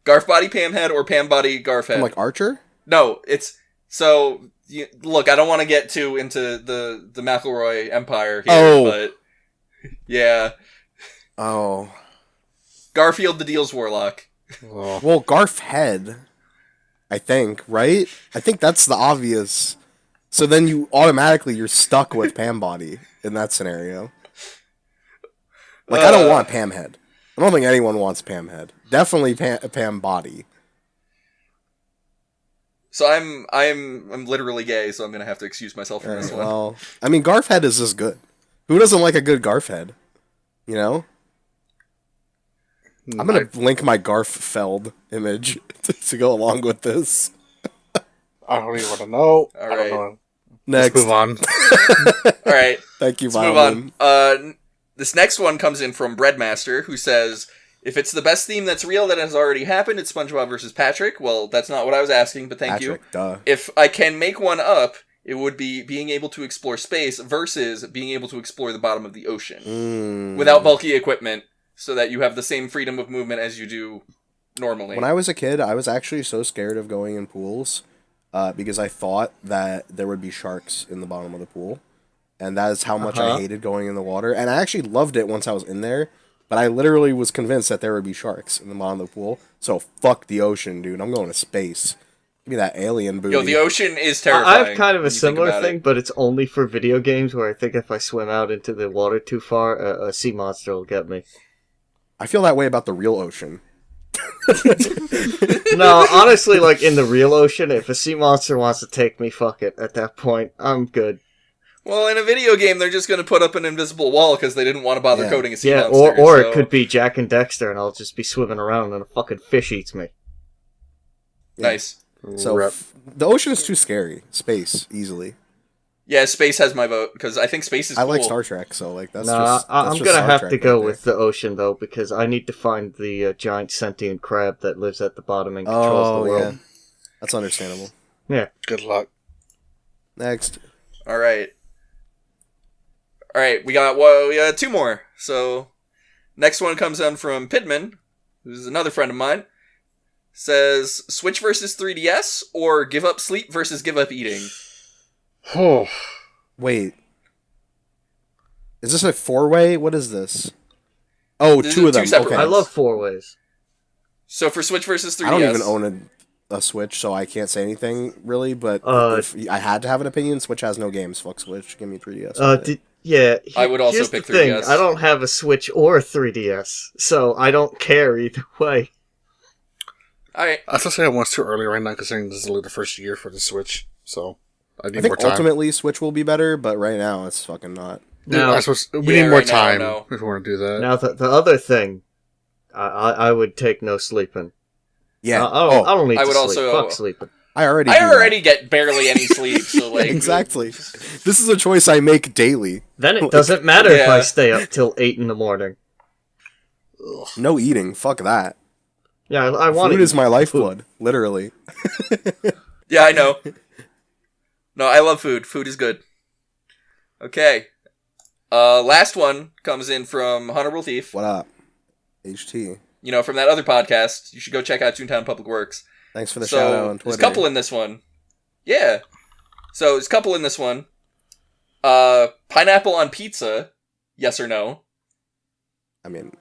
Garf Body Pam Head or Pam Body Garf Head? I'm like Archer? No, it's so. Look, I don't want to get too into the McElroy empire here, Oh. but yeah, Oh. Garfield the Deals Warlock. Oh. Well, Garf Head, I think, right? I think that's the obvious. So then you're stuck with Pam Body in that scenario. Like, I don't want Pam Head. I don't think anyone wants Pam Head. Definitely Pam Body. So I'm literally gay, so I'm gonna have to excuse myself from this one. Well, I mean, Garf Head is just good. Who doesn't like a good Garf Head? You know? I'm gonna link my Garf-Feld image to go along with this. I don't even want to know. All I right. don't know. Next. Let's move on. All right. Thank you, Let's move Violin. on. This next one comes in from Breadmaster, who says, if it's the best theme that's real that has already happened, it's SpongeBob versus Patrick. Well, that's not what I was asking, but thank Patrick, you. duh. If I can make one up, it would be being able to explore space versus being able to explore the bottom of the ocean without bulky equipment, so that you have the same freedom of movement as you do normally. When I was a kid, I was actually so scared of going in pools because I thought that there would be sharks in the bottom of the pool. And that is how much I hated going in the water. And I actually loved it once I was in there. But I literally was convinced that there would be sharks in the bottom of the pool. So fuck the ocean, dude. I'm going to space. Give me that alien booty. Yo, the ocean is terrifying. I have kind of when a you think similar about thing, it. but it's only for video games where I think if I swim out into the water too far, a sea monster will get me. I feel that way about the real ocean. No, honestly, like in the real ocean, if a sea monster wants to take me, fuck it. At that point, I'm good. Well, in a video game, they're just going to put up an invisible wall because they didn't want to bother coding a sea Yeah, monster. or so- it could be Jack and Dexter, and I'll just be swimming around and a fucking fish eats me. Nice. So the ocean is too scary. Space, easily. Yeah, space has my vote, because I think space is I cool. like Star Trek, so like that's No, just. I'm that's just gonna Star have Trek to right go there. with the ocean, though, because I need to find the giant sentient crab that lives at the bottom and controls the world. Yeah. That's understandable. Yeah. Good luck. Next. Alright, we got two more. So, next one comes in from Pidman, who's another friend of mine. Says, Switch versus 3DS, or give up sleep versus give up eating? Oh, Wait. Is this a 4-way? What is this? Oh, This two is of them. two separate Okay. I love 4-ways. So for Switch versus 3DS... I don't even own a Switch, so I can't say anything, really, but if I had to have an opinion, Switch has no games. Fuck Switch. Give me 3DS. I would also here's pick the thing. 3DS. I don't have a Switch or a 3DS, so I don't care either way. Alright, I was gonna say I want too early right now, considering this is only the first year for the Switch. So I need I think more time. ultimately Switch will be better, but right now it's fucking not. Now, We need more right now, time no. if we want to do that. now the other thing, I would take no sleeping. Yeah. I don't need I to would sleep. also- Fuck sleeping. I already. I do that. already get barely any sleep, so like... Exactly. This is a choice I make daily. Then it doesn't matter if Yeah. I stay up till 8 in the morning. No eating. Fuck that. Yeah, I want Food to is my lifeblood. Literally. Yeah, I know. No, I love food. Food is good. Okay. Last one comes in from Honorable Thief. What up? HT. You know, from that other podcast. You should go check out Toontown Public Works. Thanks for the shout out on Twitter. There's a couple in this one. Yeah. So, there's a couple in this one. Pineapple on pizza. Yes or no? I mean,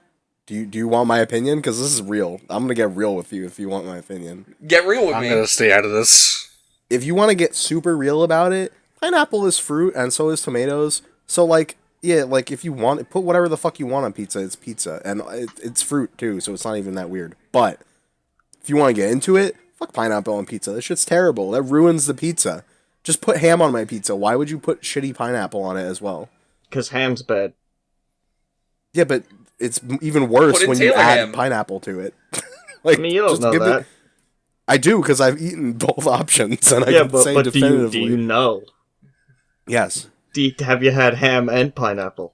do you want my opinion? Because this is real. I'm gonna get real with you if you want my opinion. Get real with I'm me. gonna stay out of this. If you want to get super real about it, pineapple is fruit and so is tomatoes. So like, yeah, like if you want, put whatever the fuck you want on pizza. It's pizza and it's fruit too, so it's not even that weird. But if you want to get into it, fuck pineapple on pizza. This shit's terrible. That ruins the pizza. Just put ham on my pizza. Why would you put shitty pineapple on it as well? Because ham's bad. Yeah, but it's even worse Put in when you Taylor add ham. pineapple to it. Like, I mean, you don't just know give that. I do, because I've eaten both options, and I Yeah, can but say do definitively. you know? Yes. Have you had ham and pineapple?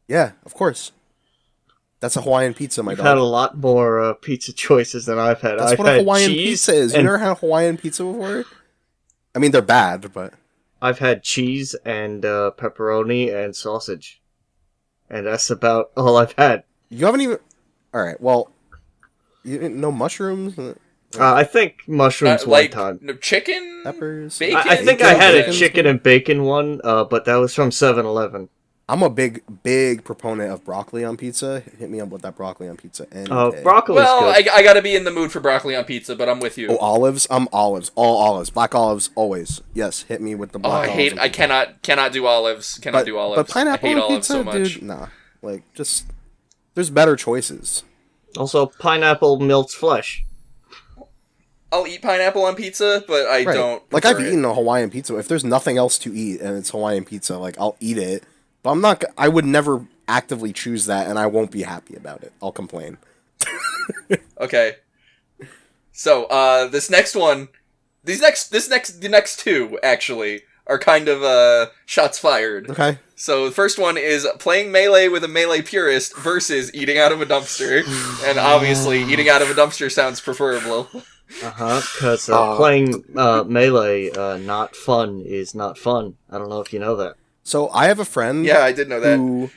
Yeah, of course. That's a Hawaiian pizza, my I've dog. had a lot more pizza choices than I've had. That's I've what a had Hawaiian cheese pizza is. You and- never had a Hawaiian pizza before? I mean, they're bad, but... I've had cheese and pepperoni and sausage. And that's about all I've had. You haven't even... Alright, well... You didn't know mushrooms? I think mushrooms one like, time. chicken? Peppers? Bacon? I think I had a Bacon? chicken and bacon one, but that was from 7-Eleven. I'm a big proponent of broccoli on pizza. Hit me up with that broccoli on pizza any day. Broccoli's Well, good. I gotta be in the mood for broccoli on pizza, but I'm with you. Oh, olives? I'm olives. All olives. Black olives, always. Yes, hit me with the Oh, black olives. I cannot do olives. Cannot do olives. But pineapple I hate on olives pizza, so much. dude, nah. Like, just... There's better choices. Also, pineapple melts flesh. I'll eat pineapple on pizza, but I Right. don't. Like, I've prefer it. eaten a Hawaiian pizza. If there's nothing else to eat and it's Hawaiian pizza, like, I'll eat it. But I'm not... I would never actively choose that, and I won't be happy about it. I'll complain. Okay. So, the next two, actually, are kind of, shots fired. Okay. So, the first one is playing Melee with a Melee purist versus eating out of a dumpster. And obviously, eating out of a dumpster sounds preferable. Because playing Melee not fun is not fun. I don't know if you know that. So, I have a friend... Yeah, I did know that. Who,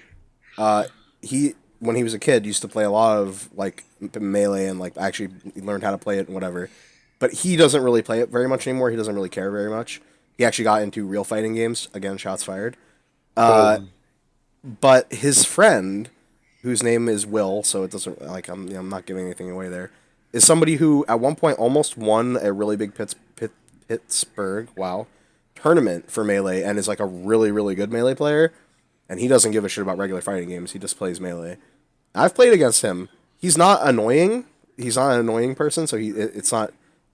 when he was a kid, used to play a lot of, like, Melee and, like, actually learned how to play it and whatever. But he doesn't really play it very much anymore. He doesn't really care very much. He actually got into real fighting games. Again, shots fired. But his friend, whose name is Will, so it doesn't, like, I'm not giving anything away there, is somebody who at one point almost won a really big Pittsburgh, tournament for Melee and is, like, a really, really good Melee player. And he doesn't give a shit about regular fighting games. He just plays Melee. I've played against him. He's not annoying. He's not an annoying person, so it's not...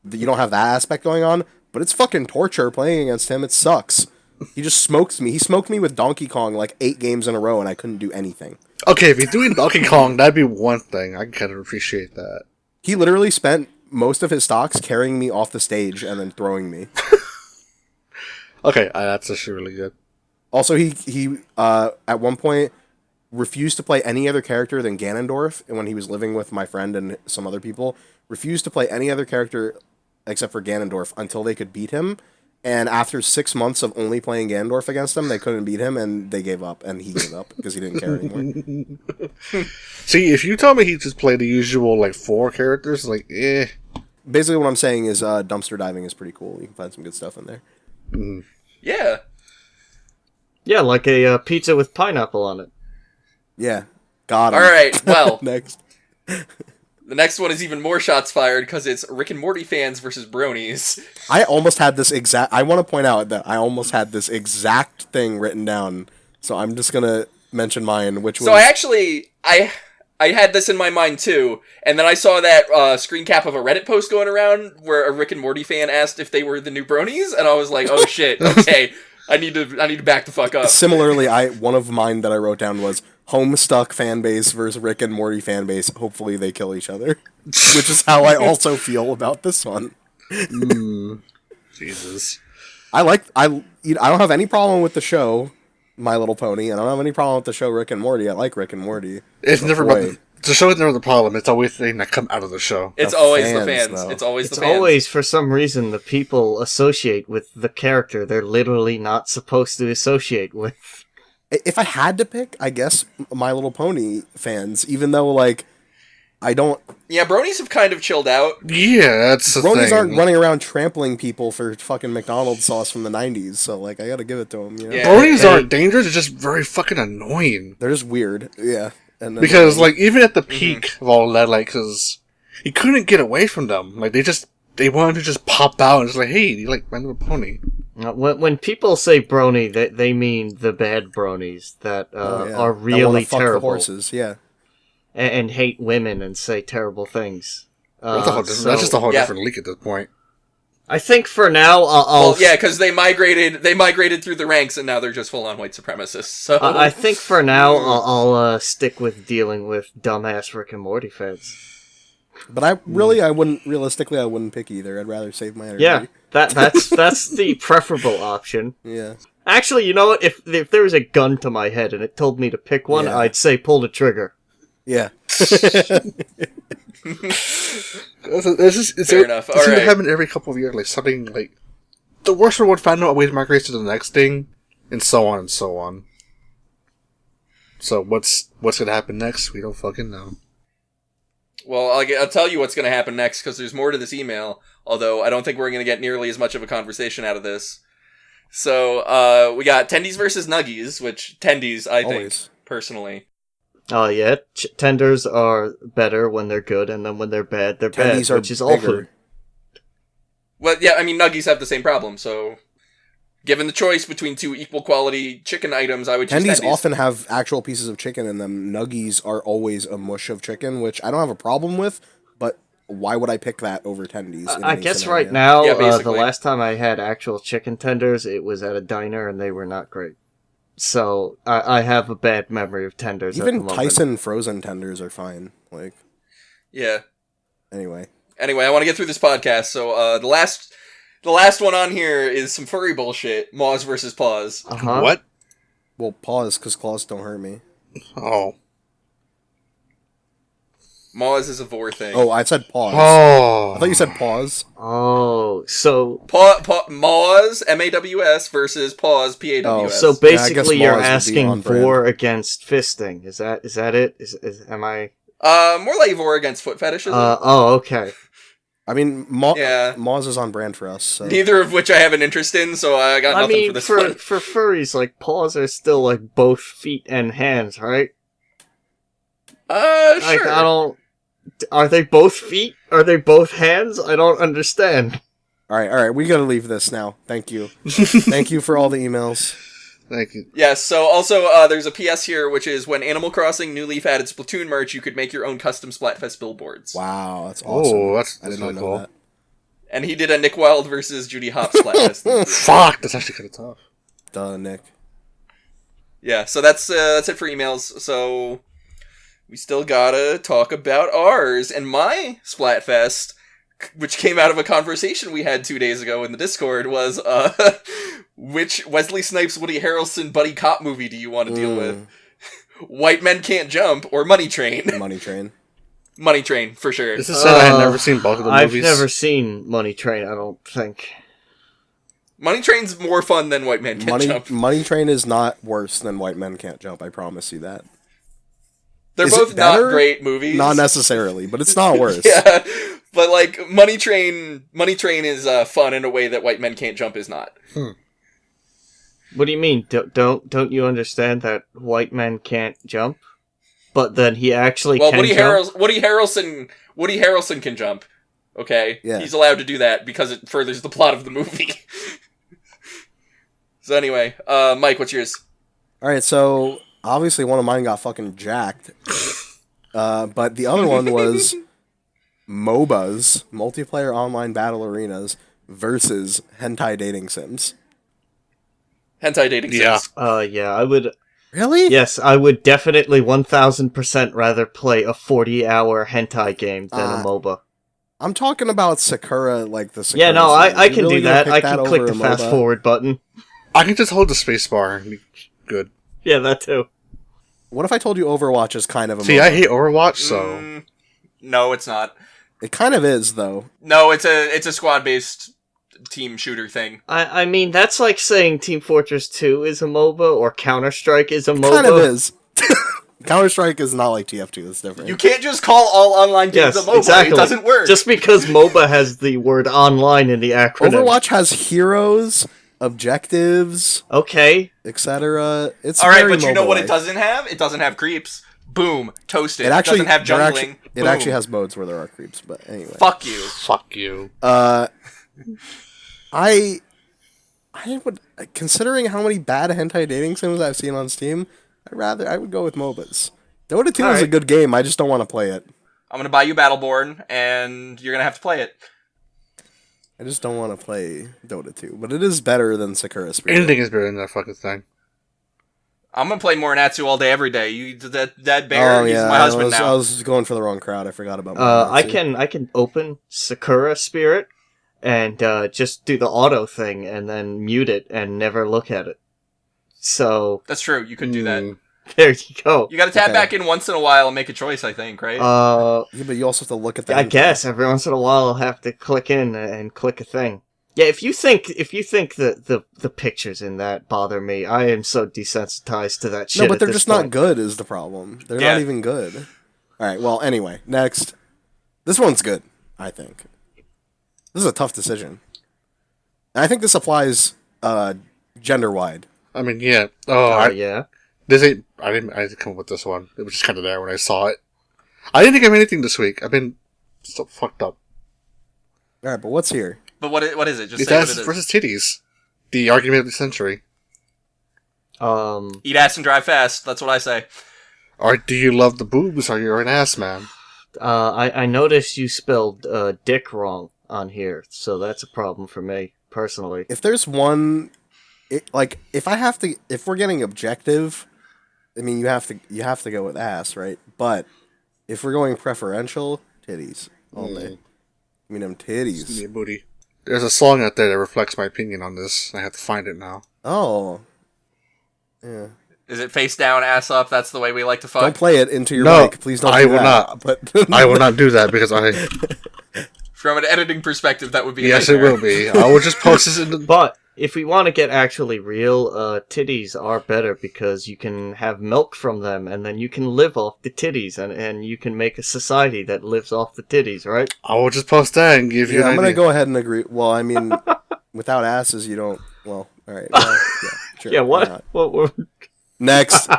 You don't have that aspect going on, but it's fucking torture playing against him. It sucks. He just smokes me. He smoked me with Donkey Kong like 8 games in a row, and I couldn't do anything. Okay, if he's doing Donkey Kong, that'd be one thing. I can kind of appreciate that. He literally spent most of his stocks carrying me off the stage and then throwing me. Okay, that's actually really good. Also, he at one point refused to play any other character than Ganondorf, and when he was living with my friend and some other people, refused to play any other character except for Ganondorf until they could beat him. And after 6 months of only playing Ganondorf against him, they couldn't beat him, and they gave up, and he gave up because he didn't care anymore. See, if you tell me he just played the usual, like, 4 characters, like, eh. Basically, what I'm saying is dumpster diving is pretty cool. You can find some good stuff in there. Mm. Yeah. Yeah, like a pizza with pineapple on it. Yeah. Got him. Alright, well. Next. The next one is even more shots fired because it's Rick and Morty fans versus bronies. I almost had this exact... I want to point out that I almost had this exact thing written down, so I'm just going to mention mine, which was... So I had this in my mind too, and then I saw that screen cap of a Reddit post going around where a Rick and Morty fan asked if they were the new bronies, and I was like, oh shit, okay, I need to back the fuck up. Similarly, one of mine that I wrote down was Homestuck fan base versus Rick and Morty fan base. Hopefully they kill each other, which is how I also feel about this one. Jesus. I don't have any problem with the show My Little Pony, and I don't have any problem with the show Rick and Morty. I like Rick and Morty. It's never about the show is never the problem. It's always the thing that come out of the show. It's always the fans. It's always the fans. It's always, for some reason, the people associate with the character they're literally not supposed to associate with. If I had to pick, I guess My Little Pony fans, even though, like, I don't... Yeah, bronies have kind of chilled out. Yeah, that's the thing. Bronies aren't running around trampling people for fucking McDonald's sauce from the 90s, so, like, I gotta give it to them, you know? Yeah. Bronies aren't dangerous, they're just very fucking annoying. They're just weird, yeah. And because, like, even at the peak of all that, like, because you couldn't get away from them. Like, they wanted to just pop out and just like, hey, do you like My Little Pony? When people say brony, they mean the bad bronies that are really fuck terrible. The horses, yeah. And hate women and say terrible things. That's just a whole different leak at this point. I think for now, I'll... Well, yeah, because they migrated through the ranks and now they're just full-on white supremacists, so... I think for now, I'll stick with dealing with dumbass Rick and Morty fans. But I wouldn't pick either. I'd rather save my energy. Yeah, that's the preferable option. Yeah. Actually, you know what? If there was a gun to my head and it told me to pick one, I'd say pull the trigger. Yeah. Fair enough. It's going to happen every couple of years, like something like the worst for one fandom always migrates to the next thing, and so on and so on. So what's going to happen next? We don't fucking know. Well, I'll tell you what's going to happen next, because there's more to this email, although I don't think we're going to get nearly as much of a conversation out of this. So, we got Tendies versus Nuggies, which Tendies, I think, personally. Oh, yeah. Tenders are better when they're good, and then when they're bad, they're Tendies bad, which is all food. Well, yeah, I mean, Nuggies have the same problem, so... Given the choice between 2 equal quality chicken items, I would choose Tendies. Tendies often have actual pieces of chicken in them. Nuggies are always a mush of chicken, which I don't have a problem with, but why would I pick that over Tendies? I guess scenario? Right now, the last time I had actual chicken tenders, it was at a diner, and they were not great. So I have a bad memory of tenders. Even at the moment. Tyson frozen tenders are fine. Like, Yeah. anyway. Anyway, I want to get through this podcast. So the last one on here is some furry bullshit. Maws versus Paws. Uh-huh. What? Well, pause, because claws don't hurt me. Oh. Maws is a vor thing. Oh, I said pause. Oh. I thought you said pause. Oh, so Maws, M-A-W-S, versus Paws, P-A-W-S. so Yeah, I guess basically you're Mars would be asking on brand. vor against fisting. Is that it? Am I? More like vor against foot fetishes. Oh, okay. I mean, Yeah. Maz is on brand for us. So. Neither of which I have an interest in, so I got nothing for this one. for furries, like paws are still like both feet and hands, right? Sure. Like I don't. Are they both feet? Are they both hands? I don't understand. All right, we gotta leave this now. Thank you. Thank you for all the emails. Thank you. Yes, so also there's a PS here, which is when Animal Crossing New Leaf added Splatoon merch, you could make your own custom Splatfest billboards. Wow, that's awesome. Oh, that's I did really not know cool. that. And he did a Nick Wilde versus Judy Hopps Splatfest. Fuck, that's actually kind of tough. Duh, Nick. Yeah, so that's it for emails. So we still gotta talk about ours. And my Splatfest, which came out of a conversation we had 2 days ago in the Discord, was which Wesley Snipes, Woody Harrelson buddy cop movie do you want to deal with? White Men Can't Jump or Money Train? Money Train. Money Train, for sure. This is sad I had never seen both of the I've movies. never seen Money Train. I don't think. Money Train's more fun than White Men Can't Jump. Money Train is not worse than White Men Can't Jump. I promise you that. They're Is it both not better? great movies. Not necessarily, but it's not worse. Yeah, but like Money Train is fun in a way that White Men Can't Jump is not. What do you mean? Don't you understand that white men can't jump? But then he actually Well, can jump. Woody Harrelson can jump. Okay, Yeah. he's allowed to do that because it furthers the plot of the movie. So anyway, Mike, what's yours? All right, so obviously one of mine got fucking jacked, but the other one was MOBAs, multiplayer online battle arenas, versus hentai dating sims. Hentai dating sims. Yeah, I would. Really? Yes, I would definitely 1000% rather play a 40-hour hentai game than a MOBA. I'm talking about Sakura, like the Sakura Yeah, no, series. I You can really do gonna that. pick I can click over the a fast MOBA? forward button. I can just hold the space bar and be good. Yeah, that too. What if I told you Overwatch is kind of a See, MOBA? I hate Overwatch, so... No, it's not. It kind of is, though. No, it's a squad-based team shooter thing. I mean, that's like saying Team Fortress 2 is a MOBA or Counter-Strike is a MOBA. Kind of is. Counter-Strike is not like TF2, it's different. You can't just call all online games Yes, a MOBA. exactly. It doesn't work. Just because MOBA has the word online in the acronym. Overwatch has heroes, objectives, Okay. etc. It's all right, very but you know what it MOBA-like. doesn't have? It doesn't have creeps. Boom, toasted. It actually doesn't have there jungling. It actually has modes where there are creeps, but anyway. Fuck you. Fuck you. I would, considering how many bad hentai dating sims I've seen on Steam, I would go with MOBAs. Dota 2 is a Alright. good game, I just don't want to play it. I'm gonna buy you Battleborn, and you're gonna have to play it. I just don't want to play Dota 2, but it is better than Sakura Spirit. Anything is better than that fucking thing. I'm gonna play Morinatsu all day, every day. That bear, Oh he's yeah, my husband I now. was going for the wrong crowd. I forgot about. I Morinatsu. can open Sakura Spirit and just do the auto thing and then mute it and never look at it. So That's true. You could do that. there you go. You gotta tap Okay. back in once in a while and make a choice, I think, right? Yeah, but you also have to look at the. I guess every once in a while I'll have to click in and click a thing. Yeah, if you think that the pictures in that bother me, I am so desensitized to that shit. No, but at they're this just point. not good. Is the problem? They're Yeah. not even good. All right. Well, anyway, next. This one's good. I think. This is a tough decision. And I think this applies gender wide. I mean, yeah. Oh, Yeah. This ain't... I didn't come up with this one. It was just kind of there when I saw it. I didn't think of anything this week. I've been so fucked up. All right, but what's here? But what is it? Just It's say what ass it is. versus titties. The argument of the century. Eat ass and drive fast. That's what I say. Or do you love the boobs or you're an ass man? I noticed you spelled dick wrong on here, so that's a problem for me personally. If there's one if we're getting objective, I mean, you have to go with ass, right? But if we're going preferential, titties all day. I mean, them titties. Give me a booty. There's a song out there that reflects my opinion on this. I have to find it now. Oh. Yeah. Is it face down, ass up? That's the way we like to fuck. Don't play it into your No, mic, please. Don't. I do will that. not. But I will not do that because I. From an editing perspective, that would be. Yes, it will be. I will just post this in the. But if we want to get actually real, titties are better because you can have milk from them, and then you can live off the titties, and you can make a society that lives off the titties, right? I will just post that and give you. I'm an gonna idea. go ahead and agree. Well, I mean, without asses, you don't. Well, all right. Well, yeah, sure, Yeah, why what? not? What? Next.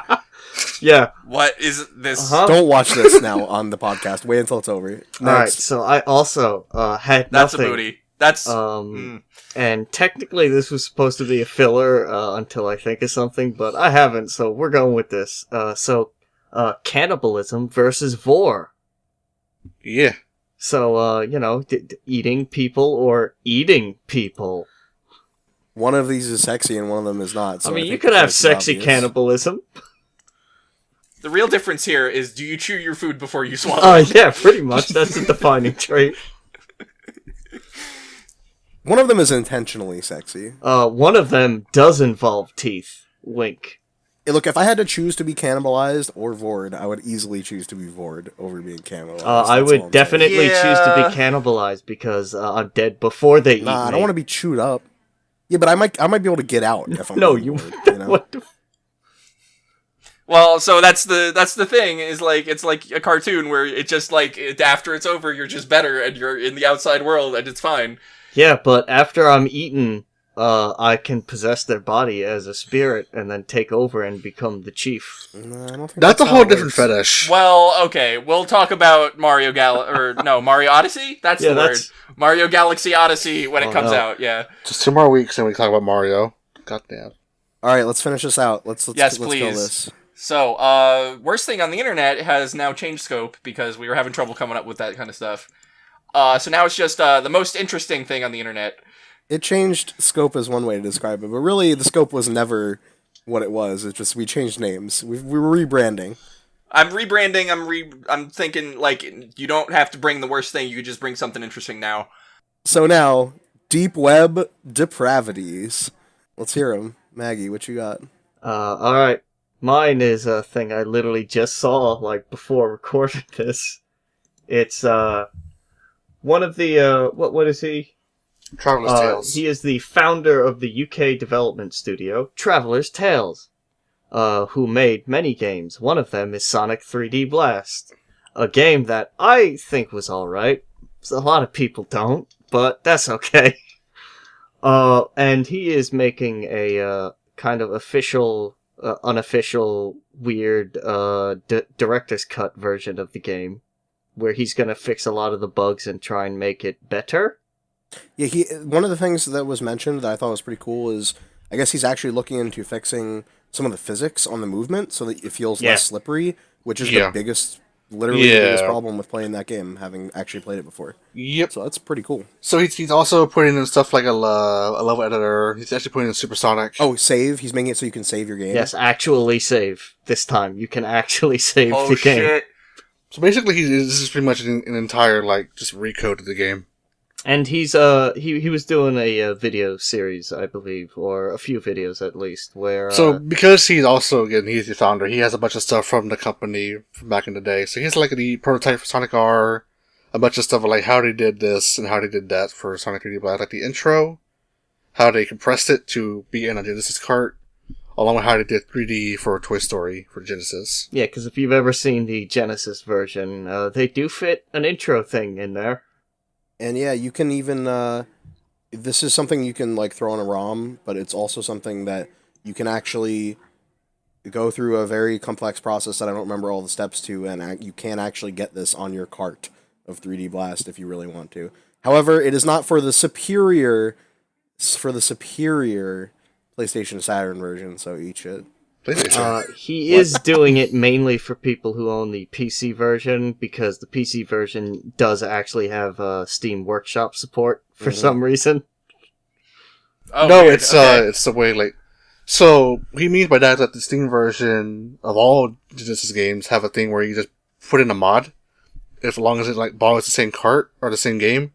Yeah. What is this? Uh-huh. Don't watch this now on the podcast. Wait until it's over. Next. Alright, so I also had That's nothing. a booty. That's. And technically this was supposed to be a filler until I think of something, but I haven't, so we're going with this. Cannibalism versus vor. Yeah. So, eating people or eating people. One of these is sexy and one of them is not. So I mean, you think could the have choice is sexy obvious. cannibalism. The real difference here is: do you chew your food before you swallow? Yeah, pretty much. That's a defining trait. One of them is intentionally sexy. One of them does involve teeth. Wink. Hey, look, if I had to choose to be cannibalized or vored, I would easily choose to be vored over being cannibalized. I That's all would I'm definitely choose to Yeah. be cannibalized because I'm dead before they eat saying. Nah, I me. don't want to be chewed up. Yeah, but I might be able to get out if I'm No, being you. vored, you know? What the Well, so that's the thing is like it's like a cartoon where it just like after it's over you're just better and you're in the outside world and it's fine. Yeah, but after I'm eaten, I can possess their body as a spirit and then take over and become the chief. Nah, I don't think That's a how whole it different works. fetish. Well, okay, we'll talk about Mario Odyssey. That's Yeah, the that's- word. Mario Galaxy Odyssey when it Oh, comes no. out. Yeah. Just 2 more weeks and we talk about Mario. Goddamn. All right, let's finish this out. Let's Yes, kill please. this. So, worst thing on the internet has now changed scope because we were having trouble coming up with that kind of stuff. So now it's just the most interesting thing on the internet. It changed scope is one way to describe it, but really the scope was never what it was. It's just we changed names. We were rebranding. I'm rebranding. I'm thinking like you don't have to bring the worst thing. You could just bring something interesting now. So now, deep web depravities. Let's hear them. Maggie, what you got? Alright. Mine is a thing I literally just saw, like, before recording this. It's, one of the, what is he? Traveler's Tales. He is the founder of the UK development studio, Traveler's Tales, who made many games. One of them is Sonic 3D Blast, a game that I think was alright. A lot of people don't, but that's okay. And he is making a, kind of official, unofficial, weird, director's cut version of the game, where he's gonna fix a lot of the bugs and try and make it better. Yeah, one of the things that was mentioned that I thought was pretty cool is I guess he's actually looking into fixing some of the physics on the movement so that it feels Yeah. less slippery, which is Yeah. the biggest, literally the biggest Yeah. problem with playing that game, having actually played it before. Yep. So that's pretty cool. So he's also putting in stuff like a level editor. He's actually putting in Supersonic. Oh, save. He's making it so you can save your game. Yes, actually save. This time, you can actually save Oh the game. shit! So basically, this is pretty much an entire like just recode of the game. And he's he was doing a video series, I believe, or a few videos at least, where So because he's also he's the founder, he has a bunch of stuff from the company from back in the day. So he has like the prototype for Sonic R, a bunch of stuff like how they did this and how they did that for Sonic 3D Blast, like the intro, how they compressed it to be in a Genesis cart, along with how they did 3D for Toy Story for Genesis. yeah, because if you've ever seen the Genesis version, they do fit an intro thing in there. And yeah, you can even, this is something you can like throw on a ROM, but it's also something that you can actually go through a very complex process that I don't remember all the steps to, and you can actually get this on your cart of 3D Blast if you really want to. However, it is not for the superior PlayStation Saturn version, so eat shit. PlayStation. He is doing it mainly for people who own the PC version, because the PC version does actually have Steam Workshop support for some reason. Oh, no, weird. it's Okay. it's the way like So, what he means by that is that the Steam version of all Genesis games have a thing where you just put in a mod, as long as it like borrows the same cart or the same game.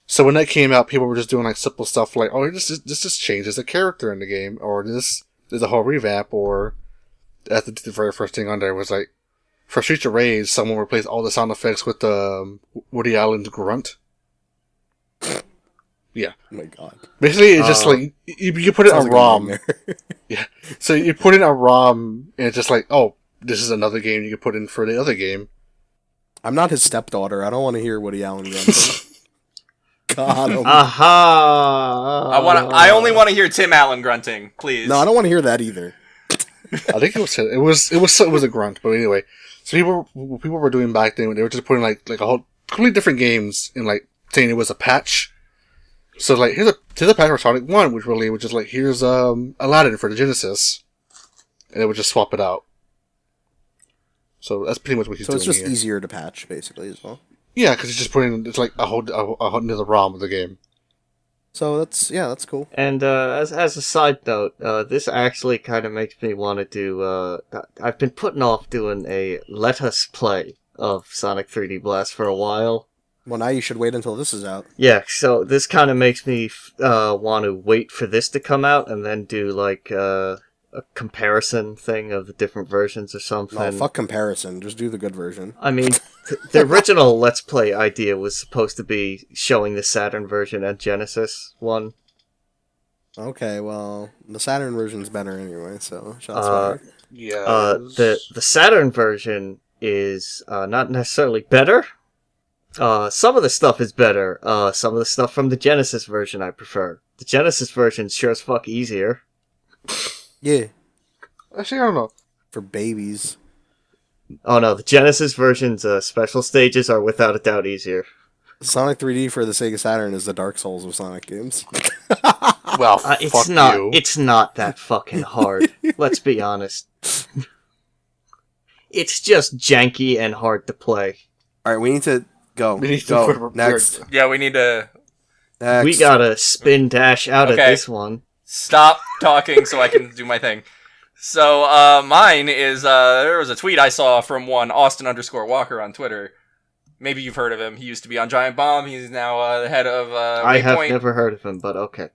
So when that came out, people were just doing like simple stuff like, oh, this just changes the character in the game, or this is a whole revamp, or the very first thing on there was like, for Streets of Rage, someone replaced all the sound effects with Woody Allen's grunt. Yeah. Oh my god. Basically, it's just like, you put it in a ROM. Yeah. So you put in a ROM, and it's just like, oh, this is another game you can put in for the other game. I'm not his stepdaughter. I don't want to hear Woody Allen grunting. God. Aha! I only want to hear Tim Allen grunting, please. No, I don't want to hear that either. I think it was a grunt, but anyway. So people were doing back then, they were just putting like a whole completely different games and like saying it was a patch. So like here's a patch for Sonic 1, which really was just like here's Aladdin for the Genesis, and it would just swap it out. So that's pretty much what he's doing. So it's just here. easier to patch, basically, as well. Yeah, because he's just it's like a whole another ROM of the game. So that's cool. And as a side note, this actually kind of makes me want to do. I've been putting off doing a Let Us Play of Sonic 3D Blast for a while. Well, now you should wait until this is out. Yeah, so this kind of makes me want to wait for this to come out and then do like a comparison thing of the different versions or something. No, fuck comparison. Just do the good version. I mean, the original Let's Play idea was supposed to be showing the Saturn version and Genesis one. Okay, well, the Saturn version's better anyway, so shots fired. Yeah. The Saturn version is not necessarily better. Some of the stuff is better. Some of the stuff from the Genesis version I prefer. The Genesis version's sure as fuck easier. Yeah. Actually, I don't know. For babies. Oh no, the Genesis version's special stages are without a doubt easier. Sonic 3D for the Sega Saturn is the Dark Souls of Sonic games. Well, it's not that fucking hard. Let's be honest. It's just janky and hard to play. Alright, we need to go. Next. Yeah, we need to... Next. We gotta spin dash out of this one. Stop talking so I can do my thing. So, mine is, there was a tweet I saw from one Austin_Walker on Twitter. Maybe you've heard of him. He used to be on Giant Bomb. He's now the head of I have never heard of him, but okay.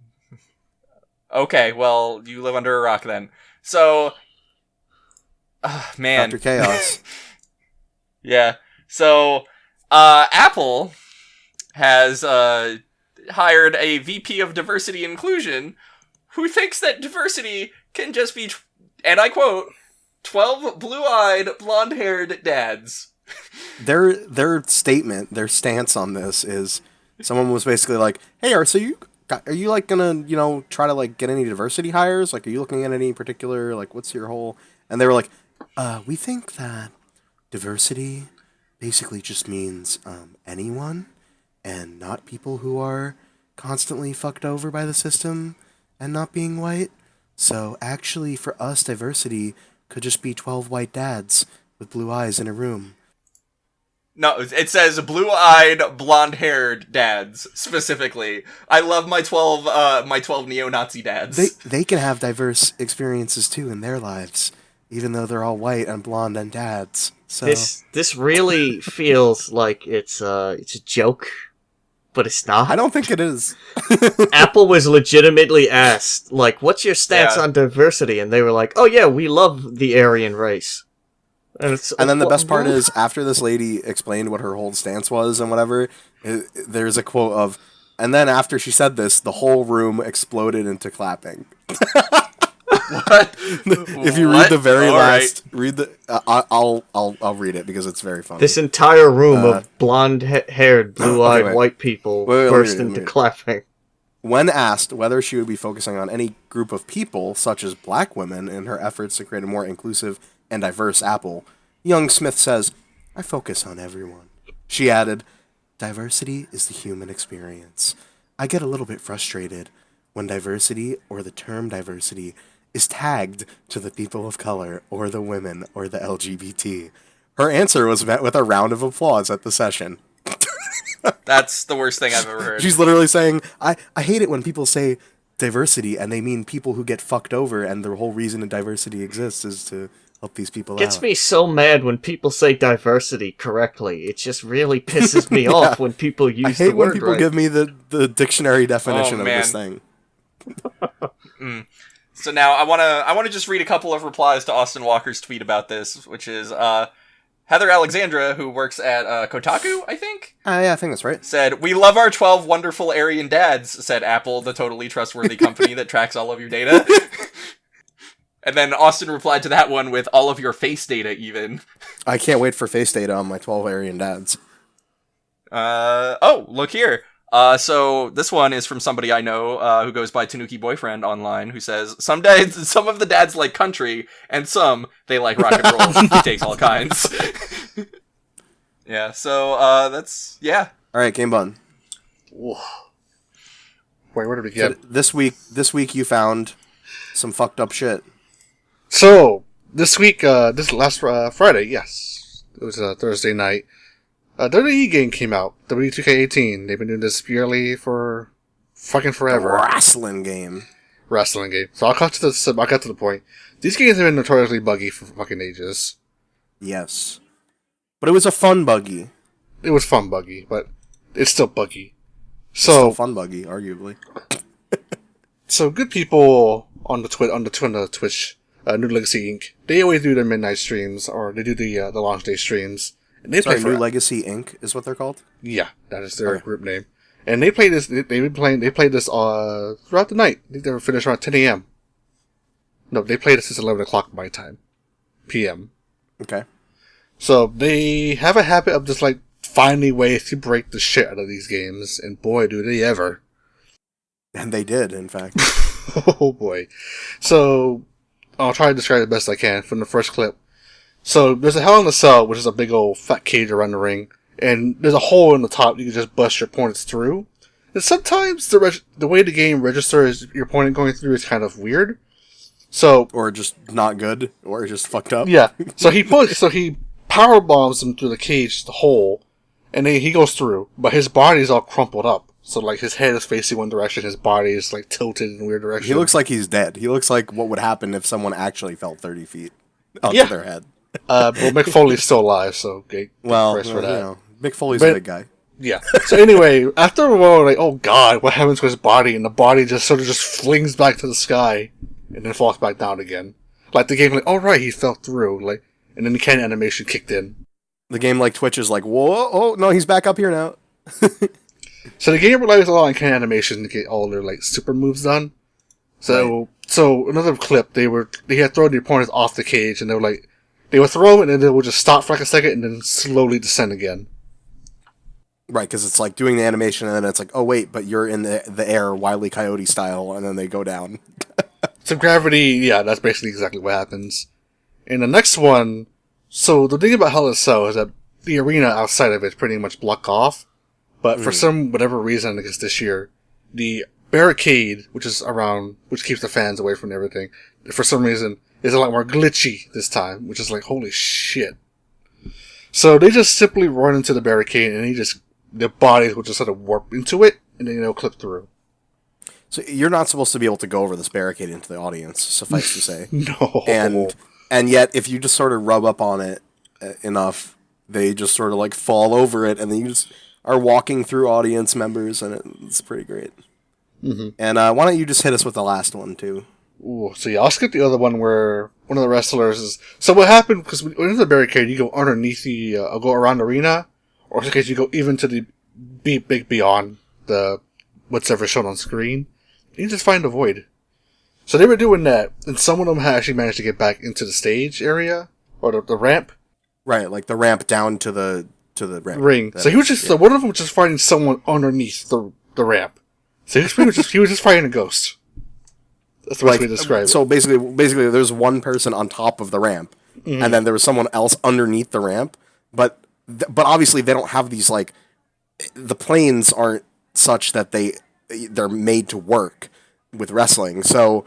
Okay, well, you live under a rock then. So, man. Dr. Chaos. Yeah. So, Apple has hired a VP of Diversity Inclusion who thinks that diversity can just be, and I quote, 12 blue-eyed, blonde-haired dads. Their statement, their stance on this is, someone was basically like, "Hey, are you like gonna try to like get any diversity hires? Like, are you looking at any particular like what's your whole?" And they were like, "We think that diversity basically just means anyone, and not people who are constantly fucked over by the system and not being white. So actually, for us, diversity could just be 12 white dads with blue eyes in a room." No, it says blue-eyed, blonde-haired dads, specifically. I love my 12 neo-Nazi dads. They can have diverse experiences, too, in their lives, even though they're all white and blonde and dads. So This really feels like it's a joke, but it's not. I don't think it is. Apple was legitimately asked, like, what's your stance on diversity? And they were like, oh yeah, we love the Aryan race. And then the best part is, after this lady explained what her whole stance was and whatever, there's a quote of, "And then after she said this, the whole room exploded into clapping." What? If you read the very last, read the. I'll read it because it's very funny. This entire room of blonde-haired, blue-eyed white people burst into clapping. When asked whether she would be focusing on any group of people, such as black women, in her efforts to create a more inclusive and diverse Apple, young Smith says, "I focus on everyone." She added, "Diversity is the human experience. I get a little bit frustrated when diversity, or the term diversity, is tagged to the people of color, or the women, or the LGBT." Her answer was met with a round of applause at the session. That's the worst thing I've ever heard. She's literally saying, I hate it when people say diversity, and they mean people who get fucked over, and the whole reason that diversity exists is to help these people Gets out. me so mad when people say diversity correctly. It just really pisses me off when people use the word I hate when people right. give me the dictionary definition of man. this thing. So now I wanna just read a couple of replies to Austin Walker's tweet about this, which is Heather Alexandra, who works at Kotaku, I think? Yeah, I think that's right. Said, "We love our 12 wonderful Aryan dads," said Apple, the totally trustworthy company that tracks all of your data. And then Austin replied to that one with all of your face data, even. I can't wait for face data on my 12 Aryan dads. Oh, look here. So this one is from somebody I know who goes by Tanuki Boyfriend online, who says, some of the dads like country, and some, they like rock and roll. He takes all kinds. Yeah, so that's, yeah. Alright, Game Bun. Whoa. Wait, where did we get? So this week you found some fucked up shit. So, this week, this last Friday, yes. It was Thursday night. WWE game came out. W2K18. They've been doing this yearly for fucking forever. Wrestling game. So I got to the point. These games have been notoriously buggy for fucking ages. Yes. But it was a fun buggy. It was fun buggy, but it's still buggy. It's still fun buggy, arguably. So good people on the Twitch, New Legacy Inc. They always do their midnight streams, or they do the launch day streams. And they play New Legacy Inc. is what they're called? Yeah, that is their group name. And they play this. They played this throughout the night. I think they were finished around 10 a.m. No, they played it since 11 o'clock my time, p.m. Okay. So they have a habit of just like finding ways to break the shit out of these games, and boy, do they ever! And they did, in fact. Oh boy. So I'll try to describe it the best I can from the first clip. So there's a Hell in a Cell, which is a big old fat cage around the ring, and there's a hole in the top you can just bust your opponents through. And sometimes the way the game registers your opponent going through is kind of weird. So or just not good, or just fucked up. Yeah. So he power bombs him through the cage, the hole, and then he goes through, but his body's all crumpled up. So like his head is facing one direction, his body is like tilted in a weird direction. He looks like he's dead. He looks like what would happen if someone actually fell 30 feet onto their head. Well, Mick Foley's still alive, so okay. Well, for that. You know, Mick Foley's a big guy. Yeah. So anyway, after a while, like, oh god, what happens to his body? And the body just sort of just flings back to the sky, and then falls back down again. Like the game, like, all right, he fell through, like, and then the cannon animation kicked in. The game, like Twitch, is like, whoa, oh no, he's back up here now. So the game relies a lot on cannon animation to get all their like super moves done. So another clip, they had thrown the opponents off the cage, and they would throw and then they would just stop for like a second and then slowly descend again. Right, because it's like doing the animation and then it's like, oh wait, but you're in the air, Wile E. Coyote style, and then they go down. So gravity, yeah, that's basically exactly what happens. In the next one, so the thing about Hell in a Cell is that the arena outside of it is pretty much blocked off. But for whatever reason, I guess this year, the barricade, which keeps the fans away from everything, for some reason, is a lot more glitchy this time, which is like, holy shit. So they just simply run into the barricade and their bodies will just sort of warp into it, and then they'll clip through. So you're not supposed to be able to go over this barricade into the audience, suffice to say. No. And yet, if you just sort of rub up on it enough, they just sort of like fall over it, and then you just are walking through audience members, and it's pretty great. Mm-hmm. And why don't you just hit us with the last one, too? Ooh, so yeah, I'll skip the other one where one of the wrestlers is... So what happened, because when you're in the barricade, you go underneath go around the arena, or in case you go even to the big beyond the what's ever shown on screen, and you just find a void. So they were doing that, and some of them had actually managed to get back into the stage area, or the ramp. Right, like the ramp down to the ramp. Ring. So he was just... So one of them was just fighting someone underneath the ramp. So he was just fighting a ghost. That's the best way to describe it. So basically, there's one person on top of the ramp, and then there was someone else underneath the ramp. But obviously, they don't have these like the planes aren't such that they're made to work with wrestling. So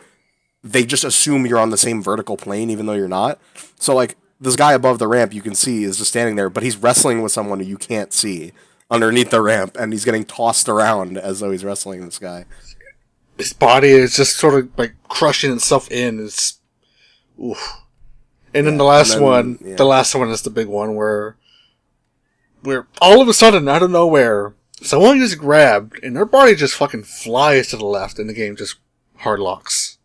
they just assume you're on the same vertical plane, even though you're not. So like this guy above the ramp, you can see is just standing there, but he's wrestling with someone who you can't see underneath the ramp, and he's getting tossed around as though he's wrestling this guy. his body is just sort of like crushing itself in. It's oof. And then the last one is the big one where all of a sudden, out of nowhere, someone gets grabbed and their body just fucking flies to the left and the game just hard locks.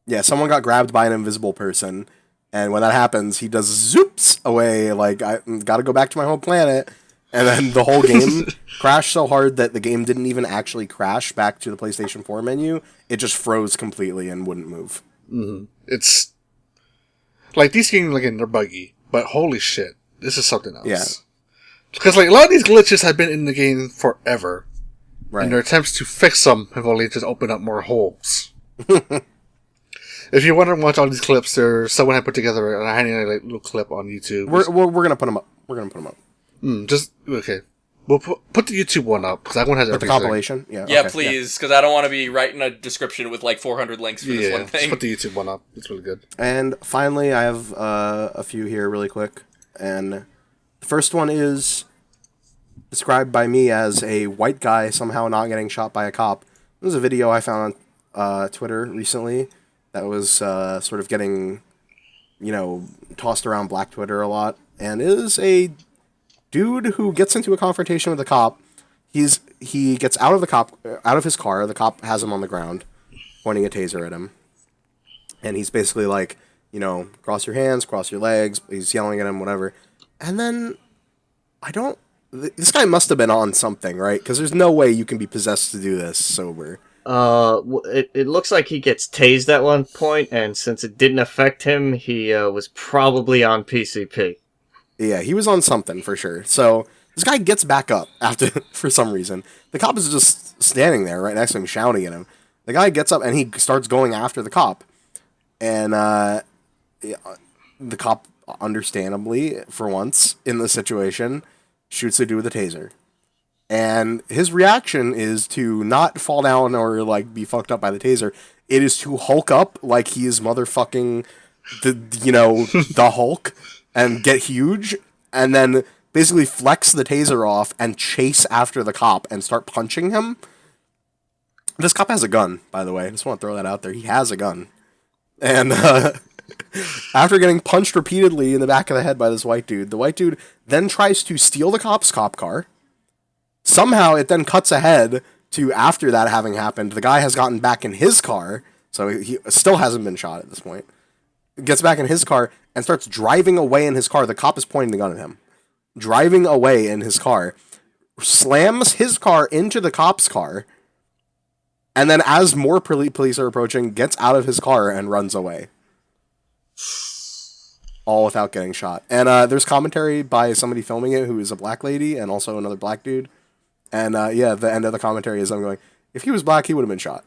Yeah, someone got grabbed by an invisible person, and when that happens, he does zoops away, like, I gotta go back to my home planet, and then the whole game crashed so hard that the game didn't even actually crash back to the PlayStation 4 menu, it just froze completely and wouldn't move. Mm-hmm. It's... like, these games, again, they're buggy, but holy shit, this is something else. Yeah. Because, like, a lot of these glitches have been in the game forever. Right. And their attempts to fix them have only just opened up more holes. If you want to watch all these clips, someone had put together a handy little clip on YouTube. We're gonna put them up. We're gonna put them up. Okay. We'll put the YouTube one up, because that one has everything. The compilation? Yeah, okay. Please, because I don't want to be writing a description with like 400 links for this one thing. Just put the YouTube one up. It's really good. And finally, I have a few here really quick. And the first one is described by me as a white guy somehow not getting shot by a cop. It was a video I found on Twitter recently that was sort of getting, tossed around Black Twitter a lot. And it is a dude who gets into a confrontation with a cop. He gets out of his car. The cop has him on the ground, pointing a taser at him. And he's basically like, cross your hands, cross your legs. He's yelling at him, whatever. And then, this guy must have been on something, right? Because there's no way you can be possessed to do this sober. It looks like he gets tased at one point, and since it didn't affect him, he was probably on PCP. Yeah, he was on something for sure. So this guy gets back up after, for some reason. The cop is just standing there right next to him, shouting at him. The guy gets up and he starts going after the cop. And the cop, understandably, for once in the situation, shoots the dude with a taser. And his reaction is to not fall down or, be fucked up by the taser. It is to hulk up like he is motherfucking the Hulk and get huge and then basically flex the taser off and chase after the cop and start punching him. This cop has a gun, by the way. I just want to throw that out there. He has a gun. And after getting punched repeatedly in the back of the head by this white dude, the white dude then tries to steal the cop's cop car. Somehow it then cuts ahead to after that having happened. The guy has gotten back in his car, so he still hasn't been shot at this point. Gets back in his car and starts driving away in his car. The cop is pointing the gun at him. Driving away in his car. Slams his car into the cop's car. And then as more police are approaching, gets out of his car and runs away. All without getting shot. And there's commentary by somebody filming it who is a black lady and also another black dude. And the end of the commentary is I'm going, if he was black, he would have been shot.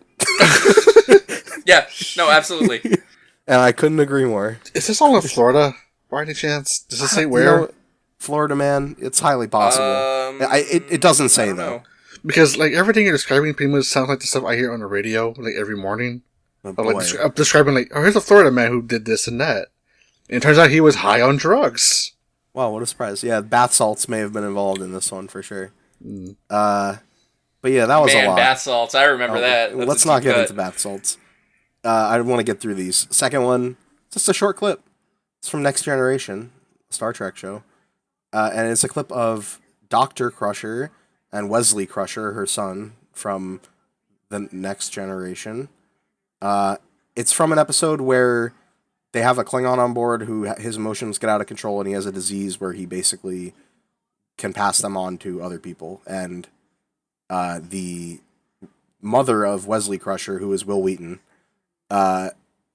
Yeah, no, absolutely. And I couldn't agree more. Is this all in Florida, by any chance? Does it say where? Florida, man. It's highly possible. It doesn't say, though. Because, everything you're describing pretty much sounds like the stuff I hear on the radio, every morning. Oh, Describing, here's a Florida man who did this and that. And it turns out he was high on drugs. Wow, what a surprise. Yeah, bath salts may have been involved in this one, for sure. But yeah, that was a lot. Bath salts. I remember that. That's let's not get into bath salts. I want to get through these. Second one, just a short clip. It's from Next Generation, a Star Trek show. And it's a clip of Dr. Crusher and Wesley Crusher, her son, from the Next Generation. It's from an episode where they have a Klingon on board who his emotions get out of control and he has a disease where he basically can pass them on to other people. And the mother of Wesley Crusher, who is Will Wheaton,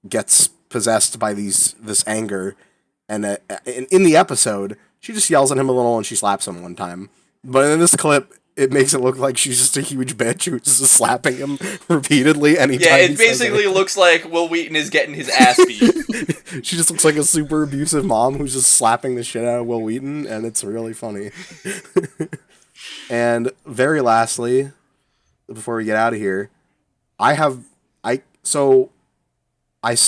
gets possessed by this anger. And in the episode, she just yells at him a little and she slaps him one time. But in this clip, it makes it look like she's just a huge bitch who's just slapping him repeatedly anytime. Yeah, it basically looks like Will Wheaton is getting his ass beat. She just looks like a super abusive mom who's just slapping the shit out of Will Wheaton, and it's really funny. And very lastly, before we get out of here, I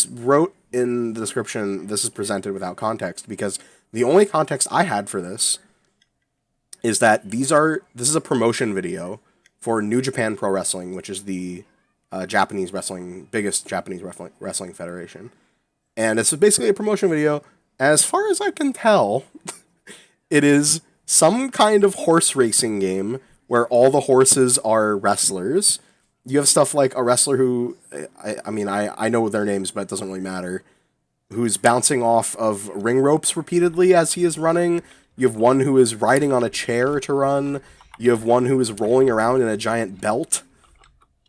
wrote in the description, this is presented without context, because the only context I had for this is that this is a promotion video for New Japan Pro Wrestling, which is the biggest Japanese wrestling federation. And it's basically a promotion video. As far as I can tell, it is some kind of horse racing game where all the horses are wrestlers. You have stuff like a wrestler who, I know their names, but it doesn't really matter, who's bouncing off of ring ropes repeatedly as he is running. You have one who is riding on a chair to run. You have one who is rolling around in a giant belt.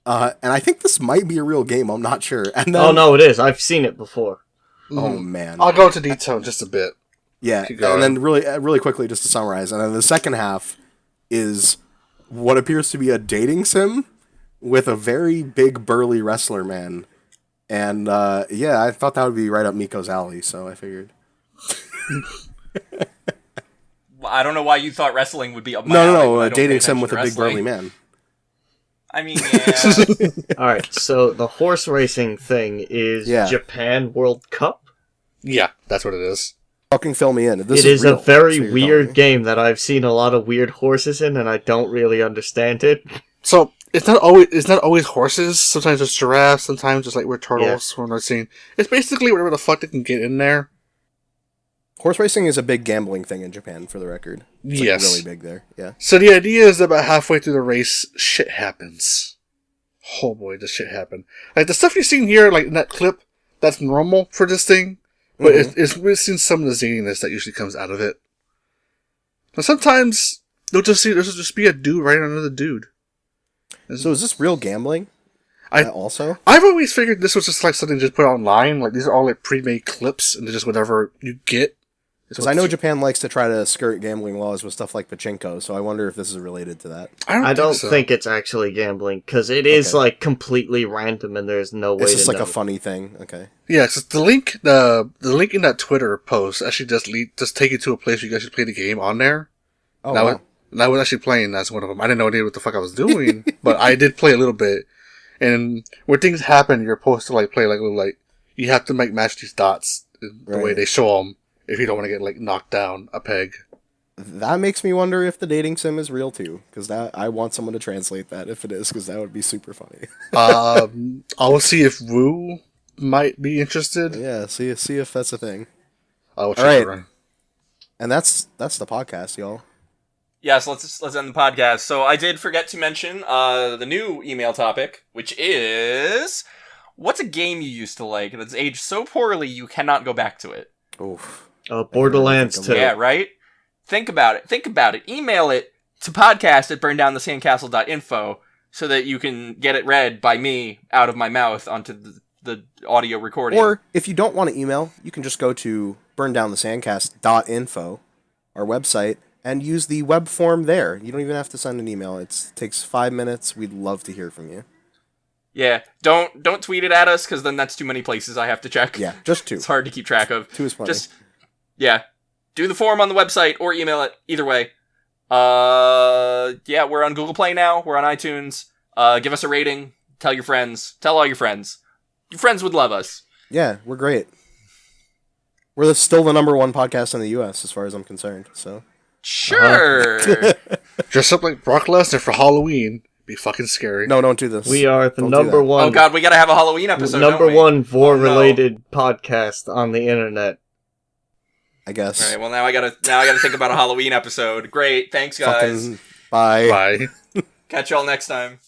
And I think this might be a real game. I'm not sure. And then, oh, no, it is. I've seen it before. Oh, man. I'll go into detail in just a bit. Yeah, and then really quickly, just to summarize, and then the second half is what appears to be a dating sim with a very big, burly wrestler man. And, I thought that would be right up Miko's alley, so I figured. I don't know why you thought wrestling would be up my No, alley, a dating sim with a big, burly man. I mean, yeah. Alright, so the horse racing thing is Japan World Cup? Yeah, that's what it is. Fucking fill me in. It is a very weird game that I've seen a lot of weird horses in, and I don't really understand it. So, it's not always horses. Sometimes it's giraffes, sometimes it's like weird turtles when I've seen. It's basically whatever the fuck they can get in there. Horse racing is a big gambling thing in Japan, for the record. It's yes. really big there, yeah. So the idea is that about halfway through the race, shit happens. Oh boy, does shit happen. Like, the stuff you've seen here, like in that clip, that's normal for this thing. But we've seen some of the zaniness that usually comes out of it. Now sometimes, there'll just be a dude right under the dude. So is this real gambling? Also? I've always figured this was just like something just put online. Like, these are all like pre-made clips, and they're just whatever you get. Because I know Japan likes to try to skirt gambling laws with stuff like pachinko, so I wonder if this is related to that. I don't think it's actually gambling, because it is like completely random, and there's no way to know. It's just like a funny thing. Okay. Yeah, because the link in that Twitter post actually just take you to a place where you guys should play the game on there. Oh, wow. And I was actually playing as one of them. I didn't know what the fuck I was doing, but I did play a little bit. And when things happen, you're supposed to like play like little like you have to match these dots the way they show them if you don't want to get like knocked down a peg. That makes me wonder if the dating sim is real too, because I want someone to translate that if it is, because that would be super funny. I will see if Wu might be interested. Yeah, see if that's a thing. I will check it around. And that's the podcast, y'all. Yes, let's end the podcast. So I did forget to mention the new email topic, which is, what's a game you used to like that's aged so poorly you cannot go back to it? Oof. Borderlands 2. Yeah, right? Think about it. Email it to podcast@burndownthesandcastle.info so that you can get it read by me out of my mouth onto the audio recording. Or if you don't want to email, you can just go to burndownthesandcast.info, our website, and use the web form there. You don't even have to send an email. It takes 5 minutes. We'd love to hear from you. Yeah, don't tweet it at us, because then that's too many places I have to check. Yeah, just 2. It's hard to keep track of. 2 is plenty. Do the form on the website or email it. Either way. We're on Google Play now. We're on iTunes. Give us a rating. Tell your friends. Tell all your friends. Your friends would love us. Yeah, we're great. We're still the number 1 podcast in the U.S. as far as I'm concerned. So sure. Dress up like Brock Lesnar for Halloween. Be fucking scary. No, don't do this. We are the number 1. Oh god, we gotta have a Halloween episode. Number 1 vor-related podcast on the internet. I guess. All right. Well, now I gotta think about a Halloween episode. Great. Thanks, guys. Bye. Bye. Catch y'all next time.